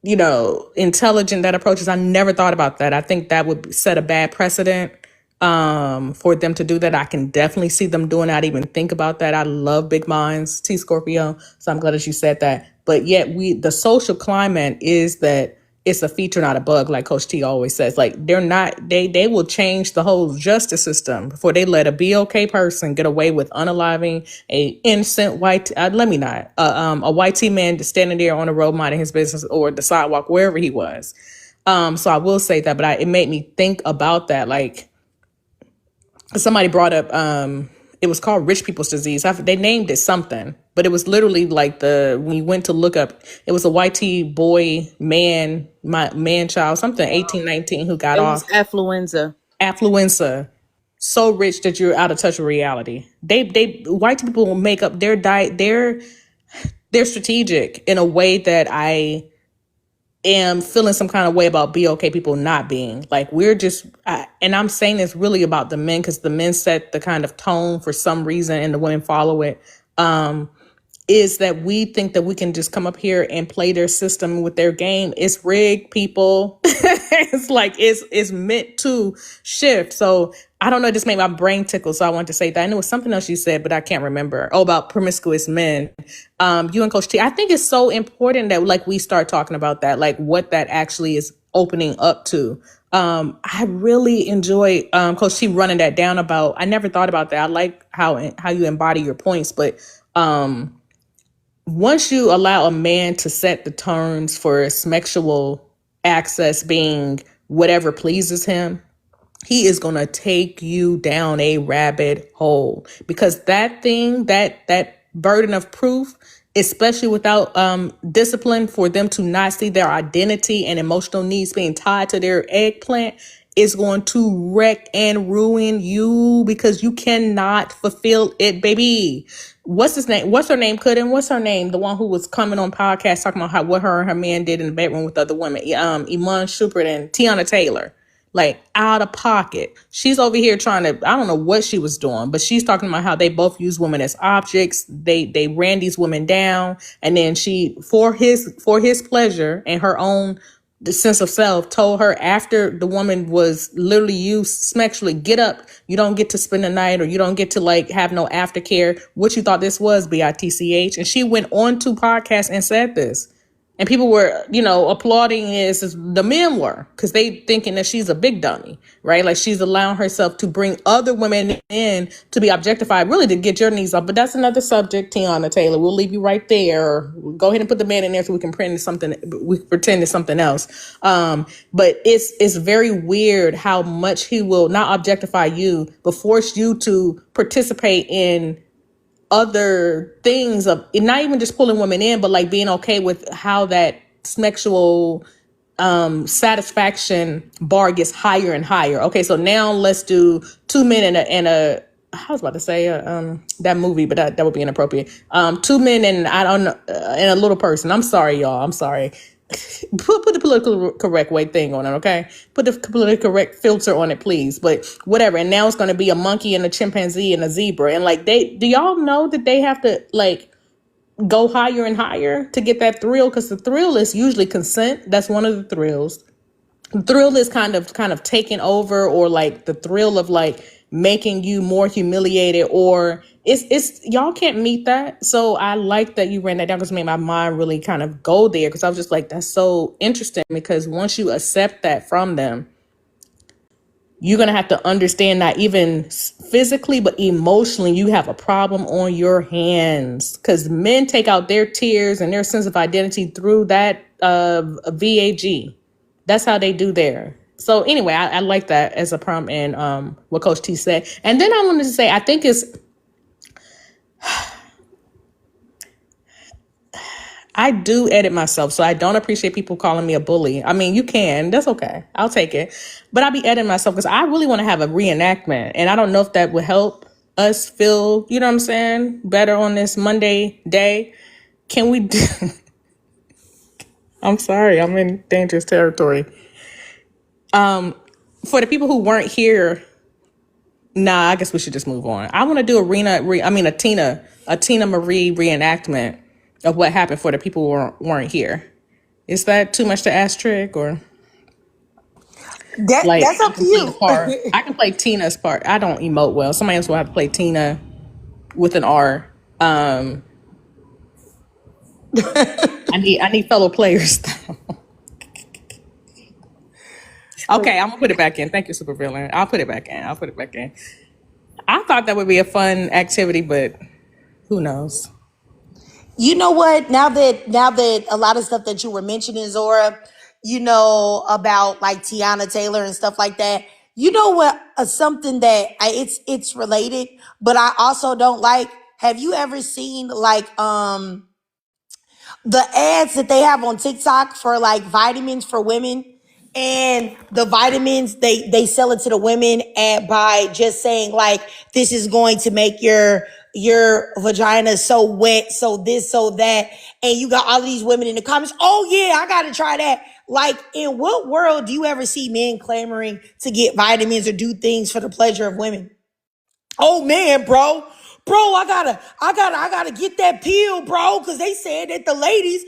intelligent that approach is. I never thought about that. I think that would set a bad precedent for them to do that. I can definitely see them doing that. I didn't even think about that. I love big minds, T Scorpio. So I'm glad that you said that. But yet the social climate is that it's a feature, not a bug, like Coach T always says. Like they will change the whole justice system before they let a BOK person get away with unaliving a innocent white, a white T man standing there on the road minding his business or the sidewalk, wherever he was. So I will say that, but it made me think about that. Like somebody brought up, it was called rich people's disease. They named it something, but it was literally like when you went to look up, it was a white T boy, child, something 18, 19 who got It off. was affluenza. Affluenza. So rich that you're out of touch with reality. White people make up their diet. They're strategic in a way that I am feeling some kind of way about BOK people not being. Like and I'm saying this really about the men because the men set the kind of tone for some reason and the women follow it. Is that we think that we can just come up here and play their system with their game. It's rigged, people. It's like it's meant to shift. So I don't know, it just made my brain tickle. So I wanted to say that. And it was something else you said, but I can't remember. Oh, about promiscuous men. You and Coach T, I think it's so important that like we start talking about that, like what that actually is opening up to. I really enjoy Coach T running that down about. I never thought about that. I like how you embody your points, but once you allow a man to set the terms for sexual access being whatever pleases him, he is going to take you down a rabbit hole because that burden of proof, especially without discipline for them to not see their identity and emotional needs being tied to their eggplant, is going to wreck and ruin you because you cannot fulfill it, baby. What's his name? What's her name? What's her name? The one who was coming on podcast talking about what her and her man did in the bedroom with other women. Iman Shumpert and Tiana Taylor. Like out of pocket. She's over here trying to, I don't know what she was doing, but she's talking about how they both use women as objects. They ran these women down. And then she, for his pleasure and her own sense of self, told her after the woman was literally used sexually, get up. You don't get to spend the night or you don't get to like have no aftercare. What you thought this was, BITCH. And she went on to podcast and said this. And people were, applauding as the men were, because they thinking that she's a big dummy, right? Like she's allowing herself to bring other women in to be objectified, really to get your needs up. But that's another subject, Tiana Taylor. We'll leave you right there. Go ahead and put the man in there so we can pretend it's something else. But it's very weird how much he will not objectify you, but force you to participate in other things of not even just pulling women in, but like being okay with how that sexual satisfaction bar gets higher and higher. Okay, so now let's do two men and a I was about to say that movie, but that would be inappropriate. Two men and and a little person. I'm sorry, y'all. I'm sorry. Put the political correct way thing on it, okay? Put the politically correct filter on it, please. But whatever. And now it's going to be a monkey and a chimpanzee and a zebra. And like do y'all know that they have to like go higher and higher to get that thrill? Because the thrill is usually consent. That's one of the thrills. The thrill is kind of taking over, or like the thrill of like making you more humiliated, or it's y'all can't meet that. So I like that you ran that down because it made my mind really kind of go there, because I was just like, that's so interesting, because once you accept that from them, you're going to have to understand that even physically, but emotionally, you have a problem on your hands, because men take out their tears and their sense of identity through that VAG. That's how they do there. So anyway, I like that as a prompt and what Coach T said. And then I wanted to say, I think I do edit myself, so I don't appreciate people calling me a bully. I mean, you can. That's okay. I'll take it. But I'll be editing myself because I really want to have a reenactment. And I don't know if that would help us feel, you know what I'm saying, better on this Monday day. Can we do... I'm sorry. I'm in dangerous territory. For the people who weren't here, I guess we should just move on. I want to do a Tina Marie reenactment of what happened for the people who weren't here. Is that too much to ask, Trig? Or like That's I up to can play the you. part. I can play Tina's part. I don't emote well. Somebody else will have to play Tina with an R. I need fellow players. Okay, I'm gonna put it back in. Thank you, supervillain. I'll put it back in. I thought that would be a fun activity, but who knows? You know what? Now that a lot of stuff that you were mentioning, Zora, about like Tiana Taylor and stuff like that. You know what? Something that it's related, but I also don't like. Have you ever seen like the ads that they have on TikTok for like vitamins for women? And the vitamins they sell it to the women by just saying like, this is going to make your vagina so wet, so this, so that. And you got all of these women in the comments, oh yeah, I gotta try that. Like, in what world do you ever see men clamoring to get vitamins or do things for the pleasure of women? Oh man, bro, I gotta get that pill, bro, because they said that the ladies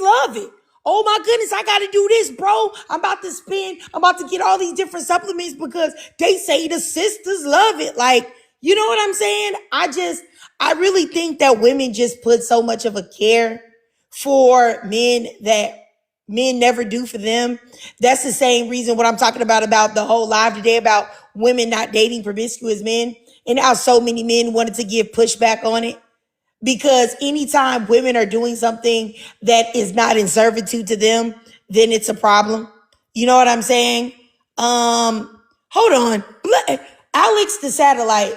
love it. Oh my goodness, I gotta do this, bro. I'm about to get all these different supplements because they say the sisters love it. Like, you know what I'm saying? I really think that women just put so much of a care for men that men never do for them. That's the same reason what I'm talking about the whole live today about women not dating promiscuous men and how so many men wanted to give pushback on it. Because anytime women are doing something that is not in servitude to them, then it's a problem. You know what I'm saying? Hold on. Alex the satellite,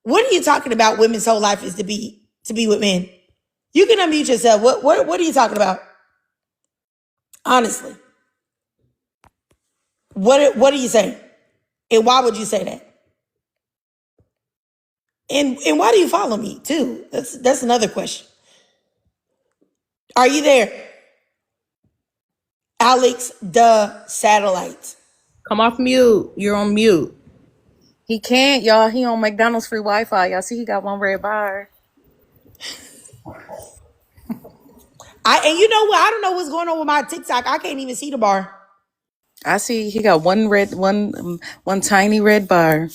what are you talking about? Women's whole life is to be with men. You can unmute yourself. What are you talking about? Honestly. What are you saying? And why would you say that? And why do you follow me too? That's another question. Are you there? Alex the satellite. Come off mute. You're on mute. He can't, y'all. He on McDonald's free Wi-Fi. Y'all see he got one red bar. And you know what? I don't know what's going on with my TikTok. I can't even see the bar. I see he got one tiny red bar.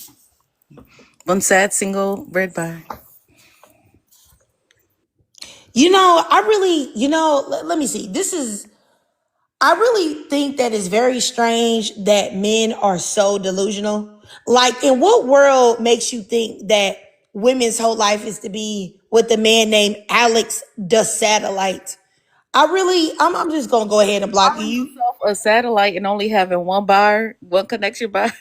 One sad single red bar. I really, let me see. I really think that it's very strange that men are so delusional. Like, in what world makes you think that women's whole life is to be with a man named Alex the satellite? I'm just gonna go ahead and block you. A satellite and only having one bar, one connection bar.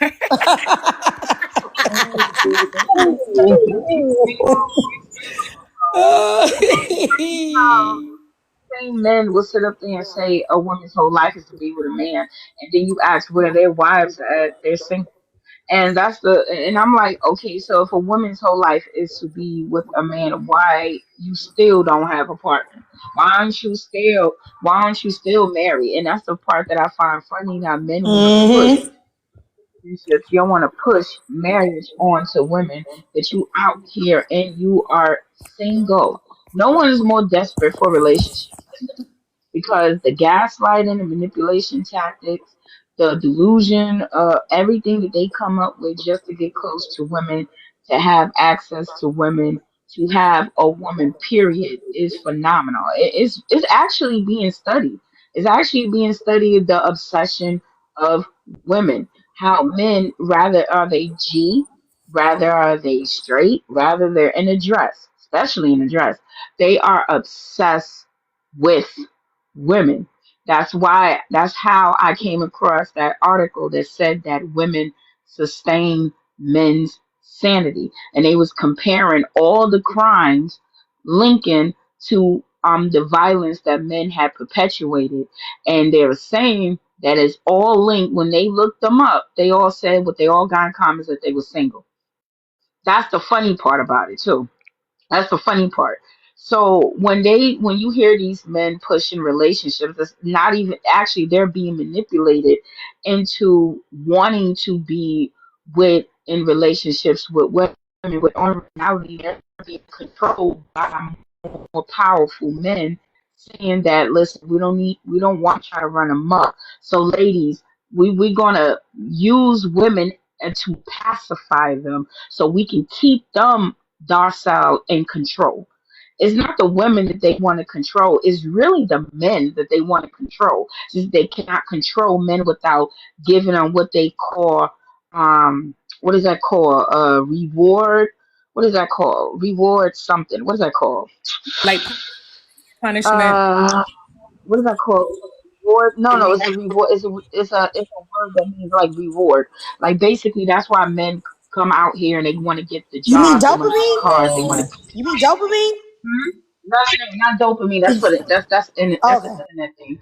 Same men will sit up there and say a woman's whole life is to be with a man, and then you ask where their wives are at, they're single. And I'm like, okay, so if a woman's whole life is to be with a man, why you still don't have a partner? Why aren't you still married? And that's the part that I find funny, how men want to push Mm-hmm. relationships. You don't want to push marriage onto women, that you out here and you are single. No one is more desperate for relationships than them, because the gaslighting, the manipulation tactics, the delusion, everything that they come up with just to get close to women, to have access to women, to have a woman, period, is phenomenal. It's actually being studied. It's actually being studied, the obsession of women. How men, rather are they G, rather are they straight, rather they're in a dress, especially in a dress, they are obsessed with women. That's how I came across that article that said that women sustain men's sanity. And they was comparing all the crimes linking to the violence that men had perpetuated. And they were saying that it's all linked. When they looked them up, they all said what they all got in common is that they were single. That's the funny part about it too. That's the funny part. So when you hear these men pushing relationships, it's not even actually they're being manipulated into wanting to be with in relationships with women with reality they're being controlled by more powerful men saying that listen, we don't want y'all to run amok. So ladies, we're gonna use women and to pacify them so we can keep them docile and control. It's not the women that they want to control. It's really the men that they want to control. Just they cannot control men without giving them what they call what is that called? Reward. What is that called? Reward something. What is that called? Like punishment. Uh what is that called? Reward? No, no, it's a reward. It's a word that means like reward. Like basically, that's why men come out here and they want to get the You mean jobs, they want to get the dopamine? cars, they want to. You mean dopamine? No, not dopamine. That's for the, that's the Okay. internet thing.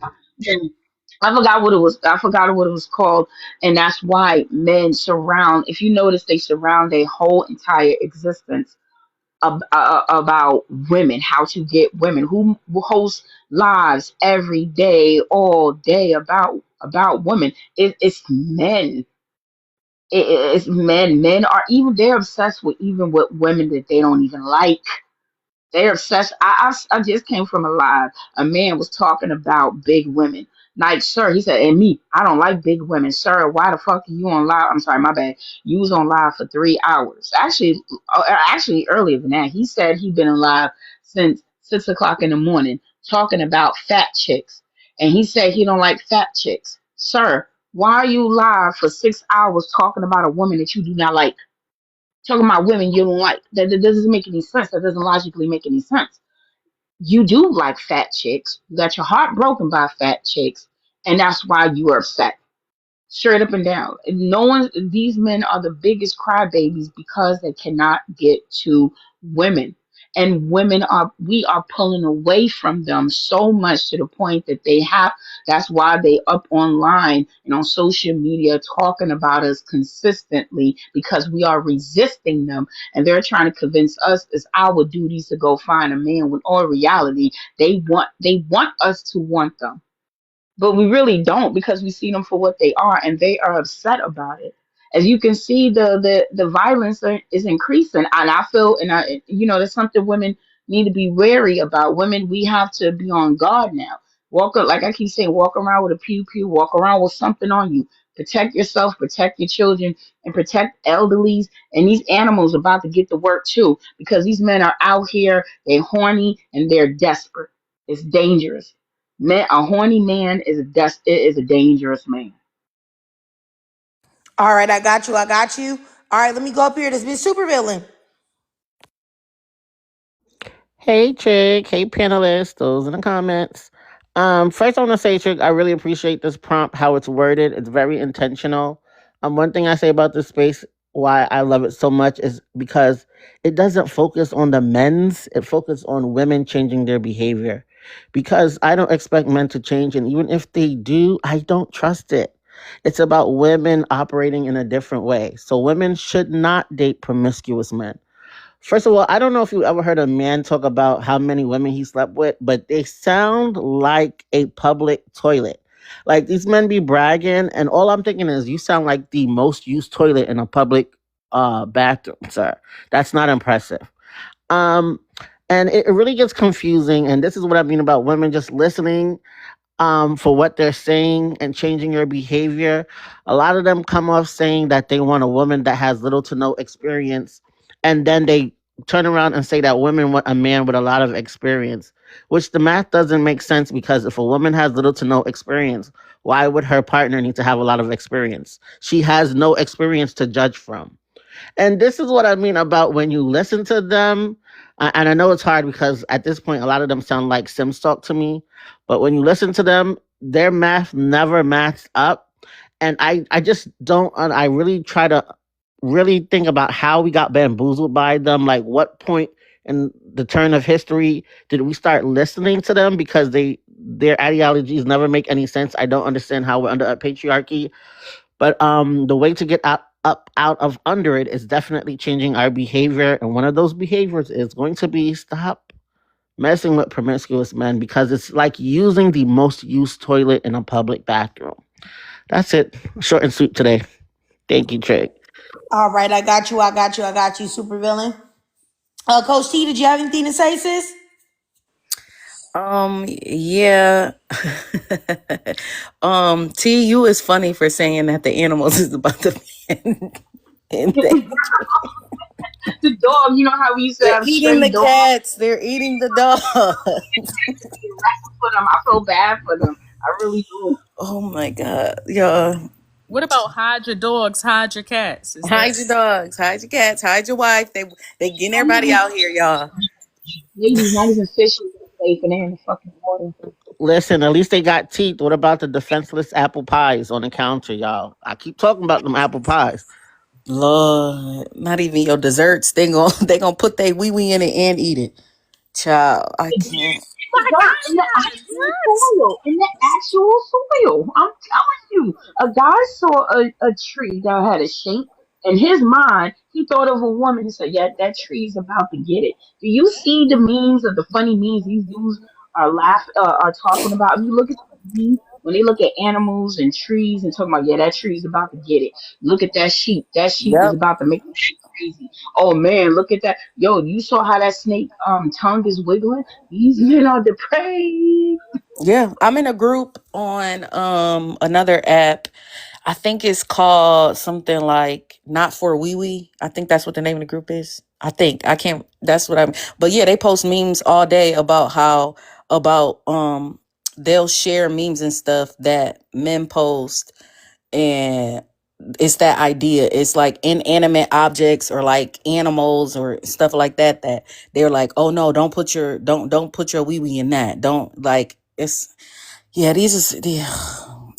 I forgot what it was. I forgot what it was called, and that's why men surround. If you notice, they surround their whole entire existence about women, how to get women, who hosts lives every day, all day about women. It's men. It's men. Men are even they're obsessed with even with women that they don't even like. They're obsessed. I just came from a live. A man was talking about big women. Like, sir, he said, and me, I don't like big women. Sir, why the fuck are you on live? I'm sorry, my bad. You was on live for 3 hours. Actually earlier than that. He said he'd been alive since 6 o'clock in the morning talking about fat chicks. And he said he don't like fat chicks. Sir, why are you live for 6 hours talking about a woman that you do not like? Talking about women you don't like. That doesn't make any sense. That doesn't logically make any sense. You do like fat chicks. You got your heart broken by fat chicks, and that's why you are upset. Straight up and down. No one. These men are the biggest crybabies because they cannot get to women, and women are. We are pulling away from them so much to the point that they have. That's why they up online and on social media talking about us consistently because we are resisting them, and they're trying to convince us it's our duties to go find a man. When all reality, they want us to want them, but we really don't because we see them for what they are and they are upset about it. As you can see, the violence is increasing, and I feel, and I, that's something women need to be wary about. Women, we have to be on guard now. Like I keep saying, walk around with a pew pew, walk around with something on you. Protect yourself, protect your children, and protect elderlies. And these animals about to get to work too, because these men are out here, they're horny and they're desperate. It's dangerous. Man, a horny man is a dangerous man. All right, I got you. I got you. All right, let me go up here. This been super villain. Hey, Chick. Hey, panelists. Those in the comments. First, I want to say, Chick, I really appreciate this prompt, how it's worded. It's very intentional. One thing I say about this space, why I love it so much, is because it doesn't focus on the men's, it focuses on women changing their behavior. Because I don't expect men to change, and even if they do, I don't trust it. It's about women operating in a different way. So women should not date promiscuous men. First of all, I don't know if you ever heard a man talk about how many women he slept with, but they sound like a public toilet. Like these men be bragging, and all I'm thinking is you sound like the most used toilet in a public bathroom, sir. That's not impressive. Um and it really gets confusing, and this is what I mean about women just listening for what they're saying and changing your behavior. A lot of them come off saying that they want a woman that has little to no experience, and then they turn around and say that women want a man with a lot of experience, which the math doesn't make sense because if a woman has little to no experience, why would her partner need to have a lot of experience? She has no experience to judge from. And this is what I mean about when you listen to them. And I know it's hard because at this point, a lot of them sound like Sim Talk to me. But when you listen to them, their math never matched up. And I just don't, I really try to really think about how we got bamboozled by them. Like, what point in the turn of history did we start listening to them because their ideologies never make any sense. I don't understand how we're under a patriarchy. But the way to get out of under it is definitely changing our behavior. And one of those behaviors is going to be stop messing with promiscuous men, because it's like using the most used toilet in a public bathroom. That's it. Short and sweet today. Thank you, Trey. All right, I got you, super villain. Coach T, did you have anything to say, sis? Yeah. TU is funny for saying that the animals is about to end. The dog, you know how we used to They're have eating stray the dogs? cats. They're eating the dog. For them. I feel bad for them. I really do. Oh my god. Yeah. What about hide your dogs, hide your cats? Is that Hide your dogs, hide your cats, hide your wife. They getting Not everybody even, out here, y'all. ladies, not even fishing is safe and they're in the fucking water. Listen, at least they got teeth. What about the defenseless apple pies on the counter, y'all? I keep talking about them apple pies. Lord, not even your desserts. They gonna put their wee wee in it and eat it. Child, I can't. my Right, in the God? actual What? soil. In the actual soil. I'm telling you. A guy saw a tree that had a shape. In his mind, he thought of a woman and said, yeah, that tree's about to get it. Do you see the memes of the funny memes these dudes are talking about? If you look at the memes, when they look at animals and trees and talking about, yeah, that tree's about to get it. Look at that sheep. That sheep is Yep. about to make it crazy. Oh man, look at that. Yo, you saw how that snake tongue is wiggling? These men are depraved. Yeah, I'm in a group on another app. I think it's called something like Not for Wee Wee. I think that's what the name of the group is. I think. I can't that's what I'm but yeah, they post memes all day about how about they'll share memes and stuff that men post, and it's that idea. It's like inanimate objects or like animals or stuff like that that they're like, oh no, don't put your wee wee in that. Don't like it's yeah,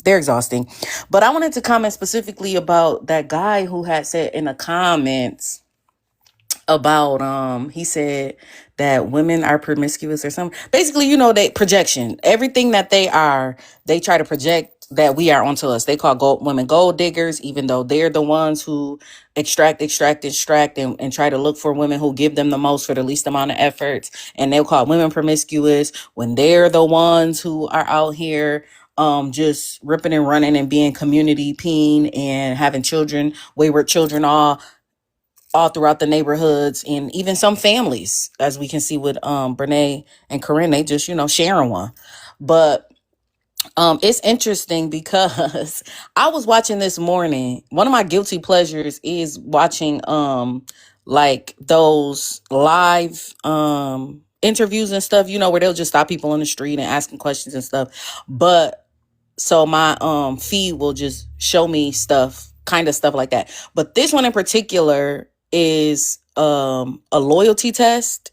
they're exhausting. But I wanted to comment specifically about that guy who had said in the comments about he said that women are promiscuous or something. Basically, they projection. Everything that they try to project that we are onto us. They call women gold diggers, even though they're the ones who extract, and try to look for women who give them the most for the least amount of efforts. And they'll call women promiscuous when they're the ones who are out here just ripping and running and being community peen and having children, wayward children, all throughout the neighborhoods and even some families, as we can see with Brene and Corinne, they just sharing one. But it's interesting because I was watching this morning. One of my guilty pleasures is watching like those live interviews and stuff, where they'll just stop people on the street and asking questions and stuff. But so my feed will just show me kind of stuff like that. But this one in particular is a loyalty test.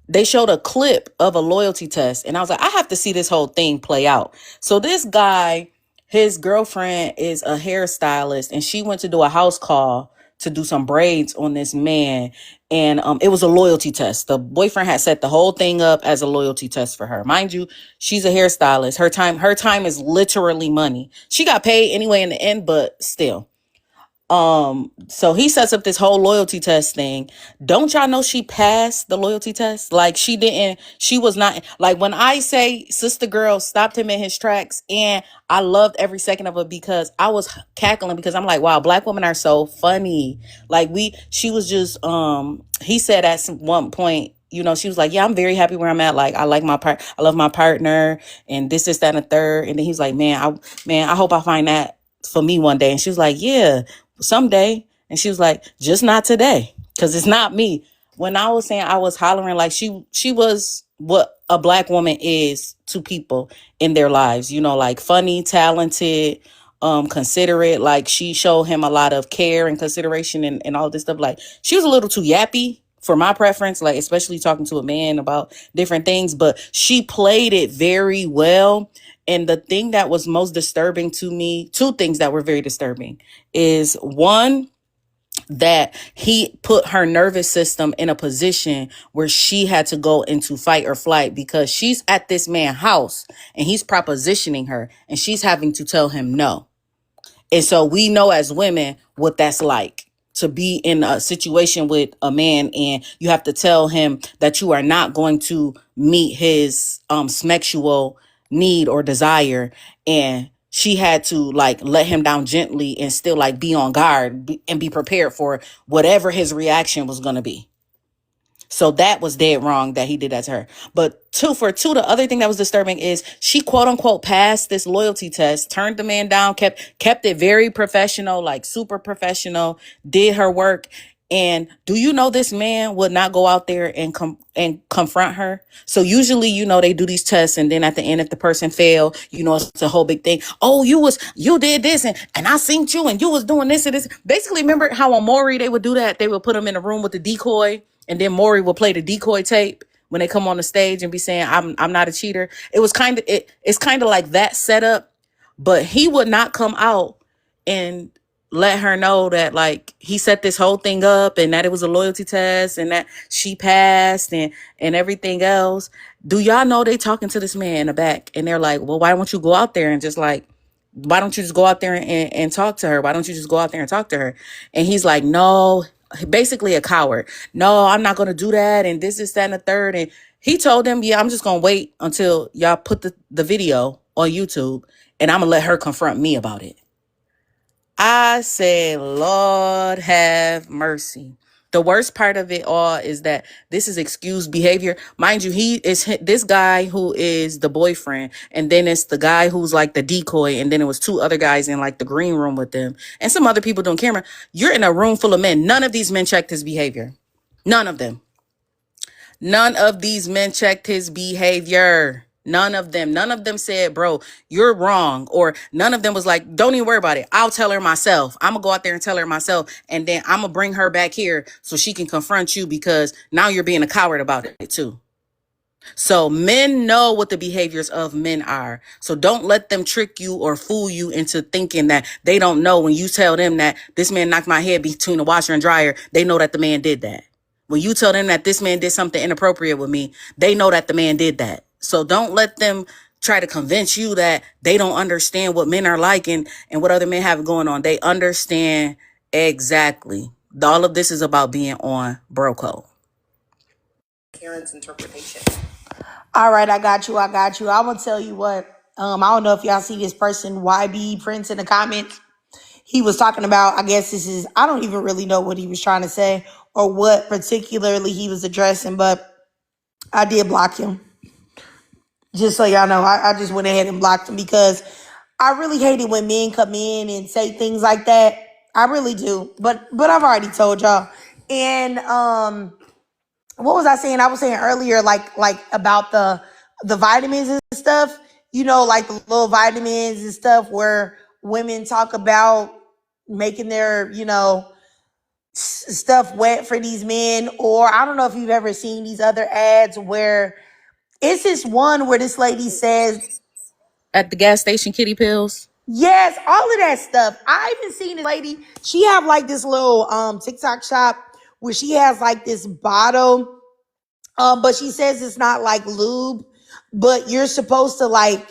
They showed a clip of a loyalty test, and I was like, I have to see this whole thing play out. So this guy, his girlfriend is a hairstylist, and she went to do a house call to do some braids on this man, and it was a loyalty test. The boyfriend had set the whole thing up as a loyalty test for her. Mind you, she's a hairstylist. Her time is literally money. She got paid anyway in the end, but still. So he sets up this whole loyalty test thing. Don't y'all know she passed the loyalty test? Like she was not, like when I say sister girl stopped him in his tracks, and I loved every second of it because I was cackling because I'm like, wow, black women are so funny. Like she was just, he said at one point, she was like, yeah, I'm very happy where I'm at. Like, I love my partner and this, that, and the third. And then he's like, man, I hope I find that for me one day. And she was like, yeah, someday. And she was like, just not today, because it's not me. When I was saying, I was hollering like she was what a black woman is to people in their lives, like funny, talented, considerate. Like she showed him a lot of care and consideration and all this stuff. Like she was a little too yappy for my preference, like especially talking to a man about different things, but she played it very well. And the thing that was most disturbing to me, two things that were very disturbing, is one, that he put her nervous system in a position where she had to go into fight or flight because she's at this man's house and he's propositioning her and she's having to tell him no. And so we know as women what that's like, to be in a situation with a man and you have to tell him that you are not going to meet his sexual need or desire. And she had to like let him down gently and still like be on guard and be prepared for whatever his reaction was going to be. So that was dead wrong that he did that to her. But the other thing that was disturbing is she quote unquote passed this loyalty test, turned the man down, kept it very professional, like super professional, did her work. And do you know this man would not go out there and confront her? So usually, they do these tests, and then at the end, if the person fail, it's a whole big thing. Oh, you did this, and I seen you, and you was doing this and this. Basically, remember how on Maury they would do that? They would put him in a room with the decoy, and then Maury will play the decoy tape when they come on the stage and be saying, I'm not a cheater. It's kind of like that setup, but he would not come out and let her know that like he set this whole thing up and that it was a loyalty test and that she passed and everything else. Do y'all know they talking to this man in the back and they're like, well, why don't you go out there and just like, why don't you just go out there and talk to her? Why don't you just go out there and talk to her? And he's like, no, basically a coward. No, I'm not going to do that. And this, that, and the third. And he told them, yeah, I'm just going to wait until y'all put the video on YouTube and I'm going to let her confront me about it. I said, Lord have mercy. The worst part of it all is that this is excused behavior. Mind you, he is this guy who is the boyfriend. And then it's the guy who's like the decoy. And then it was two other guys in like the green room with them. And some other people doing camera. You're in a room full of men. None of these men checked his behavior. None of them. None of these men checked his behavior. None of them said, bro, you're wrong. Or none of them was like, don't even worry about it. I'll tell her myself. I'm going to go out there and tell her myself. And then I'm going to bring her back here so she can confront you because now you're being a coward about it too. So men know what the behaviors of men are. So don't let them trick you or fool you into thinking that they don't know. When you tell them that this man knocked my head between the washer and dryer, they know that the man did that. When you tell them that this man did something inappropriate with me, they know that the man did that. So don't let them try to convince you that they don't understand what men are like and what other men have going on. They understand exactly. All of this is about being on bro code. Karen's interpretation. All right, I got you. I'm gonna tell you what. I don't know if y'all see this person, YB Prince, in the comments. He was talking about, I guess I don't even really know what he was trying to say or what particularly he was addressing, but I did block him. Just so y'all know, I just went ahead and blocked him because I really hate it when men come in and say things like that. I really do. But I've already told y'all. And what was I saying? I was saying earlier, like about the vitamins and stuff, like the little vitamins and stuff where women talk about making their, stuff wet for these men. Or I don't know if you've ever seen these other ads where it's this one where this lady says, At the gas station, kitty pills. yes, all of that stuff. I even seen a lady, she have like this little TikTok shop where she has like this bottle, but she says it's not like lube, but you're supposed to like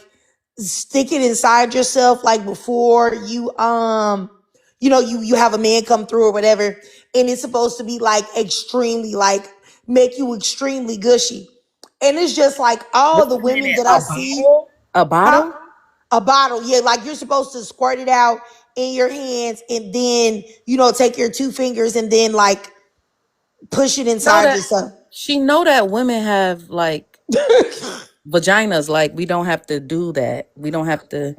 stick it inside yourself like before you you have a man come through or whatever, and it's supposed to be like extremely like make you extremely gushy. And it's just like all the women that I see. A bottle? Huh? A bottle, yeah. Like you're supposed to squirt it out in your hands and then, take your two fingers and then like push it inside yourself. She know that women have like vaginas. Like we don't have to do that. We don't have to.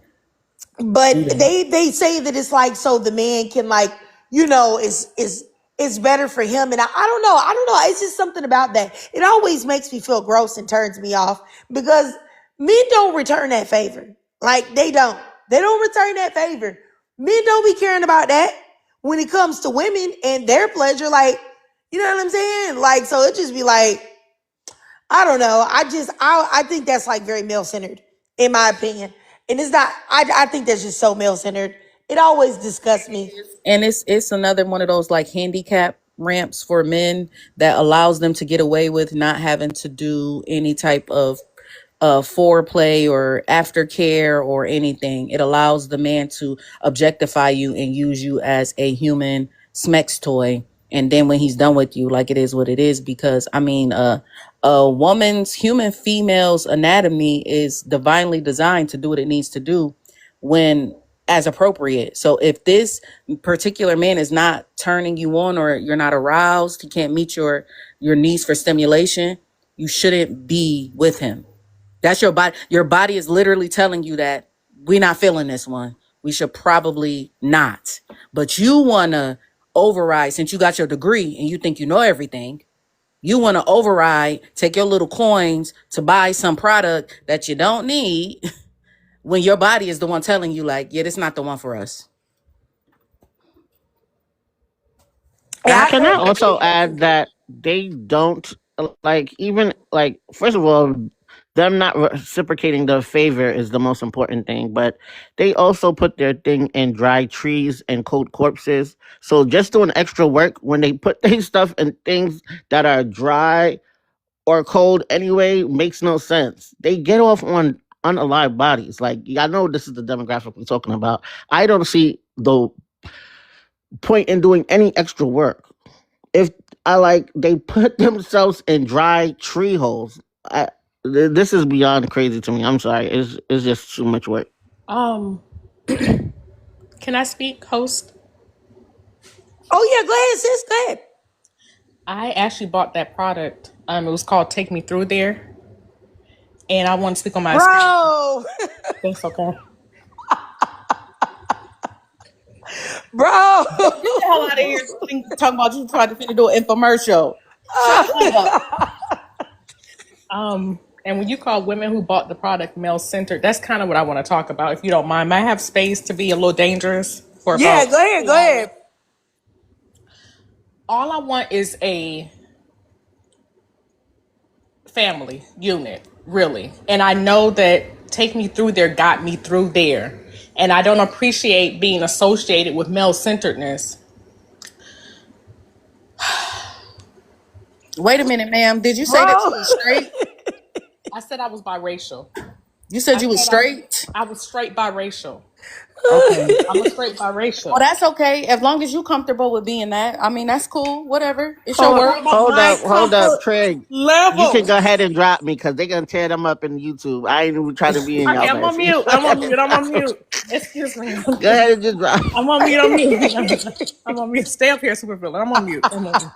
But they say that it's like so the man can like, it's better for him. And I don't know. It's just something about that. It always makes me feel gross and turns me off because men don't return that favor. Like they don't return that favor. Men don't be caring about that when it comes to women and their pleasure. Like, You know what I'm saying? Like, so it just be like, I don't know. I think that's like very male centered, in my opinion. And it's not, I think that's just so male centered. It always disgusts me. And it's another one of those like handicap ramps for men that allows them to get away with not having to do any type of foreplay or aftercare or anything. It allows the man to objectify you and use you as a human smex toy. And then when he's done with you, like, it is what it is. Because I mean, a woman's human female's anatomy is divinely designed to do what it needs to do when as appropriate. So if this particular man is not turning you on, or you're not aroused, he can't meet your needs for stimulation, you shouldn't be with him. That's your body. Your body is literally telling you that we're not feeling this one. We should probably not. But you want to override, since you got your degree and you think you know everything. You want to override, take your little coins to buy some product that you don't need when your body is the one telling you, like, yeah, this is not the one for us. Yeah, Can I also add that they don't like, even like, first of all, them not reciprocating the favor is the most important thing, but they also put their thing in dry trees and cold corpses. So just doing extra work when they put their stuff in things that are dry or cold anyway makes no sense. They get off on unalive bodies. Like, I know this is the demographic we're talking about. I don't see the point in doing any extra work. If I like, they put themselves in dry tree holes. This is beyond crazy to me. I'm sorry. It's just too much work. Um, can I speak, host? oh yeah, go ahead, sis. Go ahead. I actually bought that product. It was called Take Me Through There, and I want to speak on my experience. Bro. That's okay. Bro. Get the hell out of here talking about you trying to do an infomercial. Shut up. And when you call women who bought the product male centered, that's kind of what I want to talk about, if you don't mind. May I have space to be a little dangerous for Yeah, about go ahead, 2 go hours? ahead. All I want is a family unit, really. And I know that Take Me Through There got me through there. And I don't appreciate being associated with male centeredness. Wait a minute, ma'am. Did you say that you Bro. were straight? I said I was biracial. You said I you was said straight? I was straight biracial. Okay. I'm a straight Well, biracial. that's okay. As long as you comfortable with being that. I mean, that's cool. Whatever. It's your Hold, word. My hold up, comfort Craig. You can level. go ahead and drop me because they're gonna tear them up in YouTube. I ain't even trying to be in Okay, y'all I'm on mess. mute. I'm on mute. I'm on mute. Excuse me. Go ahead and just drop. I'm on mute. I'm mute. I'm on mute. Stay up here, super villain. I'm on mute. I'm on mute.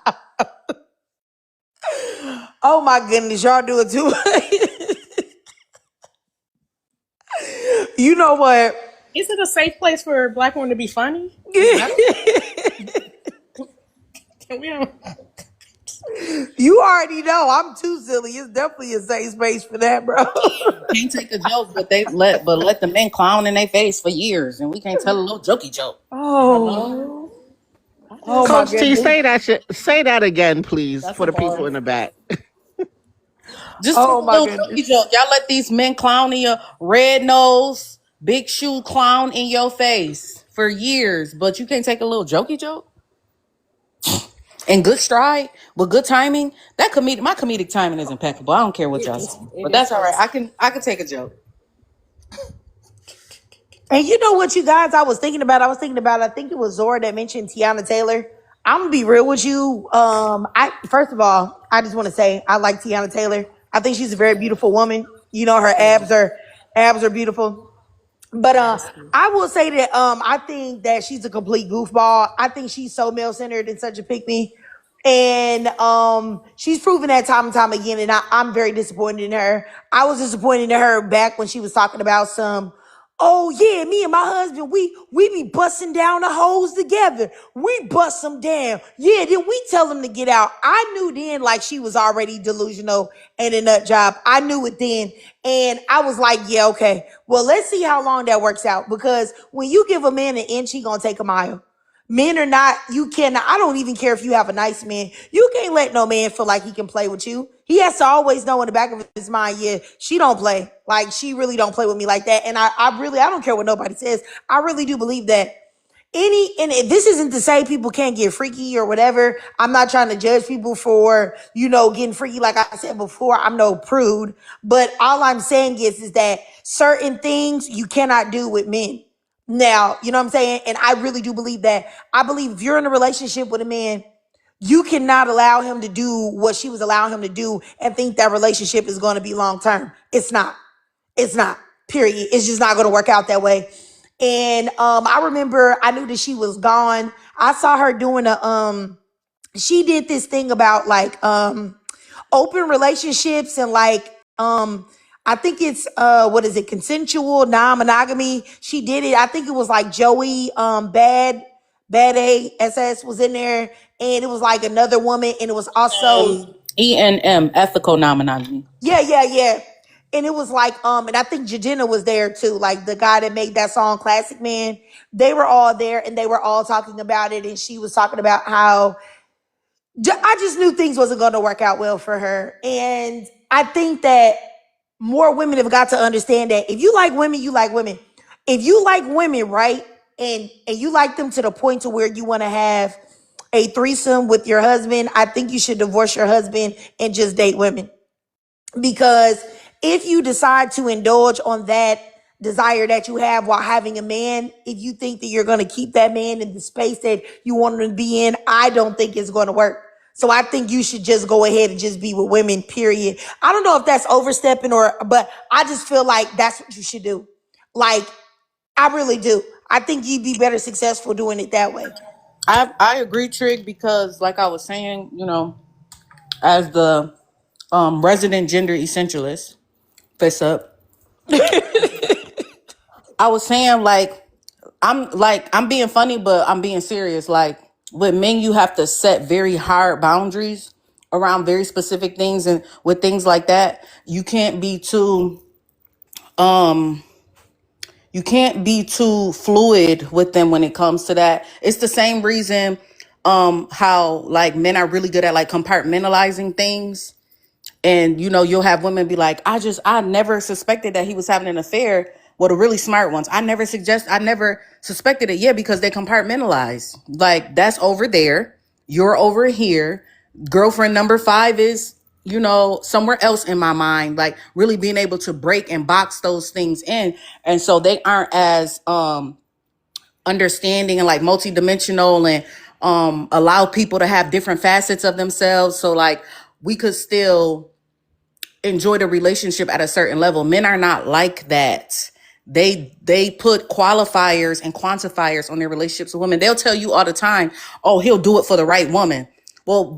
Oh my goodness, y'all do it too. You know what? Is it a safe place for Black women to be funny? Can we have... You already know I'm too silly. It's definitely a safe space for that, bro. Can't take a joke, but let the men clown in their face for years, and we can't tell a little jokey joke. Oh, oh my Coach T, goodness. say that shit. Say that again, please, That's for a the people bar. in the back. Just take Oh a my little jokey goodness. joke. Y'all let these men clown in your red nose, big shoe clown in your face for years, but you can't take a little jokey joke? In good stride, with good timing. My comedic timing is impeccable. I don't care what y'all say. It But is that's all so. right. I can take a joke. And you know what, you guys, I was thinking about, I think it was Zora that mentioned Tiana Taylor. I'm gonna be real with you. I first of all, I just want to say I like Tiana Taylor. I think she's a very beautiful woman. You know, her abs are beautiful. But I will say that I think that she's a complete goofball. I think she's so male centered and such a pick me. And she's proven that time and time again. And I'm very disappointed in her. I was disappointed in her back when she was talking about some, oh yeah, me and my husband, we be busting down the holes together. We bust them down. Yeah, then we tell them to get out. I knew then like she was already delusional and a nut job. I knew it then. And I was like, yeah, okay. Well, let's see how long that works out. Because when you give a man an inch, he gonna take a mile. Men are not, you cannot, I don't even care if you have a nice man. You can't let no man feel like he can play with you. He has to always know in the back of his mind, yeah, she don't play. Like, she really don't play with me like that. And I really, I don't care what nobody says. I really do believe that this isn't to say people can't get freaky or whatever. I'm not trying to judge people for, getting freaky. Like I said before, I'm no prude. But all I'm saying is that certain things you cannot do with men. Now, you know what I'm saying? And I really do believe that. I believe if you're in a relationship with a man, you cannot allow him to do what she was allowing him to do and think that relationship is going to be long term. It's not. It's not. Period. It's just not going to work out that way. And I remember I knew that she was gone. I saw her doing she did this thing about like open relationships and like I think it's what is it, consensual non-monogamy. She did it. I think it was like Joey Bad ASS was in there, and it was like another woman, and it was also ENM, ethical non-monogamy. yeah. And it was like, and I think Jadena was there too, like the guy that made that song Classic Man. They were all there and they were all talking about it. And she was talking about how I just knew things wasn't going to work out well for her. And I think that more women have got to understand that if you like women, you like women. If you like women, right? And you like them to the point to where you want to have a threesome with your husband, I think you should divorce your husband and just date women. Because if you decide to indulge on that desire that you have while having a man, if you think that you're going to keep that man in the space that you want him to be in, I don't think it's going to work. So I think you should just go ahead and just be with women, period. I don't know if that's overstepping but I just feel like that's what you should do. Like, I really do. I think you'd be better successful doing it that way. I agree, Trig, because like I was saying, as the resident gender essentialist, face up. I was saying I'm being funny, but I'm being serious. Like with men, you have to set very hard boundaries around very specific things, and with things like that, you can't be too fluid with them when it comes to that. It's the same reason how like men are really good at like compartmentalizing things. And you'll have women be like, I never suspected that he was having an affair. Well, the really smart ones, I never suspected it. Yeah, because they compartmentalize. Like, that's over there, you're over here. Girlfriend number 5 is, somewhere else in my mind. Like, really being able to break and box those things in. And so they aren't as understanding and like multidimensional, and allow people to have different facets of themselves. So like we could still enjoy the relationship at a certain level. Men are not like that. They put qualifiers and quantifiers on their relationships with women. They'll tell you all the time, oh, he'll do it for the right woman. Well,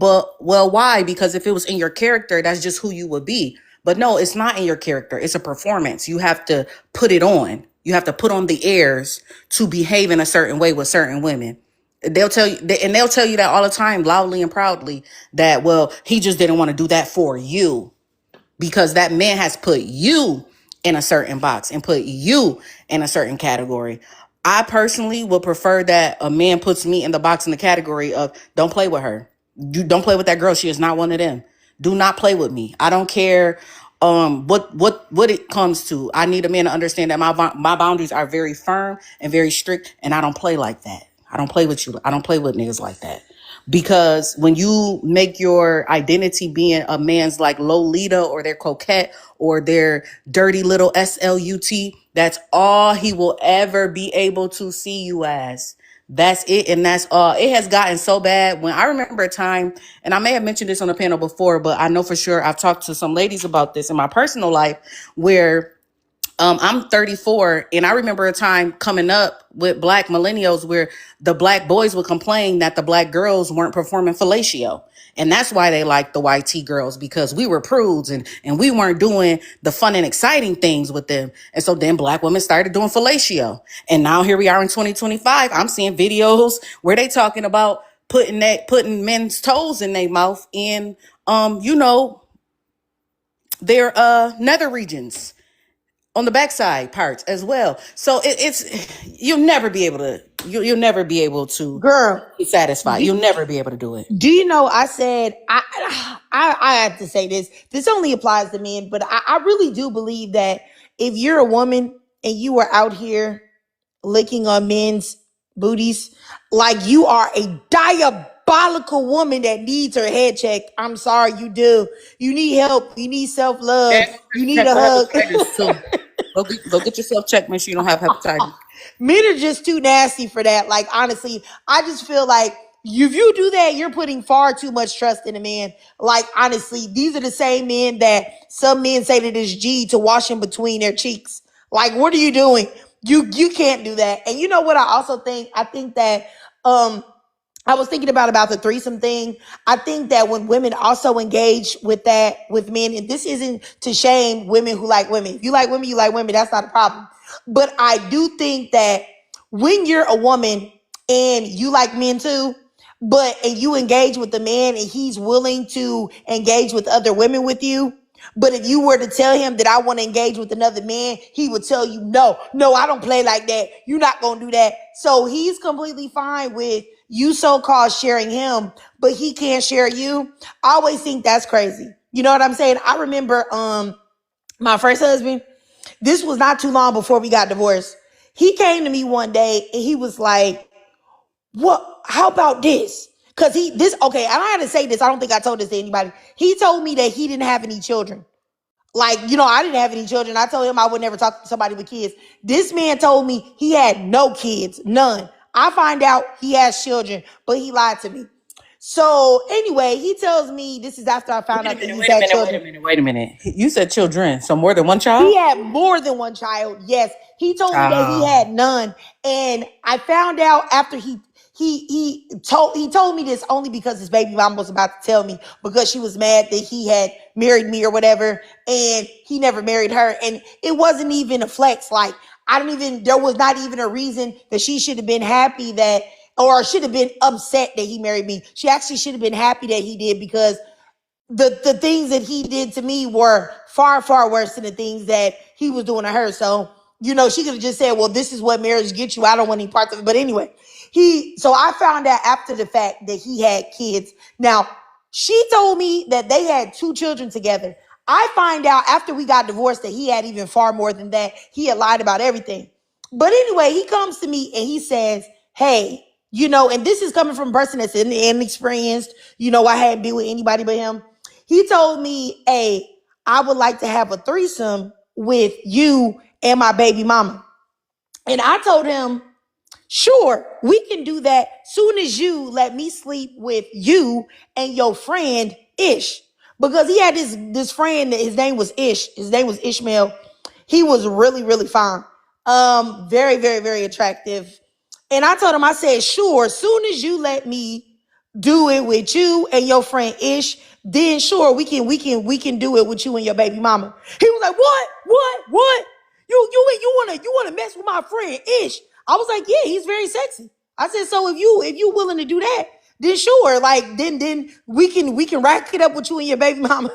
why? Because if it was in your character, that's just who you would be. But no, it's not in your character. It's a performance. You have to put it on. You have to put on the airs to behave in a certain way with certain women. They'll tell you, and they'll tell you that all the time, loudly and proudly, that, well, he just didn't want to do that for you. Because that man has put you in a certain box and put you in a certain category. I personally would prefer that a man puts me in the box in the category of don't play with her. You don't play with that girl. She is not one of them. Do not play with me. I don't care what it comes to. I need a man to understand that my boundaries are very firm and very strict, and I don't play like that. I don't play with you. I don't play with niggas like that. Because when you make your identity being a man's like Lolita or their coquette or their dirty little SLUT, that's all he will ever be able to see you as. That's it. And that's all. It has gotten so bad. When I remember a time, and I may have mentioned this on the panel before, but I know for sure I've talked to some ladies about this in my personal life where I'm 34, and I remember a time coming up with black millennials where the black boys would complain that the black girls weren't performing fellatio. And that's why they liked the YT girls, because we were prudes and we weren't doing the fun and exciting things with them. And so then black women started doing fellatio. And now here we are in 2025. I'm seeing videos where they talking about putting men's toes in their mouth in, their nether regions on the backside parts as well. So it's you'll never be able to You'll never be able to Girl, be satisfied. You'll never be able to do it. do you know I said I have to say this. This only applies to men, but I really do believe that if you're a woman and you are out here licking on men's booties, like you are a diabolical woman that needs her head checked. I'm sorry, you do. You need help. You need self-love. And You need check a for hug. hepatitis too. Go get yourself checked. Make sure you don't have hepatitis. Men are just too nasty for that. Like, honestly, I just feel like if you do that, you're putting far too much trust in a man. Like, honestly, these are the same men that some men say that it's G to wash in between their cheeks. Like, what are you doing? You can't do that. And you know what I also think? I think that I was thinking about the threesome thing. I think that when women also engage with that with men, and this isn't to shame women who like women. If you like women, you like women. That's not a problem. But I do think that when you're a woman and you like men too, and you engage with the man and he's willing to engage with other women with you. But if you were to tell him that I want to engage with another man, he would tell you, no, I don't play like that. You're not going to do that. So he's completely fine with you so-called sharing him, but he can't share you. I always think that's crazy. You know what I'm saying? I remember my first husband, this was not too long before we got divorced. He came to me one day and he was like, what? How about this? Cause okay, I don't have to say this. I don't think I told this to anybody. He told me that he didn't have any children. Like, I didn't have any children. I told him I would never talk to somebody with kids. This man told me he had no kids, none. I find out he has children, but he lied to me. So anyway, he tells me, this is after I found out that he's had children. Wait a minute. You said children, so more than one child? He had more than one child. Yes. He told me that he had none. And I found out after he told me this only because his baby mom was about to tell me, because she was mad that he had married me or whatever, and he never married her. And it wasn't even a flex. Like, there was not even a reason that she should have been happy or should have been upset that he married me. She actually should have been happy that he did, because the things that he did to me were far, far worse than the things that he was doing to her. So, she could have just said, well, this is what marriage gets you. I don't want any parts of it. But anyway, so I found out after the fact that he had kids. Now, she told me that they had 2 children together. I find out after we got divorced that he had even far more than that. He had lied about everything. But anyway, he comes to me and he says, hey, and this is coming from a person that's inexperienced. I hadn't been with anybody but him. He told me, hey, I would like to have a threesome with you and my baby mama. And I told him, sure, we can do that soon as you let me sleep with you and your friend Ish. Because he had this friend, his name was Ish. His name was Ishmael. He was really, really fine. Very, very, very attractive. And I told him, I said, sure, soon as you let me do it with you and your friend Ish, then sure, we can do it with you and your baby mama. He was like, what? You wanna mess with my friend Ish? I was like, yeah, he's very sexy. I said, so if you willing to do that, then sure, like then we can rack it up with you and your baby mama.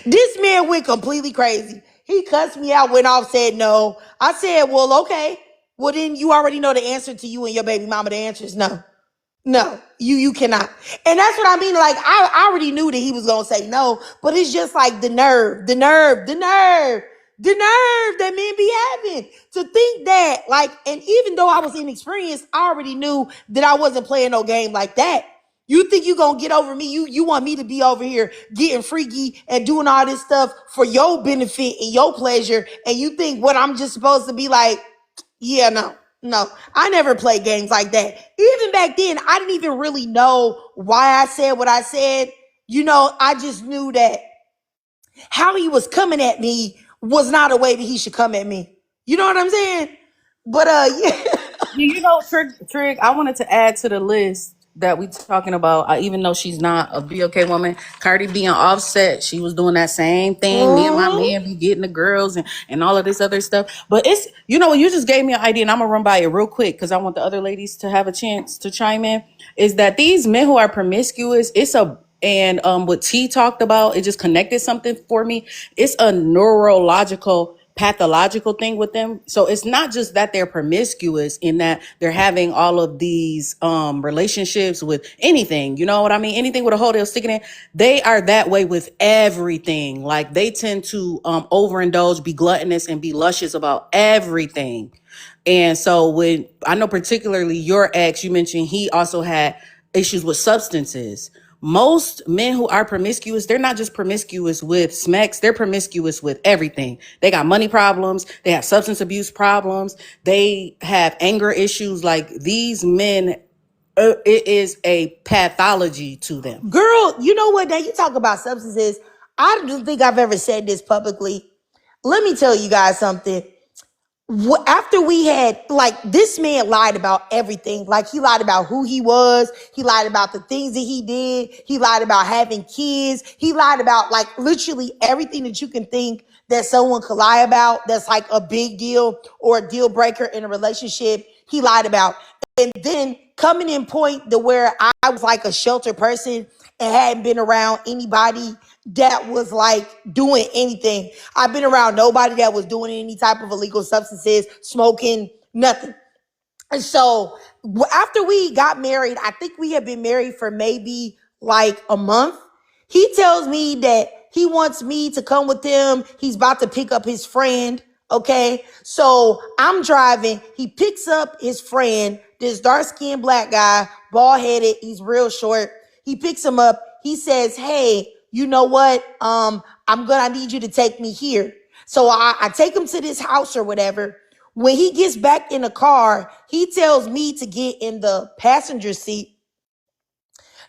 This man went completely crazy. He cussed me out, went off, said no. I said, well, okay. Well, then you already know the answer to you and your baby mama. The answer is no. No, you cannot. And that's what I mean. Like, I already knew that he was going to say no, but it's just like the nerve that men be having to think that, like, and even though I was inexperienced, I already knew that I wasn't playing no game like that. You think you going to get over me? You want me to be over here getting freaky and doing all this stuff for your benefit and your pleasure. And you think what I'm just supposed to be like, yeah, no, I never played games like that. Even back then, I didn't even really know why I said what I said. I just knew that how he was coming at me was not a way that he should come at me. You know what I'm saying? But yeah. Trig, I wanted to add to the list that we talking about, even though she's not a BOK woman, Cardi B and Offset, she was doing that same thing. Me and my man be getting the girls and all of this other stuff. But it's, you just gave me an idea, and I'm gonna run by it real quick because I want the other ladies to have a chance to chime in. Is that these men who are promiscuous, what T talked about, it just connected something for me. It's a neurological pathological thing with them. So it's not just that they're promiscuous in that they're having all of these relationships with anything, you know what I mean? Anything with a hole they'll stick it in. They are that way with everything. Like they tend to overindulge, be gluttonous, and be luscious about everything. And so when I know particularly your ex, you mentioned he also had issues with substances. Most men who are promiscuous, they're not just promiscuous with smecks, they're promiscuous with everything. They got money problems, they have substance abuse problems, they have anger issues. Like these men, it is a pathology to them. Girl, you know what? Now you talk about substances. I don't think I've ever said this publicly. Let me tell you guys something. After we had, like, this man lied about everything. Like, he lied about who he was. He lied about the things that he did. He lied about having kids. He lied about, like, literally everything that you can think that someone could lie about that's like a big deal or a deal breaker in a relationship. He lied about. And then coming in point to where I was like a sheltered person and hadn't been around anybody that was like doing anything. I've been around nobody that was doing any type of illegal substances, smoking, nothing. And so after we got married, I think we had been married for maybe like a month. He tells me that he wants me to come with him. He's about to pick up his friend. Okay. So I'm driving. He picks up his friend, this dark skinned black guy, bald headed. He's real short. He picks him up. He says, hey, you know what? I need you to take me here. So I take him to this house or whatever. When he gets back in the car, he tells me to get in the passenger seat.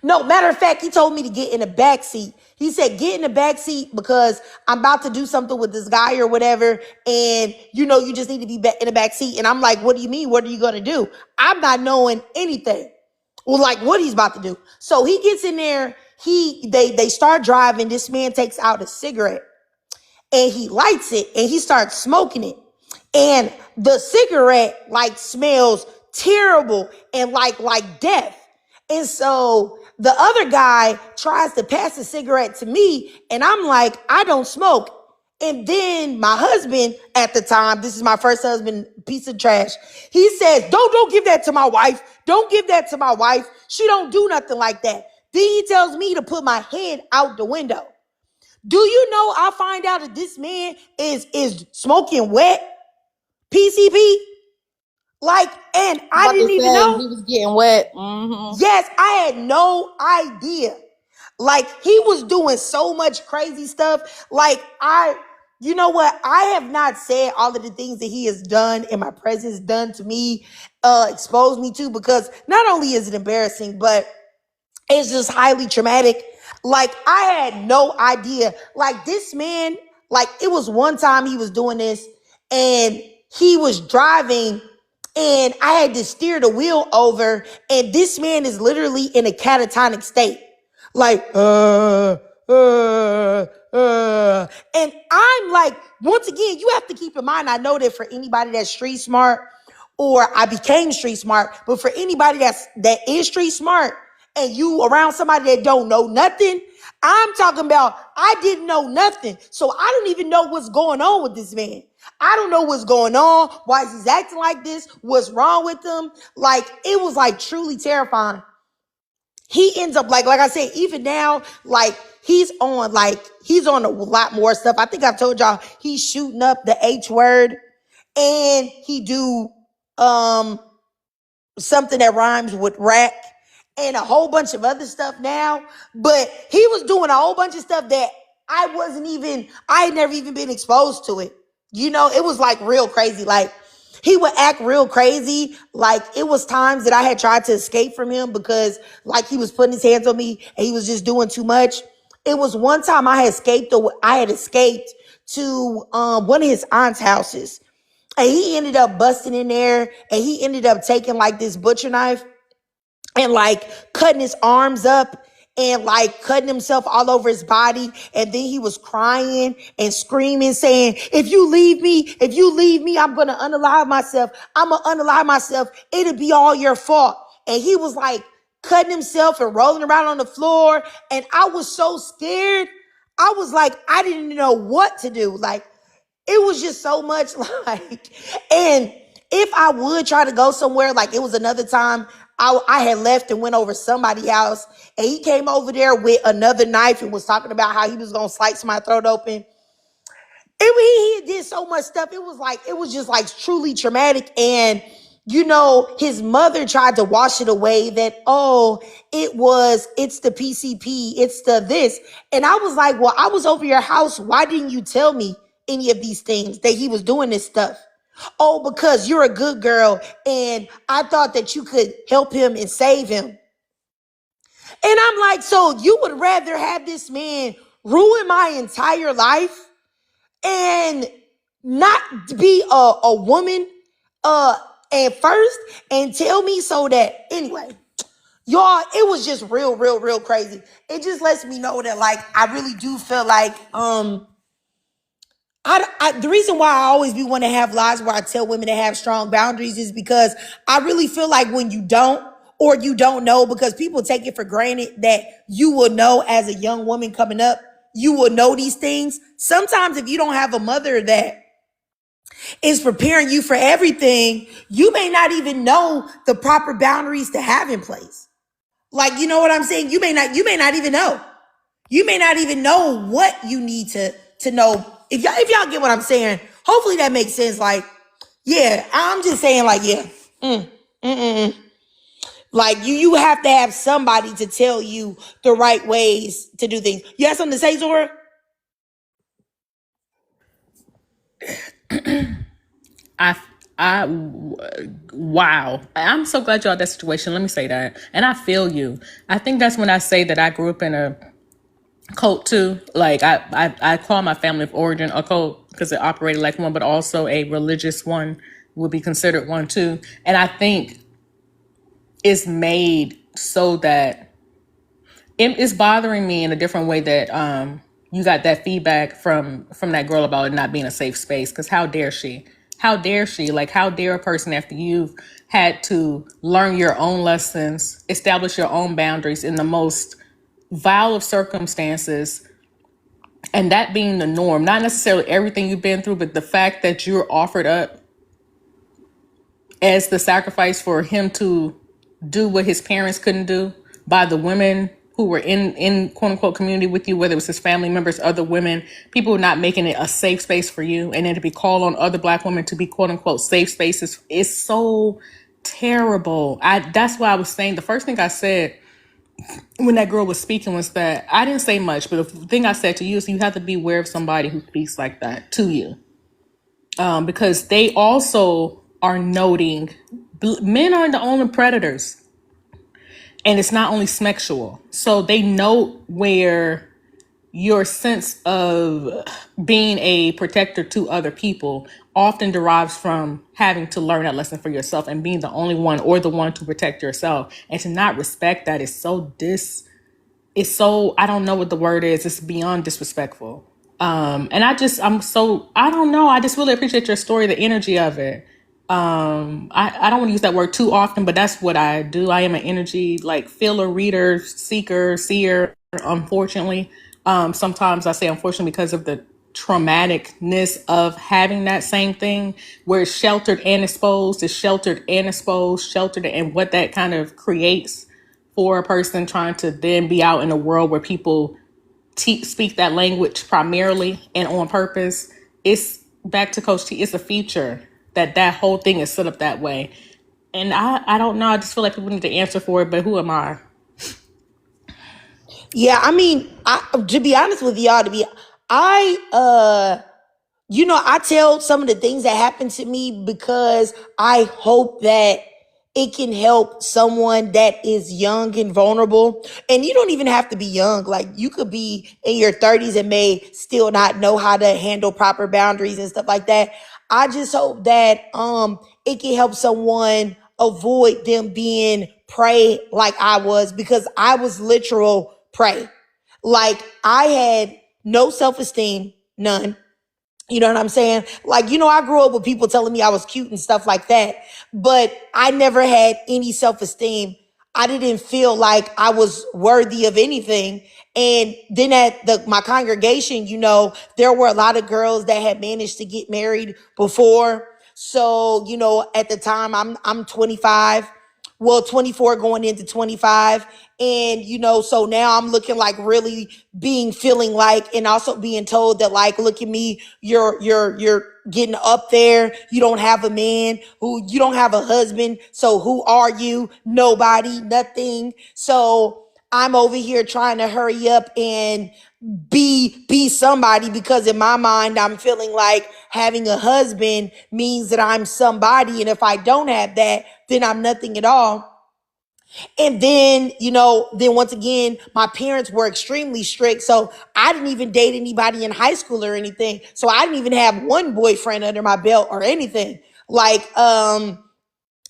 No, matter of fact, he told me to get in the back seat. He said, get in the back seat because I'm about to do something with this guy or whatever. And, you just need to be in the back seat. And I'm like, what do you mean? What are you going to do? I'm not knowing anything. Well, like what he's about to do. So he gets in there. They start driving. This man takes out a cigarette and he lights it and he starts smoking it. And the cigarette like smells terrible and like death. And so the other guy tries to pass the cigarette to me and I'm like, I don't smoke. And then my husband at the time, this is my first husband, piece of trash. He says, don't give that to my wife. Don't give that to my wife. She don't do nothing like that. Then he tells me to put my head out the window. Do you know I find out that this man is smoking wet PCP? Like, and I About to didn't even say know. he was getting wet. Mm-hmm. Yes, I had no idea. Like, he was doing so much crazy stuff. Like, you know what? I have not said all of the things that he has done in my presence, done to me, exposed me to, because not only is it embarrassing, but it's just highly traumatic. Like, I had no idea. Like, this man, like, it was one time he was doing this and he was driving and I had to steer the wheel over and this man is literally in a catatonic state. Like, and I'm like, once again, you have to keep in mind, I know that for anybody that's street smart, or I became street smart, but for anybody that is street smart and you around somebody that don't know nothing, I'm talking about I didn't know nothing. So I don't even know what's going on with this man. I don't know what's going on. Why is he acting like this? What's wrong with him? Like, it was like truly terrifying. He ends up like I said, even now, like he's on a lot more stuff. I think I've told y'all he's shooting up the H word and he do something that rhymes with rack and a whole bunch of other stuff now. But he was doing a whole bunch of stuff that I had never even been exposed to it. It was like real crazy. Like he would act real crazy. Like it was times that I had tried to escape from him because like he was putting his hands on me and he was just doing too much. It was one time I had escaped to one of his aunt's houses. And he ended up busting in there and he ended up taking like this butcher knife and like cutting his arms up and like cutting himself all over his body. And then he was crying and screaming, saying, if you leave me, I'm going to unalive myself. I'm going to unalive myself. It'll be all your fault. And he was like cutting himself and rolling around on the floor. And I was so scared. I was like, I didn't know what to do. Like, it was just so much like, and if I would try to go somewhere, like it was another time I had left and went over somebody's house and he came over there with another knife and was talking about how he was going to slice my throat open. He did so much stuff. It was just like truly traumatic. And, his mother tried to wash it away that, oh, it's the PCP, it's the this. And I was like, well, I was over your house. Why didn't you tell me any of these things that he was doing this stuff? Oh, because you're a good girl. And I thought that you could help him and save him. And I'm like, so you would rather have this man ruin my entire life and not be a woman at first and tell me so that anyway, y'all, it was just real crazy. It just lets me know that like I really do feel like the reason why I always be want to have lives where I tell women to have strong boundaries is because I really feel like when you don't, or you don't know, because people take it for granted that you will know as a young woman coming up, you will know these things. Sometimes if you don't have a mother that is preparing you for everything, you may not even know the proper boundaries to have in place. Like, you know what I'm saying? You may not even know. You may not even know what you need to know. If y'all get what I'm saying, hopefully that makes sense. Like, yeah, I'm just saying like, yeah. Like you have to have somebody to tell you the right ways to do things. You have something to say, Zora? Wow. I'm so glad you're out of that situation. Let me say that. And I feel you. I think that's when I say that I grew up in a cult too. Like I call my family of origin a cult because it operated like one, but also a religious one would be considered one too. And I think it's made so that it's bothering me in a different way that you got that feedback from that girl about it not being a safe space. Because how dare she? How dare she? Like, how dare a person after you've had to learn your own lessons, establish your own boundaries in the most vile of circumstances, and that being the norm, not necessarily everything you've been through, but the fact that you're offered up as the sacrifice for him to do what his parents couldn't do by the women who were in quote unquote community with you, whether it was his family members, other women, people not making it a safe space for you, and then to be called on other Black women to be quote unquote safe spaces is so terrible. That's why I was saying the first thing I said when that girl was speaking was that I didn't say much, but the thing I said to you is you have to be aware of somebody who speaks like that to you, because they also are noting men aren't the only predators, and it's not only sexual. So they note where your sense of being a protector to other people often derives from having to learn that lesson for yourself and being the only one or the one to protect yourself. And to not respect that is it's so, I don't know what the word is. It's beyond disrespectful. And I don't know. I just really appreciate your story, the energy of it. I don't want to use that word too often, but that's what I do. I am an energy like feeler, reader, seeker, seer, unfortunately. Sometimes I say unfortunately because of the traumaticness of having that same thing where it's sheltered and exposed, sheltered, and what that kind of creates for a person trying to then be out in a world where people speak that language primarily and on purpose. It's back to Coach T. It's a feature that whole thing is set up that way. And I don't know. I just feel like people need to answer for it, but who am I? Yeah, I mean, to be honest with y'all, I tell some of the things that happened to me because I hope that it can help someone that is young and vulnerable. And you don't even have to be young. Like you could be in your 30s and may still not know how to handle proper boundaries and stuff like that. I just hope that it can help someone avoid them being prey like I was, because I was literal prey. Like I had no self-esteem, none. You know what I'm saying? Like, I grew up with people telling me I was cute and stuff like that, but I never had any self-esteem. I didn't feel like I was worthy of anything. And then at my congregation, there were a lot of girls that had managed to get married before. So, at the time I'm 25, well, 24 going into 25. And, so now I'm looking like really feeling like, and also being told that like, look at me, you're getting up there. You don't have a man, you don't have a husband. So who are you? Nobody, nothing. So I'm over here trying to hurry up and be somebody, because in my mind, I'm feeling like having a husband means that I'm somebody. And if I don't have that, then I'm nothing at all. And then, then once again, my parents were extremely strict. So I didn't even date anybody in high school or anything. So I didn't even have one boyfriend under my belt or anything. Like,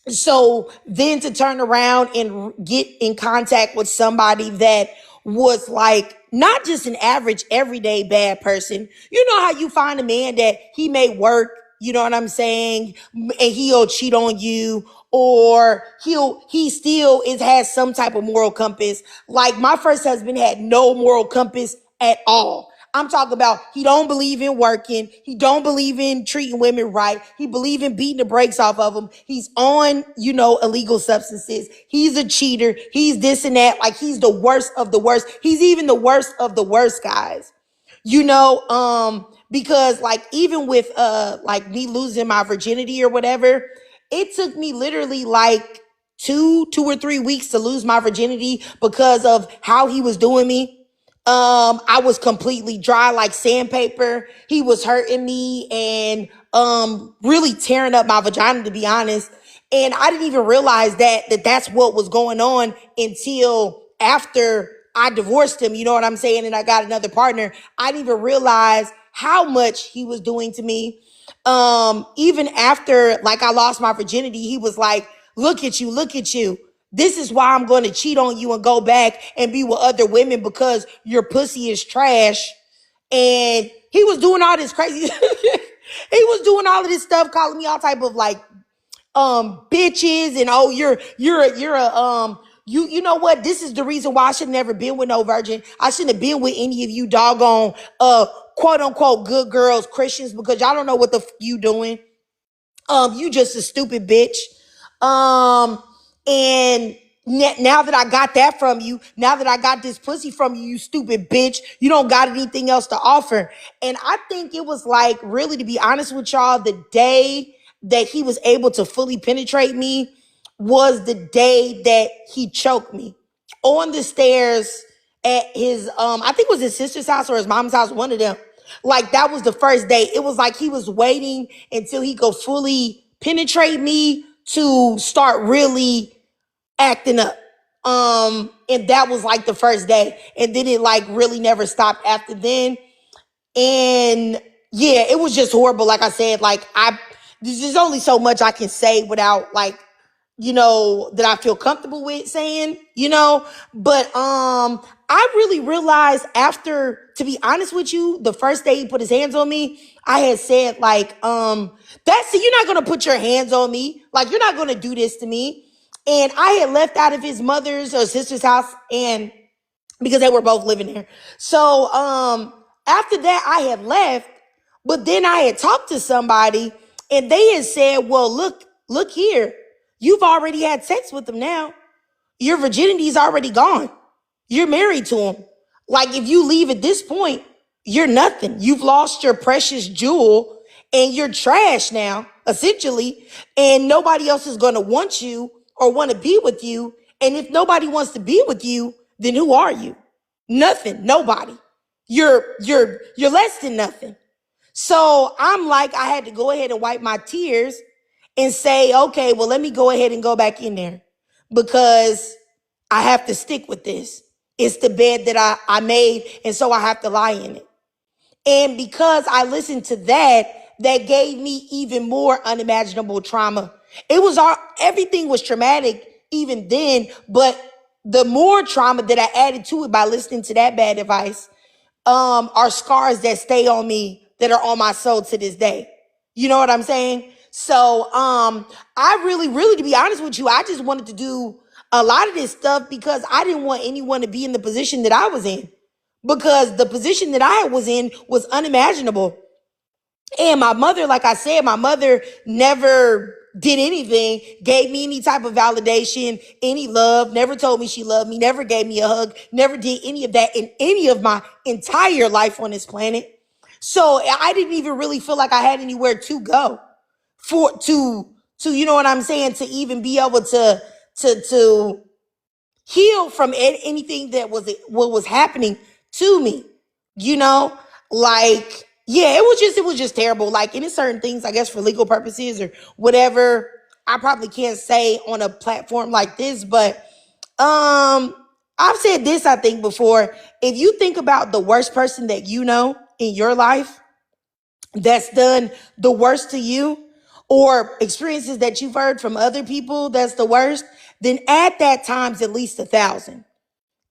so then to turn around and get in contact with somebody that was like not just an average everyday bad person. You know how you find a man that he may work, you know what I'm saying, and he'll cheat on you, or he still has some type of moral compass. Like my first husband had no moral compass at all. I'm talking about he don't believe in working. He don't believe in treating women right. He believe in beating the brakes off of them. He's on, illegal substances. He's a cheater. He's this and that. Like he's the worst of the worst. He's even the worst of the worst, guys. Because like even with like me losing my virginity or whatever, it took me literally like two or 3 weeks to lose my virginity because of how he was doing me. I was completely dry like sandpaper. He was hurting me and really tearing up my vagina, to be honest. And I didn't even realize that's what was going on until after I divorced him. You know what I'm saying? And I got another partner. I didn't even realize how much he was doing to me. Even after like I lost my virginity, he was like, look at you, look at you. This is why I'm going to cheat on you and go back and be with other women, because your pussy is trash. And he was doing all this crazy. He was doing all of this stuff, calling me all type of like bitches, and oh, you're a you know what? This is the reason why I should never been with no virgin. I shouldn't have been with any of you doggone quote unquote good girls, Christians, because y'all don't know what the you doing. You just a stupid bitch. And now that I got that from you, now that I got this pussy from you, you stupid bitch, you don't got anything else to offer. And I think it was like, really, to be honest with y'all, the day that he was able to fully penetrate me was the day that he choked me on the stairs at his, I think it was his sister's house or his mom's house, one of them. Like that was the first day. It was like he was waiting until he could fully penetrate me to start really acting up. And that was like the first day. And then it like really never stopped after then. And yeah, it was just horrible. Like I said, like there's only so much I can say without like, that I feel comfortable with saying, but I really realized after, to be honest with you, the first day he put his hands on me, I had said like, you're not going to put your hands on me. Like, you're not going to do this to me. And I had left out of his mother's or sister's house, and because they were both living there. So, after that I had left, but then I had talked to somebody and they had said, well, look here. You've already had sex with him now. Your virginity is already gone. You're married to him. Like, if you leave at this point, you're nothing. You've lost your precious jewel and you're trash now, essentially. And nobody else is going to want you or want to be with you. And if nobody wants to be with you, then who are you? Nothing. Nobody. You're less than nothing. So I'm like, I had to go ahead and wipe my tears and say, okay, well, let me go ahead and go back in there, because I have to stick with this. It's the bed that I made, and so I have to lie in it. And because I listened to that, that gave me even more unimaginable trauma. Everything was traumatic even then, but the more trauma that I added to it by listening to that bad advice, are scars that stay on me, that are on my soul to this day. You know what I'm saying? So, I really, to be honest with you, I just wanted to do a lot of this stuff because I didn't want anyone to be in the position that I was in, because the position that I was in was unimaginable. And my mother, like I said, my mother never did anything, gave me any type of validation, any love, never told me she loved me, never gave me a hug, never did any of that in any of my entire life on this planet. So I didn't even really feel like I had anywhere to go for to you know what I'm saying, to even be able to heal from anything that was what was happening to me, you know. Like, yeah, it was just terrible. Like, any certain things, I guess, for legal purposes or whatever, I probably can't say on a platform like this, but I've said this, I think, before. If you think about the worst person that you know in your life that's done the worst to you, or experiences that you've heard from other people that's the worst, then add that times at least 1,000.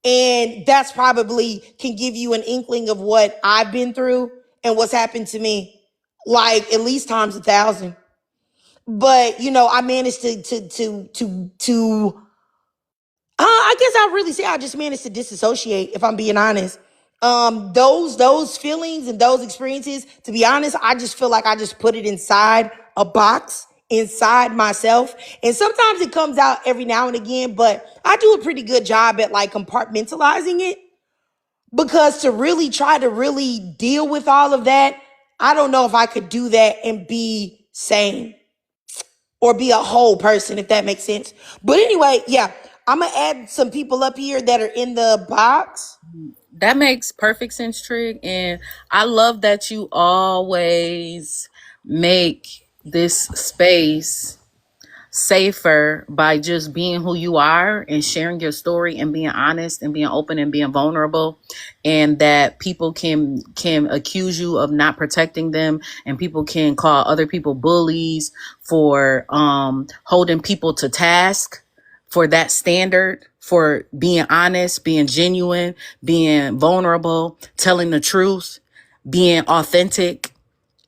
And that's probably can give you an inkling of what I've been through and what's happened to me, like at least times 1,000. But you know, I managed to I guess I really say I just managed to disassociate, if I'm being honest. Those feelings and those experiences, to be honest, I just feel like I just put it inside a box inside myself. And sometimes it comes out every now and again, but I do a pretty good job at like compartmentalizing it, because to really try to really deal with all of that, I don't know if I could do that and be sane or be a whole person, if that makes sense. But anyway, yeah, I'm gonna add some people up here that are in the box. That makes perfect sense, Trig. And I love that you always make this space safer by just being who you are and sharing your story and being honest and being open and being vulnerable, and that people can accuse you of not protecting them, and people can call other people bullies for holding people to task for that standard, for being honest, being genuine, being vulnerable, telling the truth, being authentic,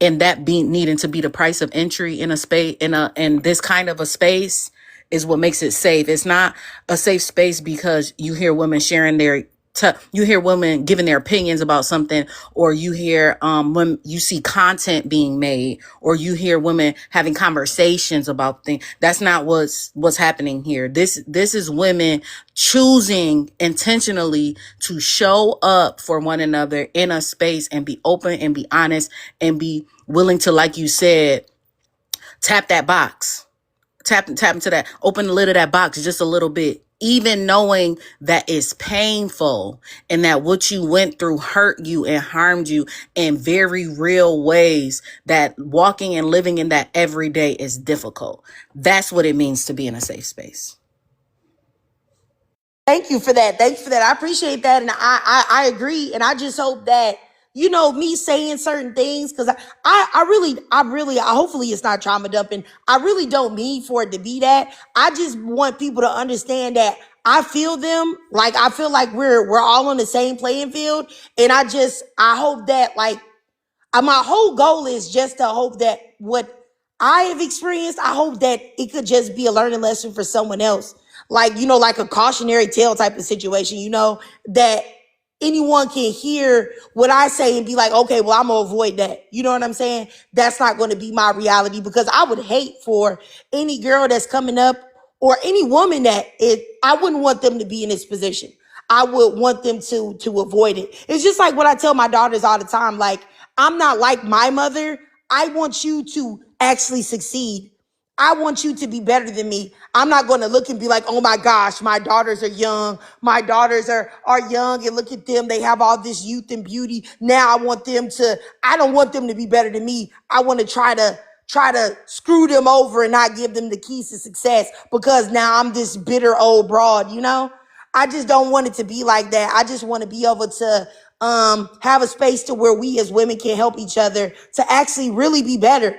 and that being needing to be the price of entry in a space, in this kind of a space, is what makes it safe. It's not a safe space because you hear women sharing their you hear women giving their opinions about something, or you hear when you see content being made, or you hear women having conversations about things. That's not what's happening here. This is women choosing intentionally to show up for one another in a space and be open and be honest and be willing to, like you said, tap that box. Tap into that, open the lid of that box just a little bit, even knowing that it's painful and that what you went through hurt you and harmed you in very real ways, that walking and living in that every day is difficult. That's what it means to be in a safe space. Thank you for that. Thanks for that. I appreciate that. And I agree. And I just hope that, you know, me saying certain things, because hopefully it's not trauma dumping. I really don't mean for it to be that. I just want people to understand that I feel them. Like, I feel like we're all on the same playing field. And I hope that, like, my whole goal is just to hope that what I have experienced, I hope that it could just be a learning lesson for someone else. Like, you know, like a cautionary tale type of situation, you know, that anyone can hear what I say and be like, okay, well, I'm gonna avoid that. You know what I'm saying? That's not going to be my reality, because I would hate for any girl that's coming up, or any woman I wouldn't want them to be in this position. I would want them to avoid it. It's just like what I tell my daughters all the time. Like, I'm not like my mother. I want you to actually succeed. I want you to be better than me. I'm not going to look and be like, oh my gosh, my daughters are young. My daughters are young, and look at them. They have all this youth and beauty. Now I don't want them to be better than me. I want to try to screw them over and not give them the keys to success, because now I'm this bitter old broad, you know? I just don't want it to be like that. I just want to be able to have a space to where we as women can help each other to actually really be better.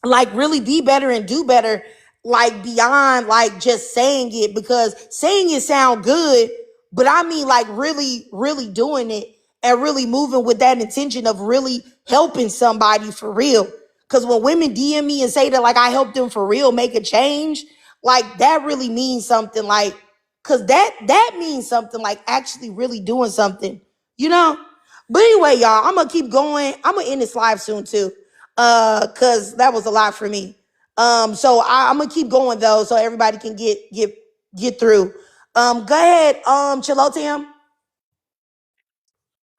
Like, really be better and do better, like beyond like just saying it, because saying it sound good, but I mean like really, really doing it and really moving with that intention of really helping somebody for real. Because when women DM me and say that like I helped them for real make a change, Like that really means something. Like, cause that means something. Like actually really doing something. You know. But anyway, y'all, I'm gonna keep going. I'm gonna end this live soon too. Cause that was a lot for me. So I'm gonna keep going though, so everybody can get through. Go ahead, Chilotam.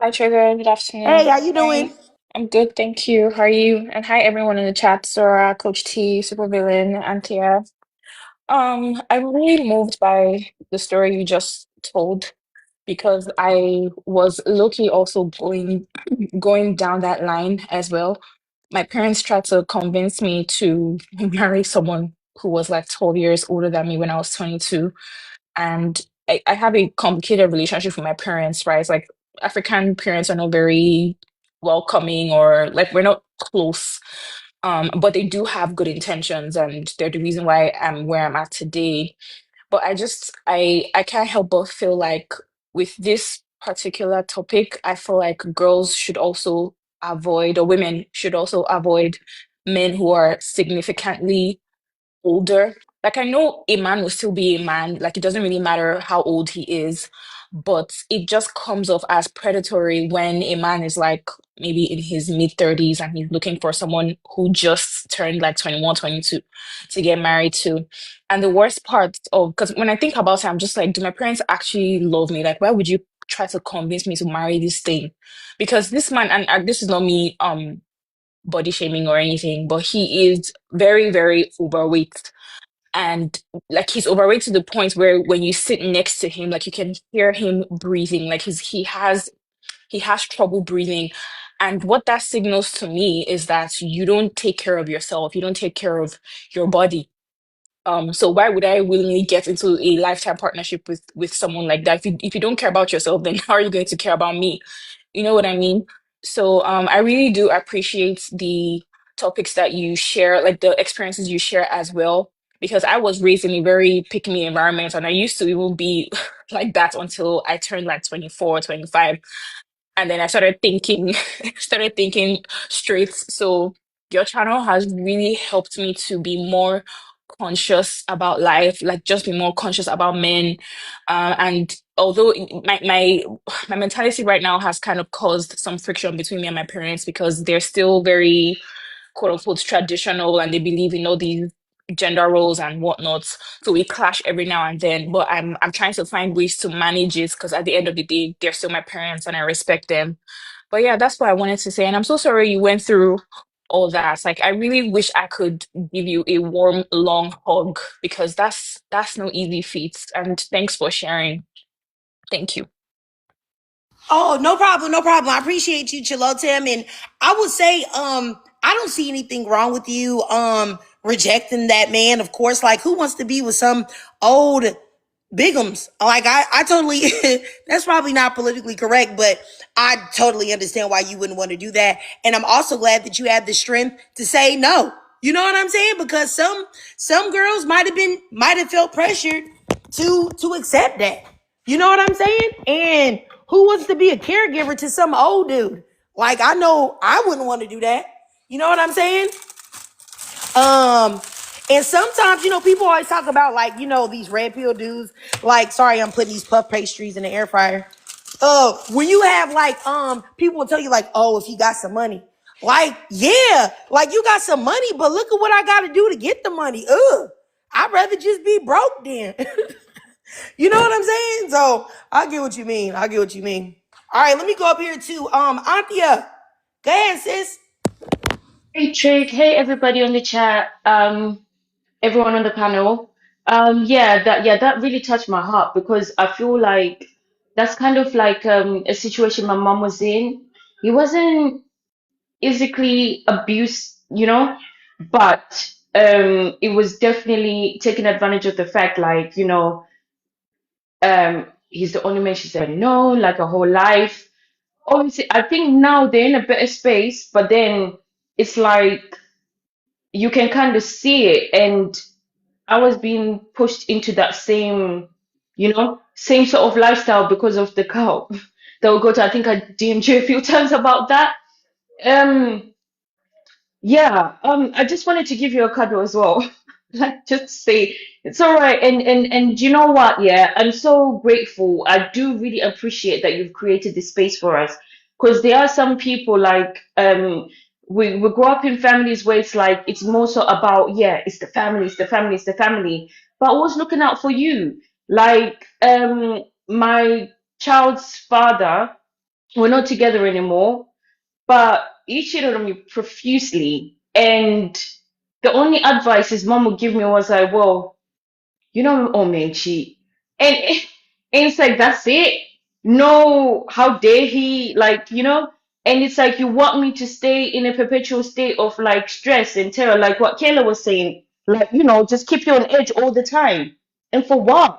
Hi, Trigger. Good Hey, afternoon. how you Hi. doing? I'm good, thank you. How are you? And hi, everyone in the chat. Sora, Coach T, Supervillain, Antia. I'm really moved by the story you just told because I was low-key also going down that line as well. My parents tried to convince me to marry someone who was like 12 years older than me when I was 22. And I have a complicated relationship with my parents, right? It's like African parents are not very welcoming or like we're not close. But they do have good intentions and they're the reason why I'm where I'm at today. But I can't help but feel like with this particular topic, I feel like girls should also avoid, or women should also avoid men who are significantly older. Like I know a man will still be a man, like it doesn't really matter how old he is, but it just comes off as predatory when a man is like maybe in his mid 30s and he's looking for someone who just turned like 21, 22 to get married to. And the worst part of, because when I think about it, I'm just like, do my parents actually love me? Like, why would you try to convince me to marry this thing? Because this man, and this is not me body shaming or anything, but he is very, very overweight. And like he's overweight to the point where when you sit next to him, like you can hear him breathing, like he has trouble breathing. And what that signals to me is that you don't take care of yourself, you don't take care of your body. So why would I willingly get into a lifetime partnership with someone like that? If you don't care about yourself, then how are you going to care about me? You know what I mean? So I really do appreciate the topics that you share, like the experiences you share as well, because I was raised in a very pick me environment and I used to even be like that until I turned like 24, 25, and then I started thinking started thinking straight. So your channel has really helped me to be more conscious about life, like just be more conscious about men. And although my mentality right now has kind of caused some friction between me and my parents because they're still very quote unquote traditional and they believe in all these gender roles and whatnot. So we clash every now and then. But I'm trying to find ways to manage it because at the end of the day, they're still my parents and I respect them. But yeah, that's what I wanted to say. And I'm so sorry you went through all that. Like I really wish I could give you a warm, long hug because that's no easy feat. And thanks for sharing. Thank you. Oh, no problem, no problem. I appreciate you, Chilotem. And I would say, I don't see anything wrong with you rejecting that man, of course. Like, who wants to be with some old bigums? Like, I totally that's probably not politically correct, but I totally understand why you wouldn't want to do that. And I'm also glad that you had the strength to say no. You know what I'm saying? Because some girls might have felt pressured to accept that. You know what I'm saying? And who wants to be a caregiver to some old dude? Like I know I wouldn't want to do that. You know what I'm saying? Um, and sometimes, people always talk about like, these red pill dudes. Like, sorry, I'm putting these puff pastries in the air fryer. When you have like, people will tell you like, oh, if you got some money, like, yeah, like you got some money, but look at what I got to do to get the money. I'd rather just be broke then. You know what I'm saying? So I get what you mean. I get what you mean. All right, let me go up here to Anthea. Go ahead, sis. Hey Trick, hey everybody on the chat, everyone on the panel. Yeah, that really touched my heart because I feel like that's kind of like a situation my mom was in. He wasn't physically abused, but it was definitely taking advantage of the fact like, he's the only man she's ever known, like her whole life. Obviously, I think now they're in a better space, but then it's like you can kind of see it. And I was being pushed into that same, same sort of lifestyle because of the cow that will go to. I think I DM'd you a few times about that. Um, yeah, I just wanted to give you a cuddle as well. Like, just say it's all right. And you know what? Yeah, I'm so grateful. I do really appreciate that you've created this space for us, because there are some people like we grow up in families where it's like it's more so about, yeah, it's the family, it's the family, it's the family. But I was looking out for you. Like my child's father, we're not together anymore, but he cheated on me profusely. And the only advice his mom would give me was like, well, you know, oh man, cheat. And, and it's like, that's it. No, how dare he? Like, you know, and it's like, you want me to stay in a perpetual state of like stress and terror, like what Kayla was saying, like, you know, just keep you on edge all the time. And for what?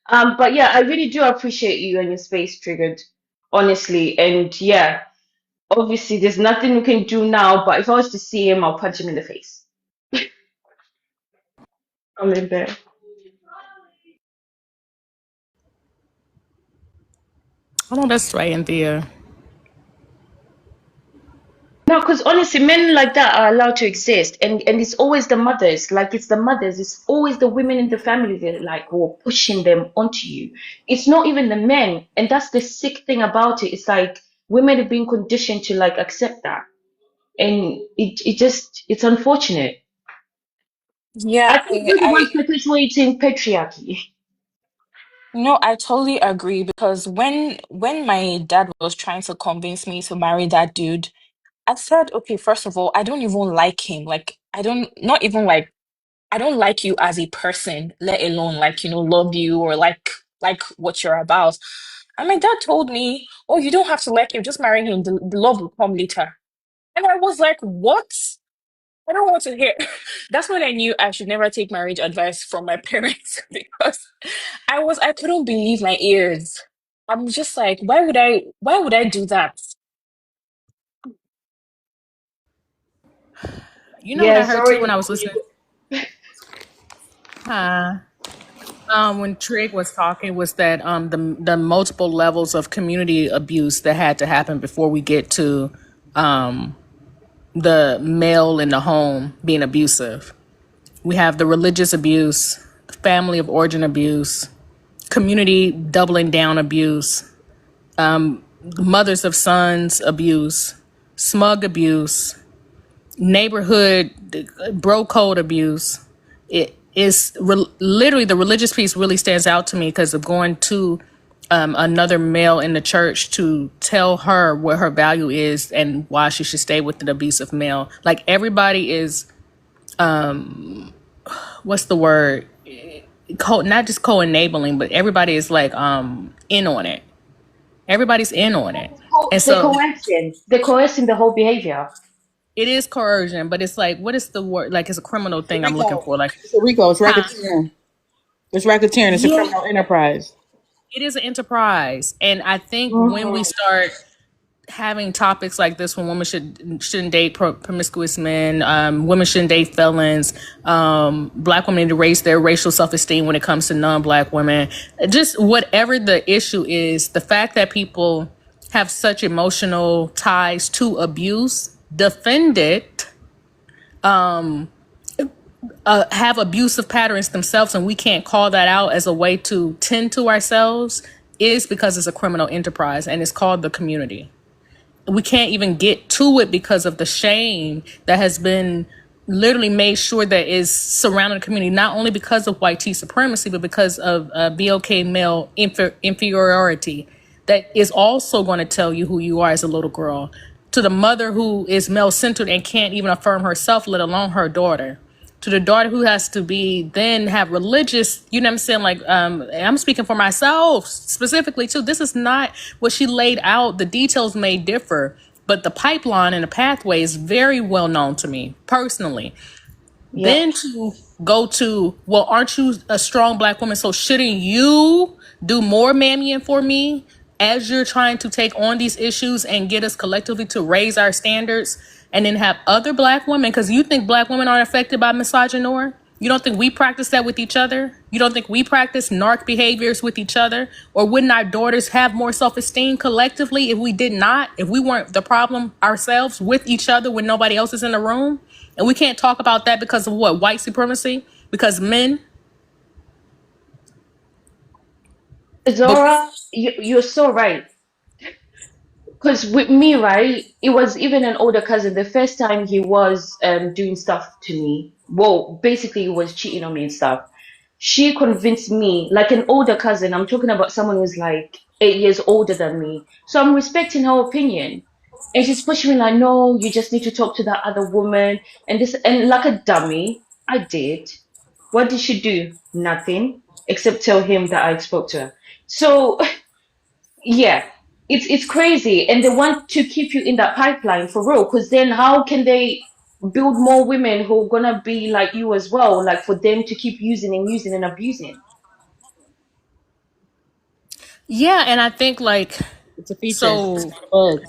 But yeah, I really do appreciate you and your space triggered, honestly. And yeah, obviously, there's nothing we can do now, but if I was to see him, I'll punch him in the face. I'm in there. I know that's right, Anthea. No, because honestly, men like that are allowed to exist, and it's always the mothers. Like it's the mothers. It's always the women in the family that like who are pushing them onto you. It's not even the men, and that's the sick thing about it. It's like women have been conditioned to like accept that, and it's unfortunate. I Yeah, think we're the ones perpetuating patriarchy. no, I totally agree because when my dad was trying to convince me to marry that dude, I said, okay, first of all, I don't even like him. Like, I don't, not even like, I don't like you as a person, let alone like, love you or like what you're about. And my dad told me, oh, you don't have to like him, just marry him. The love will come later. And I was like, what? I don't want to hear. That's when I knew I should never take marriage advice from my parents because I couldn't believe my ears. I'm just like, why would I do that? You know what Yeah, I heard too sorry. when I was listening? Huh? When Trig was talking was that the multiple levels of community abuse that had to happen before we get to the male in the home being abusive. We have the religious abuse, family of origin abuse, community doubling down abuse, mothers of sons abuse, smug abuse, neighborhood bro code abuse. It is literally the religious piece really stands out to me because of going to another male in the church to tell her what her value is and why she should stay with an abusive male. Like everybody is, what's the word? Not just co-enabling, but everybody is like in on it. Everybody's in on it, and They're so coercing. They're coercing the whole behavior. it is coercion. But it's like, what is the word? Like it's a criminal thing I'm looking Rico. for. Like, It's a Rico. It's huh? racketeering. It's racketeering. It's a Yeah, criminal enterprise. it is an enterprise, and I think when we Hmm. start having topics like this, when women shouldn't date promiscuous men, women shouldn't date felons, black women need to raise their racial self-esteem when it comes to non-black women, just whatever the issue is, the fact that people have such emotional ties to abuse, defend it, have abusive patterns themselves, and we can't call that out as a way to tend to ourselves, is because it's a criminal enterprise and it's called the community. We can't even get to it because of the shame that has been literally made sure that is surrounding the community, not only because of white tea supremacy, but because of BOK male inferiority that is also going to tell you who you are as a little girl. To the mother who is male centered and can't even affirm herself, let alone her daughter. To the daughter who has to be then have religious, you know what I'm saying? Like, I'm speaking for myself specifically too. This is not what she laid out. The details may differ, but the pipeline and the pathway is very well known to me personally. Yep. Then to go to, well, aren't you a strong black woman? So shouldn't you do more mammying for me as you're trying to take on these issues and get us collectively to raise our standards? And then have other black women, because you think black women aren't affected by misogynoir? You don't think we practice that with each other? You don't think we practice narc behaviors with each other? Or wouldn't our daughters have more self-esteem collectively if we did not? If we weren't the problem ourselves with each other when nobody else is in the room? And we can't talk about that because of what? White supremacy? Because men? But Zora, you're so right. Because with me, right, it was even an older cousin. The first time he was doing stuff to me, well, basically he was cheating on me and stuff. She convinced me, like an older cousin. I'm talking about someone who's like 8 years older than me. So I'm respecting her opinion. And she's pushing me like, no, you just need to talk to that other woman. And this, and like a dummy, I did. What did she do? Nothing, except tell him that I spoke to her. So yeah, it's crazy, and they want to keep you in that pipeline for real. Because then, how can they build more women who are gonna be like you as well? Like for them to keep using and using and abusing. yeah, and I think like It's a feature. It's so not a bug.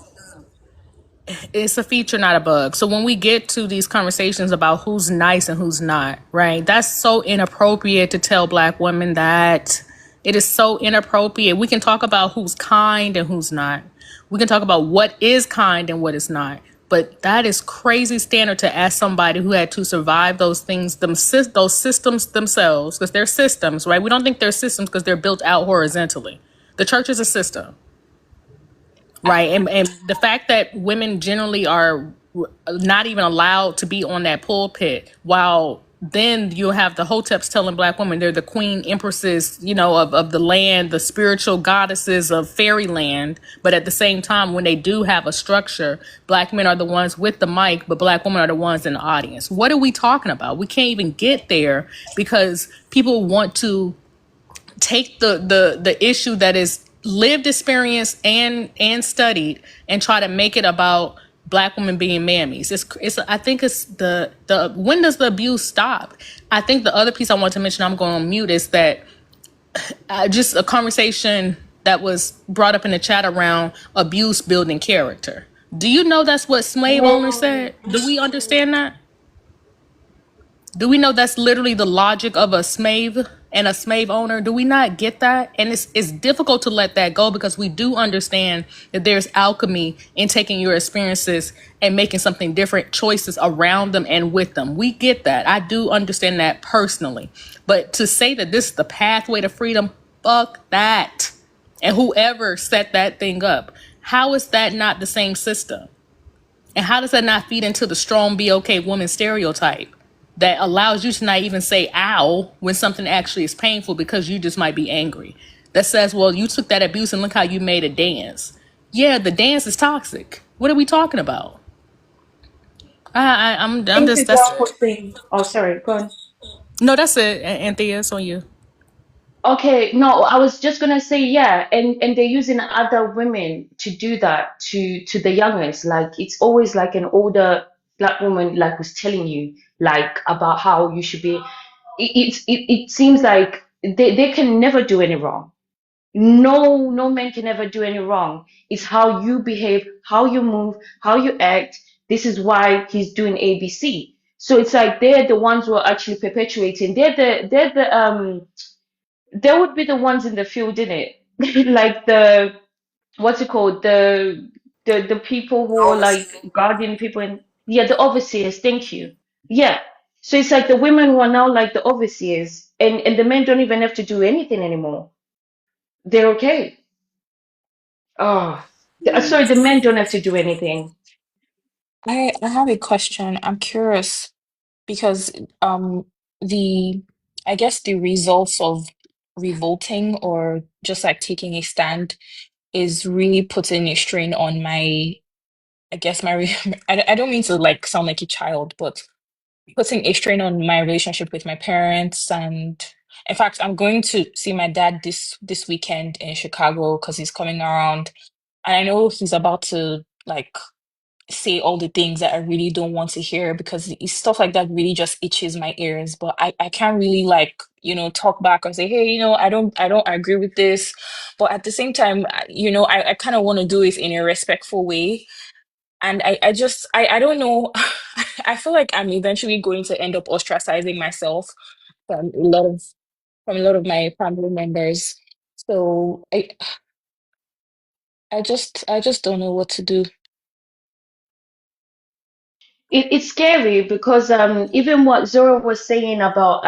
it's a feature, not a bug. So when we get to these conversations about who's nice and who's not, right? That's so inappropriate to tell black women that. It is so inappropriate. We can talk about who's kind and who's not. We can talk about what is kind and what is not. But that is crazy standard to ask somebody who had to survive those things, those systems themselves, because they're systems, right? We don't think they're systems because they're built out horizontally. The church is a system. Right. And the fact that women generally are not even allowed to be on that pulpit, while then you have the hoteps telling black women they're the queen empresses, of the land, the spiritual goddesses of fairyland. But at the same time, when they do have a structure, black men are the ones with the mic, but black women are the ones in the audience. What are we talking about? We can't even get there because people want to take the issue that is lived experience and studied and try to make it about black women being mammies. It's I think it's the when does the abuse stop? I think the other piece I want to mention, I'm going on mute, is that just a conversation that was brought up in the chat around abuse building character. Do you know that's what slave owners said? Do we understand that? Do we know that's literally the logic of a slave and a slave owner? Do we not get that? And it's difficult to let that go because we do understand that there's alchemy in taking your experiences and making something different choices around them and with them. We get that. I do understand that personally. But to say that this is the pathway to freedom, fuck that. And whoever set that thing up, how is that not the same system? And how does that not feed into the strong be okay woman stereotype that allows you to not even say ow when something actually is painful because you just might be angry? That says, well, you took that abuse and look how you made a dance. Yeah, the dance is toxic. What are we talking about? I'm Thank just you, that's John, for saying. Oh, sorry, go on. no, that's it. Anthea, it's on you. Okay, no, I was just gonna say yeah, and they're using other women to do that to the youngest. Like it's always like an older black woman like was telling you like about how you should be. It seems like they can never do any wrong. No man can ever do any wrong. It's how you behave, how you move, how you act. This is why he's doing ABC. So it's like they're the ones who are actually perpetuating. They're the they would be the ones in the field, in it, like the what's it called, the people who are like guardian people, and yeah, the overseers. Thank you. Yeah. So it's like the women who are now like the overseers, and the men don't even have to do anything anymore. They're okay. Oh, sorry, the men don't have to do anything. I have a question. I'm curious because the I guess the results of revolting or just like taking a stand is really putting a strain on my, I guess my I don't mean to like sound like a child, but putting a strain on my relationship with my parents. And in fact, I'm going to see my dad this weekend in Chicago because he's coming around, and I know he's about to like say all the things that I really don't want to hear because stuff like that really just itches my ears. But I can't really like, talk back or say, hey, I don't agree with this. But at the same time, I kind of want to do it in a respectful way. And I just I don't know. I feel like I'm eventually going to end up ostracizing myself from a lot of my family members. So I just don't know what to do. it's scary because even what Zora was saying about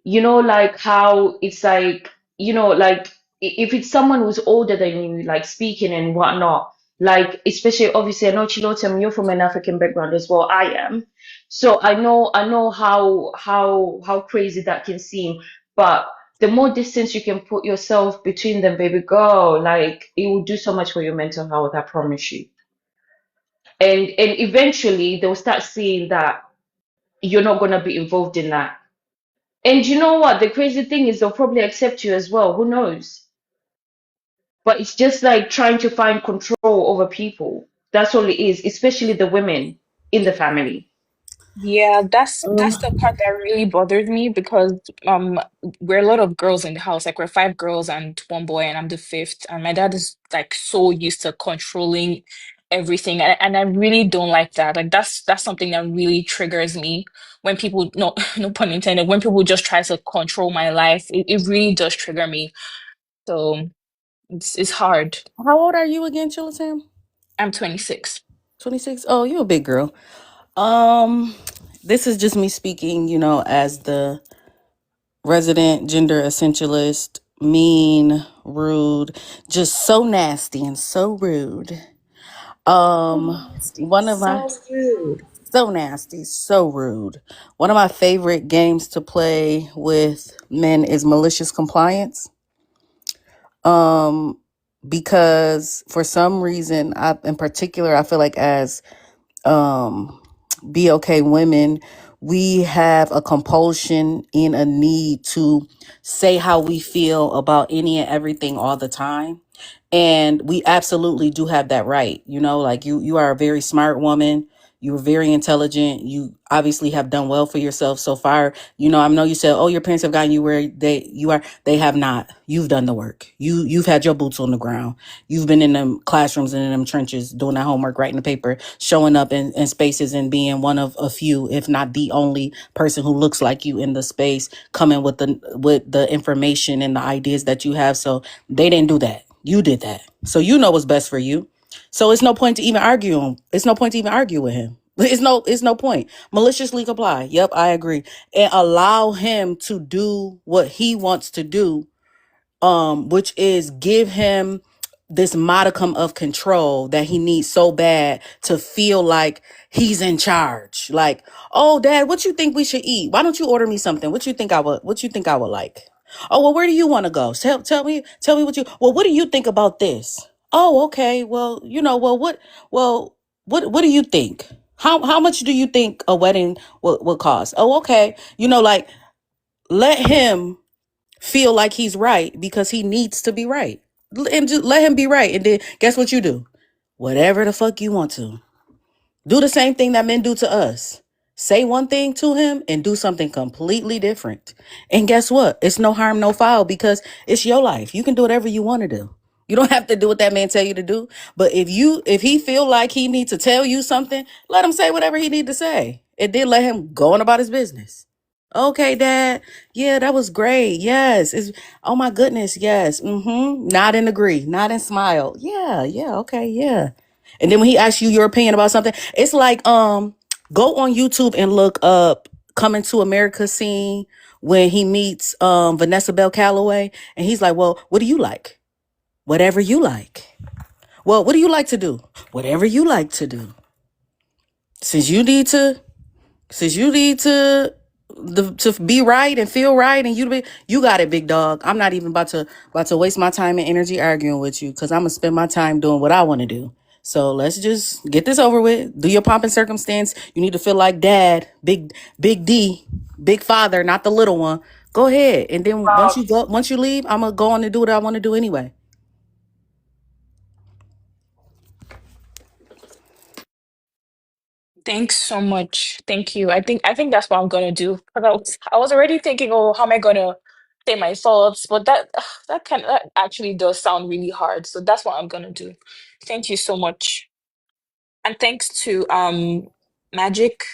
like how it's like, like if it's someone who's older than you, like speaking and whatnot, like especially obviously I know Chilotem, you're from an African background as well. I am. So I know how crazy that can seem. But the more distance you can put yourself between them, baby girl, like it will do so much for your mental health, I promise you. And eventually they'll start seeing that you're not gonna be involved in that. And you know what? The crazy thing is they'll probably accept you as well. Who knows? But it's just like trying to find control over people. That's all it is, especially the women in the family. Yeah, that's the part that really bothered me because we're a lot of girls in the house. Like we're five girls and one boy, and I'm the fifth. And my dad is like so used to controlling everything, and I really don't like that. Like that's something that really triggers me when people no no pun intended when people just try to control my life. It really does trigger me. So it's hard. How old are you again, Chillatam? I'm 26. 26. Oh, you a big girl. Um, this is just me speaking, as the resident gender essentialist, mean, rude, just so nasty and so rude. So Um, nasty, one of my so rude. so nasty, so rude. One of my favorite games to play with men is malicious compliance. Um, because for some reason, in particular, I feel like as um BOK women, we have a compulsion and a need to say how we feel about any and everything all the time. And we absolutely do have that right. Like you are a very smart woman. You're very intelligent. You obviously have done well for yourself so far. I know you said, oh, your parents have gotten you where you are. They have not. You've done the work. You've had your boots on the ground. You've been in them classrooms and in them trenches doing that homework, writing the paper, showing up in spaces and being one of a few, if not the only person who looks like you in the space, coming with the information and the ideas that you have. So they didn't do that. You did that. So you know what's best for you. So it's no point to even argue him. It's no point to even argue with him. It's no point. Maliciously comply. Yep, I agree. And allow him to do what he wants to do, which is give him this modicum of control that he needs so bad to feel like he's in charge. Like, oh, Dad, what you think we should eat? Why don't you order me something? What you think I would like? Oh, well, where do you want to go? Tell me well, what do you think about this? Oh, okay. Well, what do you think? How much do you think a wedding will cost? Oh, okay. Like, let him feel like he's right because he needs to be right. And just let him be right. And then guess what you do? Whatever the fuck you want to. Do the same thing that men do to us. Say one thing to him and do something completely different. And guess what? It's no harm, no foul because it's your life. You can do whatever you want to do. You don't have to do what that man tell you to do. But if he feel like he needs to tell you something, let him say whatever he need to say. And then let him go on about his business. Okay, Dad. Yeah, that was great. Yes. Oh my goodness. Yes. Mm-hmm. Nod and agree. Nod and smile. Yeah. Yeah. Okay. Yeah. And then when he asks you your opinion about something, it's like, go on YouTube and look up Coming to America scene when he meets Vanessa Bell Calloway. And he's like, well, what do you like? Whatever you like. Well, what do you like to do? Whatever you like to do. Since you need to to be right and feel right and you got it, big dog. I'm not even about to waste my time and energy arguing with you because I'm gonna spend my time doing what I want to do. So let's just get this over with. Do your pomp and circumstance. You need to feel like dad, big D, big father, not the little one. Go ahead. And then once you leave, I'm gonna go on and do what I want to do anyway. Thanks so much. Thank you. I think that's what I'm gonna do. Because I was already thinking, oh, how am I gonna say my thoughts? But that actually does sound really hard. So that's what I'm gonna do. Thank you so much. And thanks to Magic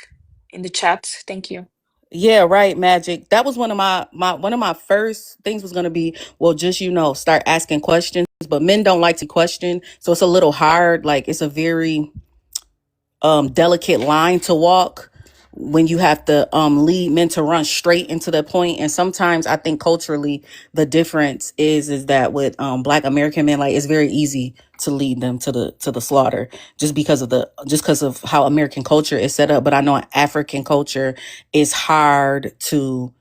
in the chat. Thank you. Yeah, right, Magic. That was one of my first things was gonna be, well, just start asking questions. But men don't like to question, so it's a little hard. Like it's a very delicate line to walk when you have to lead men to run straight into the point. And sometimes I think culturally the difference is that with Black American men, like, it's very easy to lead them to the slaughter just because of how American culture is set up. But I know in African culture it's hard to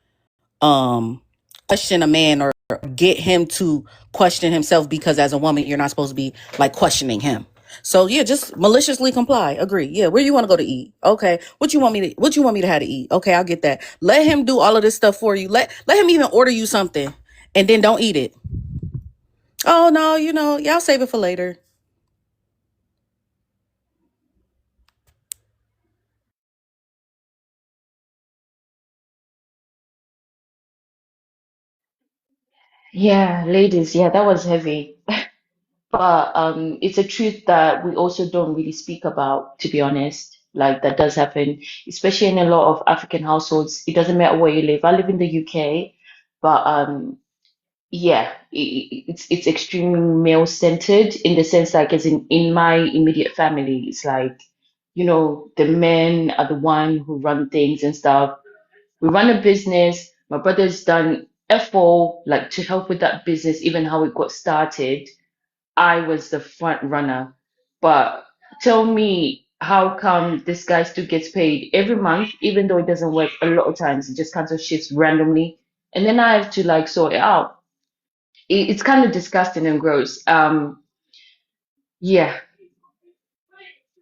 question a man or get him to question himself, because as a woman you're not supposed to be like questioning him. So yeah, just maliciously comply. Agree. Yeah, where you want to go to eat? Okay. What you want me to have to eat? Okay, I'll get that. Let him do all of this stuff for you. Let him even order you something and then don't eat it. Oh no, y'all save it for later. Yeah, ladies, yeah, that was heavy. But it's a truth that we also don't really speak about, to be honest. Like that does happen, especially in a lot of African households. It doesn't matter where you live. I live in the UK, but yeah, it's extremely male centered in the sense like as in my immediate family, it's like, the men are the one who run things and stuff. We run a business. My brother's done FO like to help with that business, even how it got started. I was the front runner. But tell me, how come this guy still gets paid every month, even though it doesn't work a lot of times? It just cancels shifts randomly. And then I have to like sort it out. It's kind of disgusting and gross. Yeah. Ugh.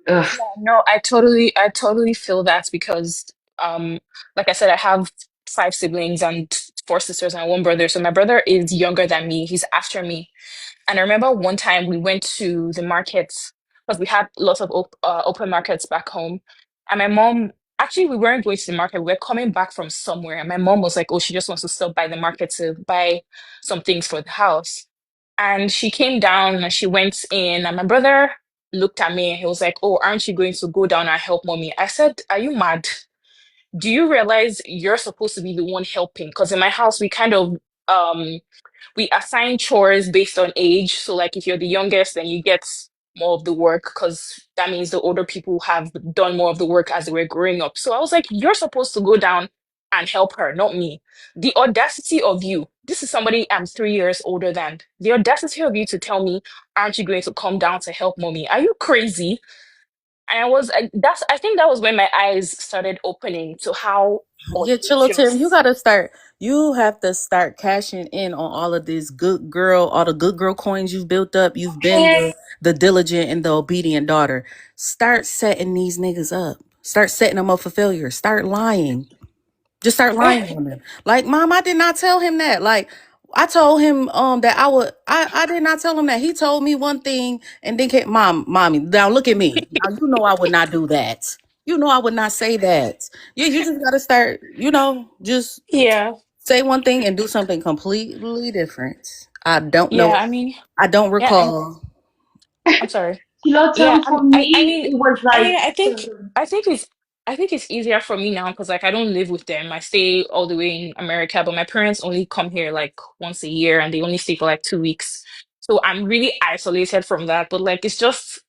Yeah, no, I totally feel that because, like I said, I have five siblings and four sisters and one brother. So my brother is younger than me. He's after me. And I remember one time we went to the markets because we had lots of open markets back home. And my mom, actually, we weren't going to the market. We were coming back from somewhere. And my mom was like, oh, she just wants to stop by the market to buy some things for the house. And she came down and she went in. And my brother looked at me and he was like, oh, aren't you going to go down and help mommy? I said, are you mad? Do you realize you're supposed to be the one helping? Because in my house, we kind of we assign chores based on age. So like if you're the youngest, then you get more of the work because that means the older people have done more of the work as they were growing up. So I was like, you're supposed to go down and help her, not me. The audacity of you, this is somebody I'm 3 years older than. The audacity of you to tell me, aren't you going to come down to help mommy? Are you crazy? And I think that was when my eyes started opening to how Yeah, Chillo Tim, audacious. you have to start cashing in on all the good girl coins you've built up. You've been the diligent and the obedient daughter. Start setting these niggas up. Start setting them up for failure. Start lying. Just start lying on them. Like, mom, I did not tell him that. Like, I told him that I did not tell him that. He told me one thing and then came, mommy, now look at me. Now you know I would not do that. You know I would not say that. Yeah, you just gotta start, just Yeah, say one thing and do something completely different. I don't yeah. know. I mean, I don't yeah. recall. I'm sorry. Yeah, For me, it was I mean, like, I think it's easier for me now because like I don't live with them. I stay all the way in America, but my parents only come here like once a year and they only stay for like 2 weeks. So I'm really isolated from that. But like it's just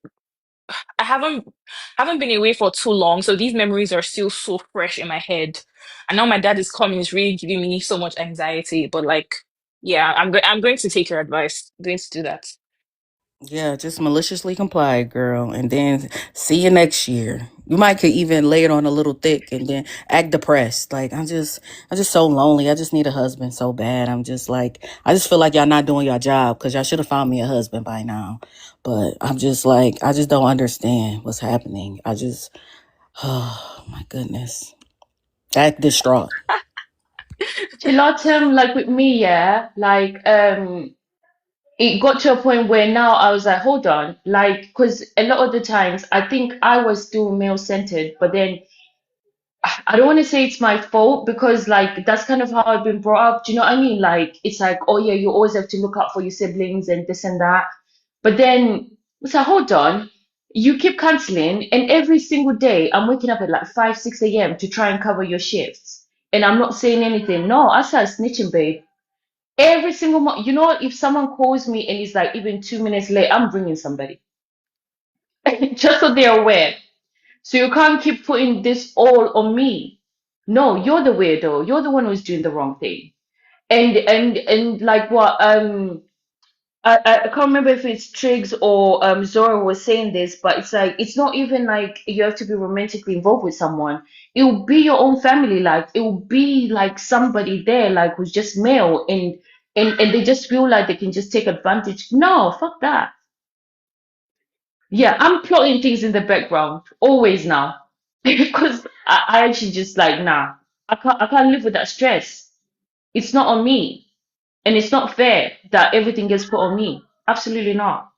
I haven't been away for too long, so these memories are still so fresh in my head. And now my dad is coming, it's really giving me so much anxiety. But like, yeah, I'm going to take your advice. I'm going to do that. Yeah, just maliciously comply, girl, and then see you next year. You might could even lay it on a little thick and then act depressed. Like I'm just so lonely. I just need a husband so bad. I just feel like y'all not doing your job because y'all should have found me a husband by now. But I'm just like, I just don't understand what's happening. Oh my goodness, act distraught. gelatin, like with me, yeah, like it got to a point where now I was like, hold on, like, because a lot of the times I think I was still male centered, but then I don't want to say it's my fault because like that's kind of how I've been brought up. Do you know what I mean? Like it's like, oh yeah, you always have to look out for your siblings and this and that. But then it's like, hold on, you keep canceling, and every single day I'm waking up at like 5, 6 a.m. to try and cover your shifts. And I'm not saying anything. No, I start snitching, babe. Every single month, if someone calls me and it's like even 2 minutes late, I'm bringing somebody just so they're aware. So you can't keep putting this all on me. No, you're the weirdo. You're the one who's doing the wrong thing. And like what I can't remember if it's Triggs or Zora was saying this, but it's like it's not even like you have to be romantically involved with someone. It will be your own family life. It will be like somebody there, like who's just male, and they just feel like they can just take advantage. No, fuck that. Yeah, I'm plotting things in the background always now because I actually just like nah. I can't live with that stress. It's not on me, and it's not fair that everything gets put on me. Absolutely not.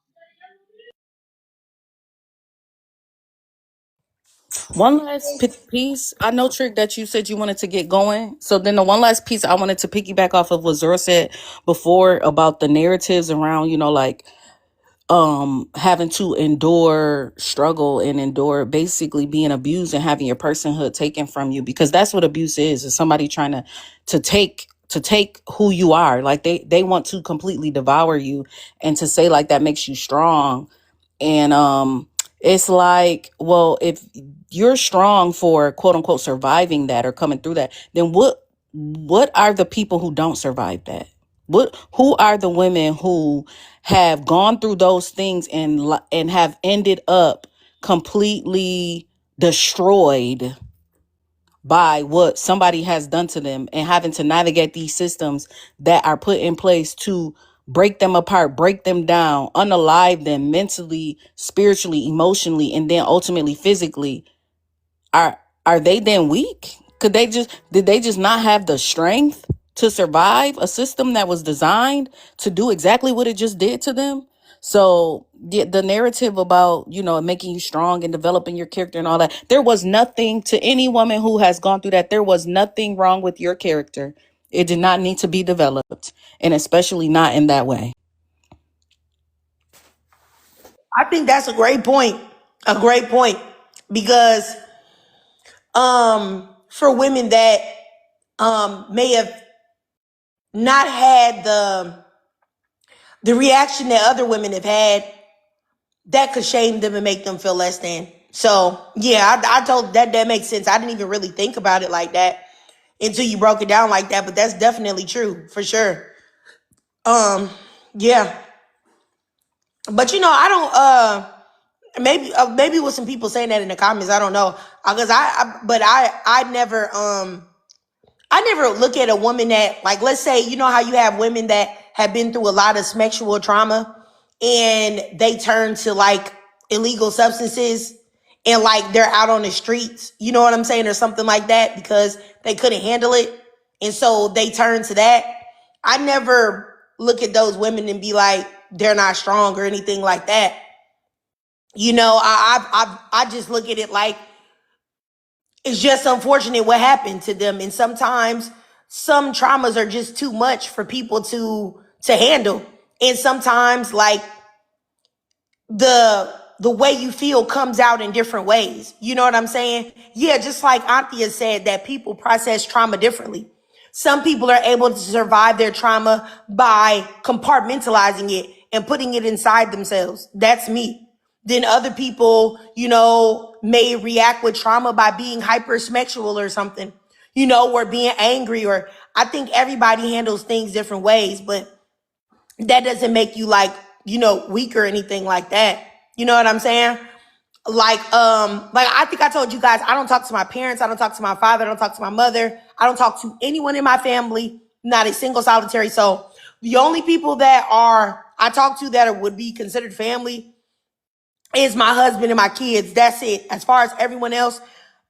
One last piece. I know, Trick, that you said you wanted to get going. So then the one last piece I wanted to piggyback off of what Zora said before about the narratives around, like having to endure struggle and endure basically being abused and having your personhood taken from you, because that's what abuse is somebody trying to take who you are. Like they want to completely devour you, and to say like that makes you strong. And it's like, well, if you're strong for quote unquote surviving that or coming through that, then what are the people who don't survive that? Who are the women who have gone through those things and have ended up completely destroyed by what somebody has done to them, and having to navigate these systems that are put in place to break them apart, break them down, unalive them mentally, spiritually, emotionally, and then ultimately physically? Are they then weak? Did they just not have the strength to survive a system that was designed to do exactly what it just did to them? So the narrative about, making you strong and developing your character and all that, there was nothing to any woman who has gone through that. There was nothing wrong with your character. It did not need to be developed, and especially not in that way. I think that's a great point. A great point. Because for women that may have not had the reaction that other women have had, that could shame them and make them feel less than. So yeah, I told that makes sense. I didn't even really think about it like that until you broke it down like that, but that's definitely true for sure. Yeah. But I don't maybe with some people saying that in the comments, I don't know. Because I never look at a woman that, like, let's say, how you have women that have been through a lot of sexual trauma and they turn to like illegal substances, and like they're out on the streets, you know what I'm saying, or something like that, because they couldn't handle it. And so they turn to that. I never look at those women and be like, they're not strong or anything like that. I just look at it like it's just unfortunate what happened to them. And sometimes some traumas are just too much for people to handle. And sometimes like the way you feel comes out in different ways. You know what I'm saying? Yeah, just like Anthea said, that people process trauma differently. Some people are able to survive their trauma by compartmentalizing it and putting it inside themselves. That's me. Then other people, may react with trauma by being hypersexual or something, or being angry. Or I think everybody handles things different ways, but that doesn't make you like, weak or anything like that. You know what I'm saying? Like I think I told you guys, I don't talk to my parents. I don't talk to my father. I don't talk to my mother. I don't talk to anyone in my family, not a single solitary soul. The only people that I talk to that would be considered family is my husband and my kids. That's it. As far as everyone else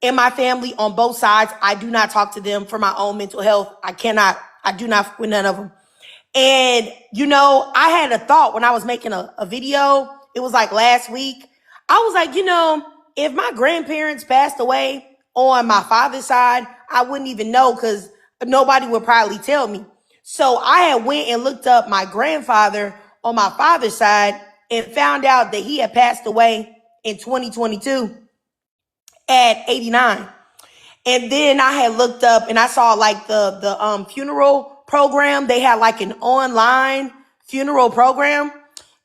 in my family on both sides, I do not talk to them for my own mental health. I do not with none of them. And, I had a thought when I was making a video. It was like last week. I was like, if my grandparents passed away on my father's side, I wouldn't even know, because nobody would probably tell me. So I had went and looked up my grandfather on my father's side and found out that he had passed away in 2022 at 89. And then I had looked up and I saw like the funeral program. They had like an online funeral program.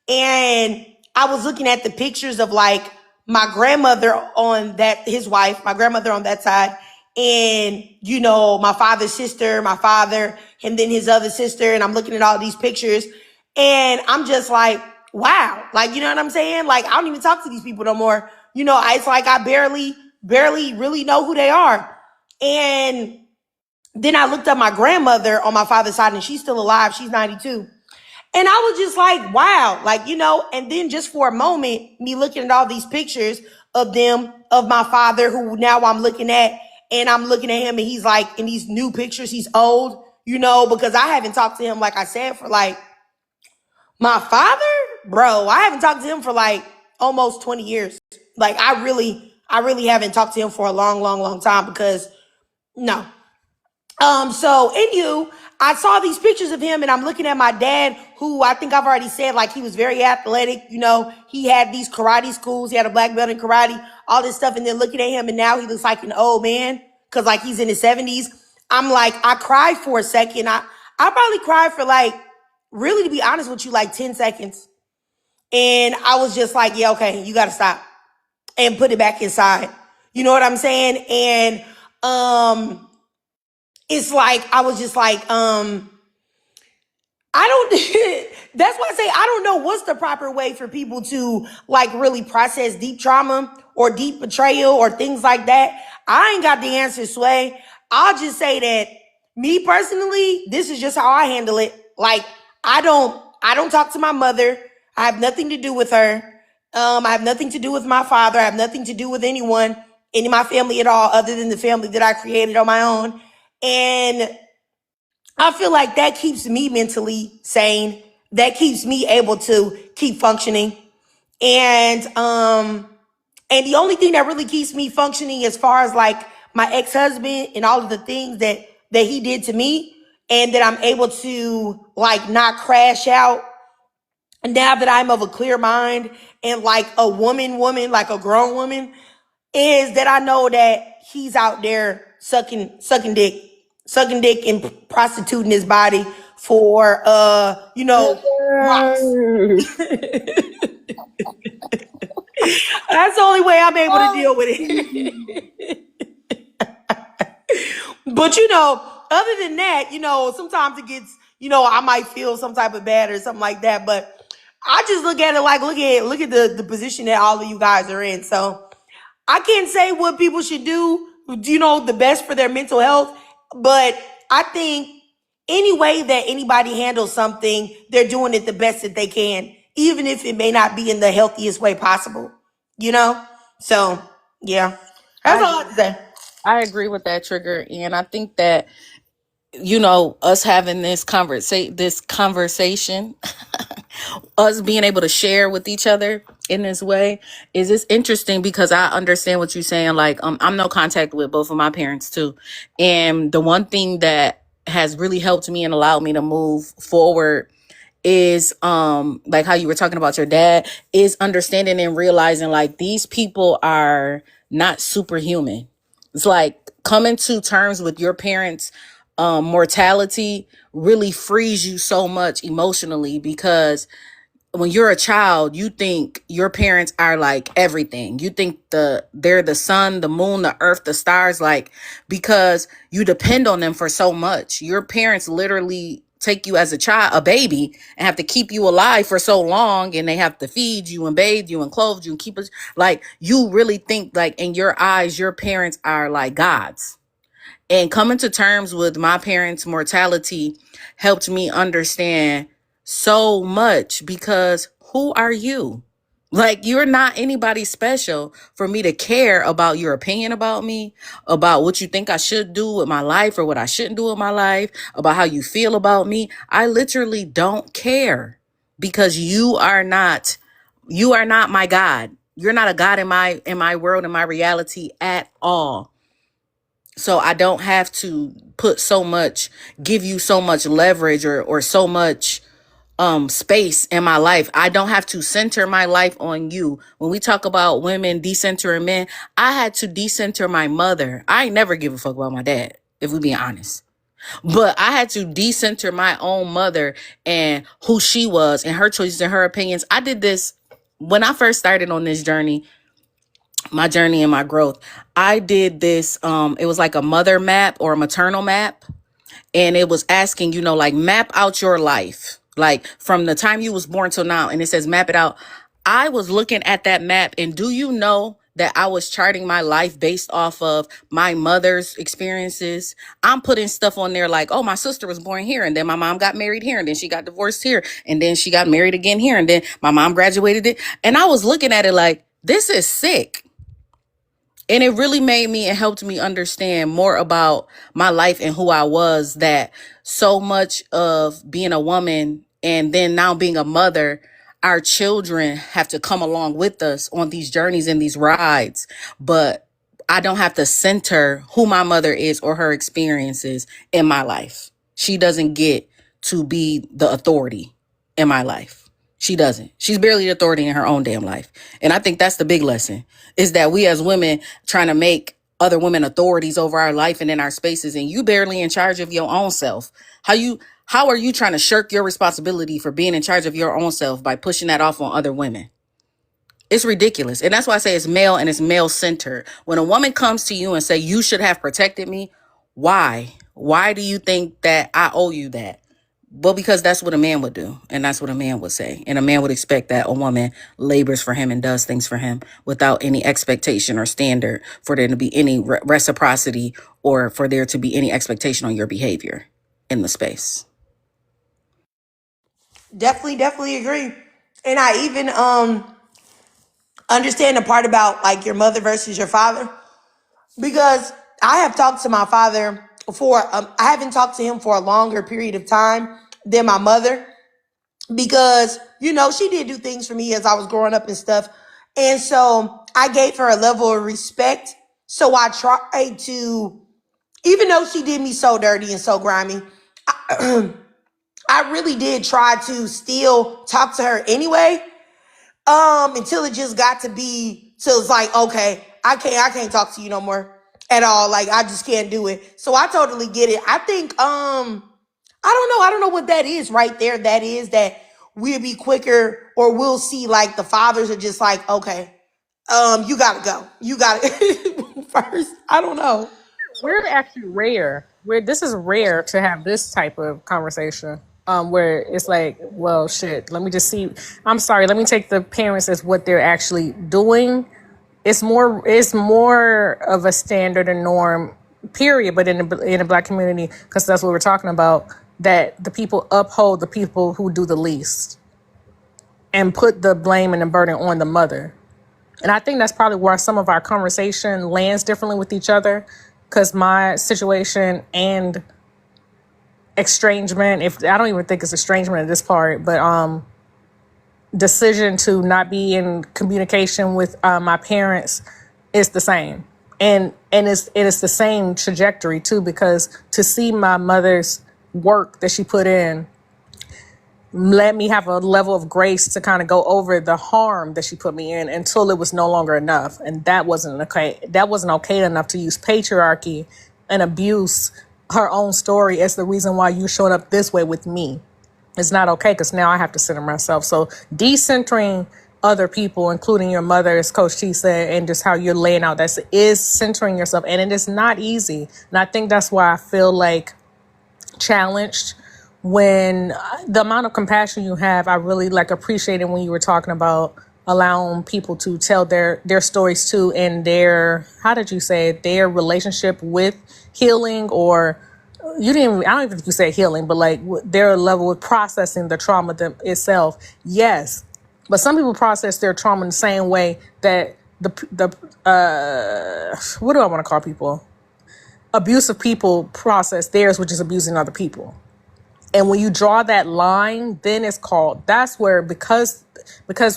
And I was looking at the pictures of like my grandmother on that, his wife, my grandmother on that side, and you know, my father's sister, my father, and then his other sister, and I'm looking at all these pictures, and I'm just like, wow, like, you know what I'm saying? Like, I don't even talk to these people no more. You know, it's like I barely really know who they are. And then I looked up my grandmother on my father's side, and she's still alive. She's 92. And I was just like, wow, like, you know, and then just for a moment, me looking at all these pictures of them, of my father, who now I'm looking at, and I'm looking at him, and he's like, in these new pictures, he's old, you know, because I haven't talked to him, like I said, for like, my father, bro, I haven't talked to him for like almost 20 years. Like, I really haven't talked to him for a long time because no. So anywho, I saw these pictures of him, and I'm looking at my dad, who I think I've already said, like, he was very athletic. You know, he had these karate schools. He had a black belt in karate, all this stuff. And then looking at him, and now he looks like an old man because, like, he's in his 70s. I'm like, I cried for a second. I probably cried for, like, really, to be honest with you, like 10 seconds. And I was just like, yeah, okay, you got to stop and put it back inside. You know what I'm saying? And it's like, I was just like, I don't, that's why I say I don't know what's the proper way for people to like really process deep trauma or deep betrayal or things like that. I ain't got the answer, Sway. I'll just say that me personally, this is just how I handle it. Like, I don't talk to my mother. I have nothing to do with her. I have nothing to do with my father. I have nothing to do with anyone in my family at all, other than the family that I created on my own. And I feel like that keeps me mentally sane. That keeps me able to keep functioning. And the only thing that really keeps me functioning as far as like my ex-husband and all of the things that he did to me, and that I'm able to like not crash out. And now that I'm of a clear mind and like a woman, like a grown woman, is that I know that he's out there sucking dick and prostituting his body for you know, rocks. That's the only way I'm able to deal with it. But you know, other than that, you know, sometimes it gets, you know, I might feel some type of bad or something like that. But I just look at it like, look at the position that all of you guys are in. So I can't say what people should do, you know, the best for their mental health. But I think any way that anybody handles something, they're doing it the best that they can, even if it may not be in the healthiest way possible, you know? So, yeah, that's all I have to say. I agree with that, Trigger. And I think that, you know, us having this conversation, us being able to share with each other in this way is it's interesting because I understand what you're saying. Like, I'm no contact with both of my parents too. And the one thing that has really helped me and allowed me to move forward is like how you were talking about your dad, is understanding and realizing like these people are not superhuman. It's like coming to terms with your parents' mortality really frees you so much emotionally, because when you're a child, you think your parents are like everything. You think they're the sun, the moon, the earth, the stars, like, because you depend on them for so much. Your parents literally take you as a child, a baby, and have to keep you alive for so long, and they have to feed you and bathe you and clothe you and keep us, like, you really think like in your eyes your parents are like gods. And coming to terms with my parents' mortality helped me understand so much, because who are you? Like, you're not anybody special for me to care about your opinion about me, about what you think I should do with my life or what I shouldn't do with my life, about how you feel about me. I literally don't care, because you are not my God. You're not a God in my world, in my reality at all. So I don't have to give you so much leverage or so much space in my life. I don't have to center my life on you. When we talk about women decentering men, I had to decenter my mother. I ain't never give a fuck about my dad, if we being honest. But I had to decenter my own mother and who she was and her choices and her opinions. I did this when I first started on this journey. my journey and my growth. I did this, it was like a mother map or a maternal map. And it was asking, like, map out your life, like from the time you was born till now. And it says, map it out. I was looking at that map, and do you know that I was charting my life based off of my mother's experiences? I'm putting stuff on there like, oh, my sister was born here, and then my mom got married here, and then she got divorced here, and then she got married again here, and then my mom graduated it. And I was looking at it like, this is sick. And it really made me and helped me understand more about my life and who I was, that so much of being a woman and then now being a mother, our children have to come along with us on these journeys and these rides. But I don't have to center who my mother is or her experiences in my life. She doesn't get to be the authority in my life. She doesn't. She's barely the authority in her own damn life. And I think that's the big lesson, is that we as women trying to make other women authorities over our life and in our spaces, and you barely in charge of your own self. How are you trying to shirk your responsibility for being in charge of your own self by pushing that off on other women? It's ridiculous. And that's why I say it's male, and it's male centered. When a woman comes to you and say, you should have protected me, why? Why do you think that I owe you that? Well, because that's what a man would do. And that's what a man would say. And a man would expect that a woman labors for him and does things for him without any expectation or standard for there to be any reciprocity, or for there to be any expectation on your behavior in the space. Definitely agree. And I even understand the part about like your mother versus your father, because I have talked to my father for I haven't talked to him for a longer period of time than my mother, because she did do things for me as I was growing up and stuff, and so I gave her a level of respect. So I tried to, even though she did me so dirty and so grimy, I really did try to still talk to her anyway, until it just got to be, till it's like, okay, I can't talk to you no more at all. Like, I just can't do it. So I totally get it. I think, I don't know what that is right there. That is that we'll be quicker, or we'll see like the fathers are just like, okay, you gotta go. You gotta first. I don't know. We're actually rare. This is rare to have this type of conversation. Where it's like, well, shit. Let me just see. I'm sorry. Let me take the parents as what they're actually doing. It's more of a standard and norm, period. But in the Black community, because that's what we're talking about, that the people uphold the people who do the least and put the blame and the burden on the mother. And I think that's probably where some of our conversation lands differently with each other, because my situation and estrangement, if I don't even think it's estrangement at this part, but decision to not be in communication with my parents is the same. And it's the same trajectory too, because to see my mother's work that she put in let me have a level of grace to kind of go over the harm that she put me in until it was no longer enough. And that wasn't okay. That wasn't okay enough to use patriarchy and abuse her own story as the reason why you showed up this way with me. It's not okay, because now I have to center myself. So decentering other people, including your mother, as Coach T said, and just how you're laying out, that is centering yourself. And it is not easy. And I think that's why I feel like challenged when the amount of compassion you have. I really appreciated when you were talking about allowing people to tell their stories too, and their, how did you say it, their relationship with healing, or I don't even think you said healing, but like their level with processing the trauma itself. Yes. But some people process their trauma in the same way that the what do I want to call people? Abusive people process theirs, which is abusing other people. And when you draw that line, then it's called, that's where, because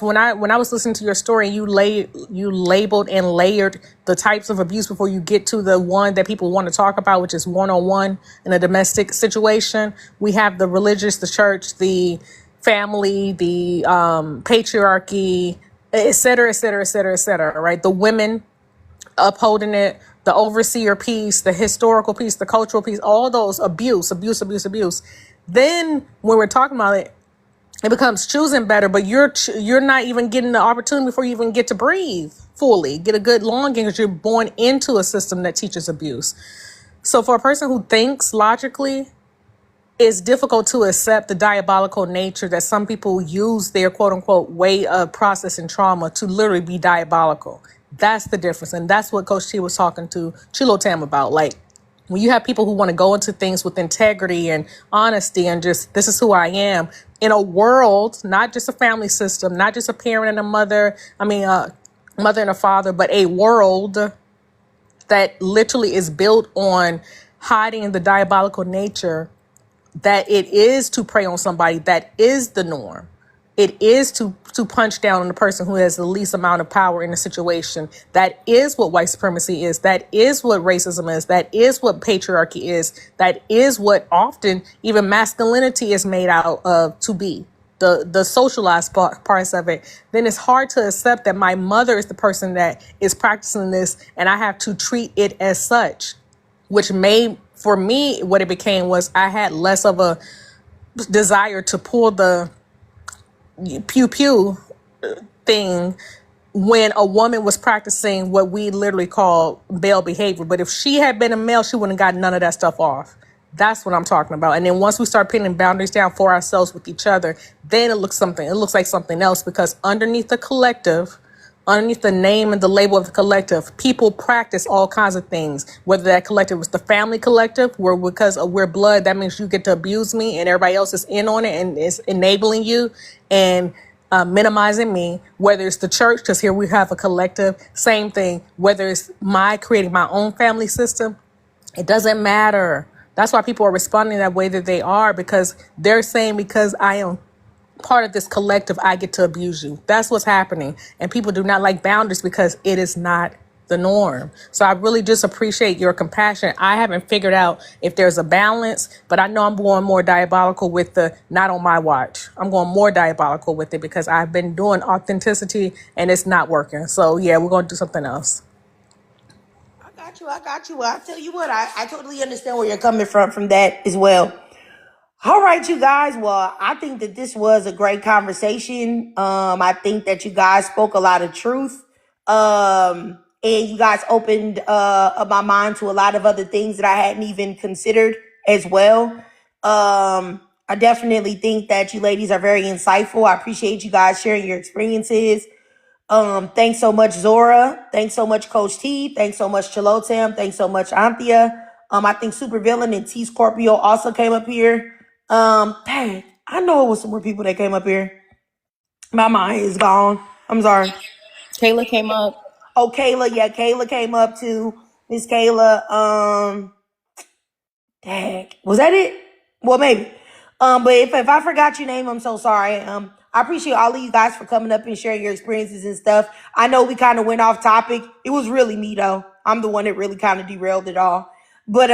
when I was listening to your story, you labeled and layered the types of abuse before you get to the one that people want to talk about, which is one-on-one in a domestic situation. We have the religious, the church, the family, the patriarchy, et cetera, et cetera, et cetera, et cetera, right? The women upholding it, the overseer piece, the historical piece, the cultural piece, all those abuse. Then when we're talking about it, it becomes choosing better, but you're not even getting the opportunity before you even get to breathe fully, get a good longing, because you're born into a system that teaches abuse. So for a person who thinks logically, it's difficult to accept the diabolical nature that some people use their quote unquote way of processing trauma to literally be diabolical. That's the difference. And that's what Coach T was talking to Chilo Tam about. Like, when you have people who want to go into things with integrity and honesty and just, this is who I am, in a world, not just a family system, not just a parent and a mother, mother and a father, but a world that literally is built on hiding the diabolical nature, that it is to prey on somebody, that is the norm. It is to punch down on the person who has the least amount of power in the situation. That is what white supremacy is. That is what racism is. That is what patriarchy is. That is what often even masculinity is made out of to be. The socialized parts of it. Then it's hard to accept that my mother is the person that is practicing this and I have to treat it as such, which made, for me, what it became was I had less of a desire to pull the pew pew thing when a woman was practicing what we literally call male behavior. But if she had been a male, she wouldn't have got none of that stuff off. That's what I'm talking about. And then once we start pinning boundaries down for ourselves with each other, then it looks like something else, because underneath the collective, underneath the name and the label of the collective, people practice all kinds of things. Whether that collective was the family collective, where because we're blood, that means you get to abuse me and everybody else is in on it and is enabling you and minimizing me. Whether it's the church, because here we have a collective, same thing. Whether it's my creating my own family system, it doesn't matter. That's why people are responding that way that they are, because they're saying, because I am part of this collective, I get to abuse you. That's what's happening. And people do not like boundaries because it is not the norm. So I really just appreciate your compassion. I haven't figured out if there's a balance, but I know I'm going more diabolical with the not on my watch. I'm going more diabolical with it because I've been doing authenticity and it's not working. So yeah, we're going to do something else. I got you. Well, I tell you what, I totally understand where you're coming from that as well. All right, you guys. Well, I think that this was a great conversation. I think that you guys spoke a lot of truth. And you guys opened up my mind to a lot of other things that I hadn't even considered as well. I definitely think that you ladies are very insightful. I appreciate you guys sharing your experiences. Thanks so much, Zora. Thanks so much, Coach T. Thanks so much, Chilotam. Thanks so much, Anthea. I think Supervillain and T Scorpio also came up here. Dang, I know it was some more people that came up here. My mind is gone. I'm sorry. Kayla came up. Oh, Kayla. Yeah, Kayla came up too. Miss Kayla. Dang. Was that it? Well, maybe. But if I forgot your name, I'm so sorry. I appreciate all of you guys for coming up and sharing your experiences and stuff. I know we kind of went off topic. It was really me though. I'm the one that really kind of derailed it all. But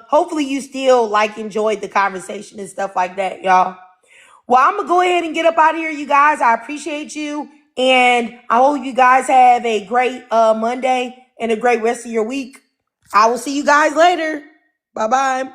hopefully you still enjoyed the conversation and stuff like that, y'all. Well, I'm gonna go ahead and get up out of here, you guys. I appreciate you, and I hope you guys have a great Monday and a great rest of your week. I will see you guys later. Bye bye.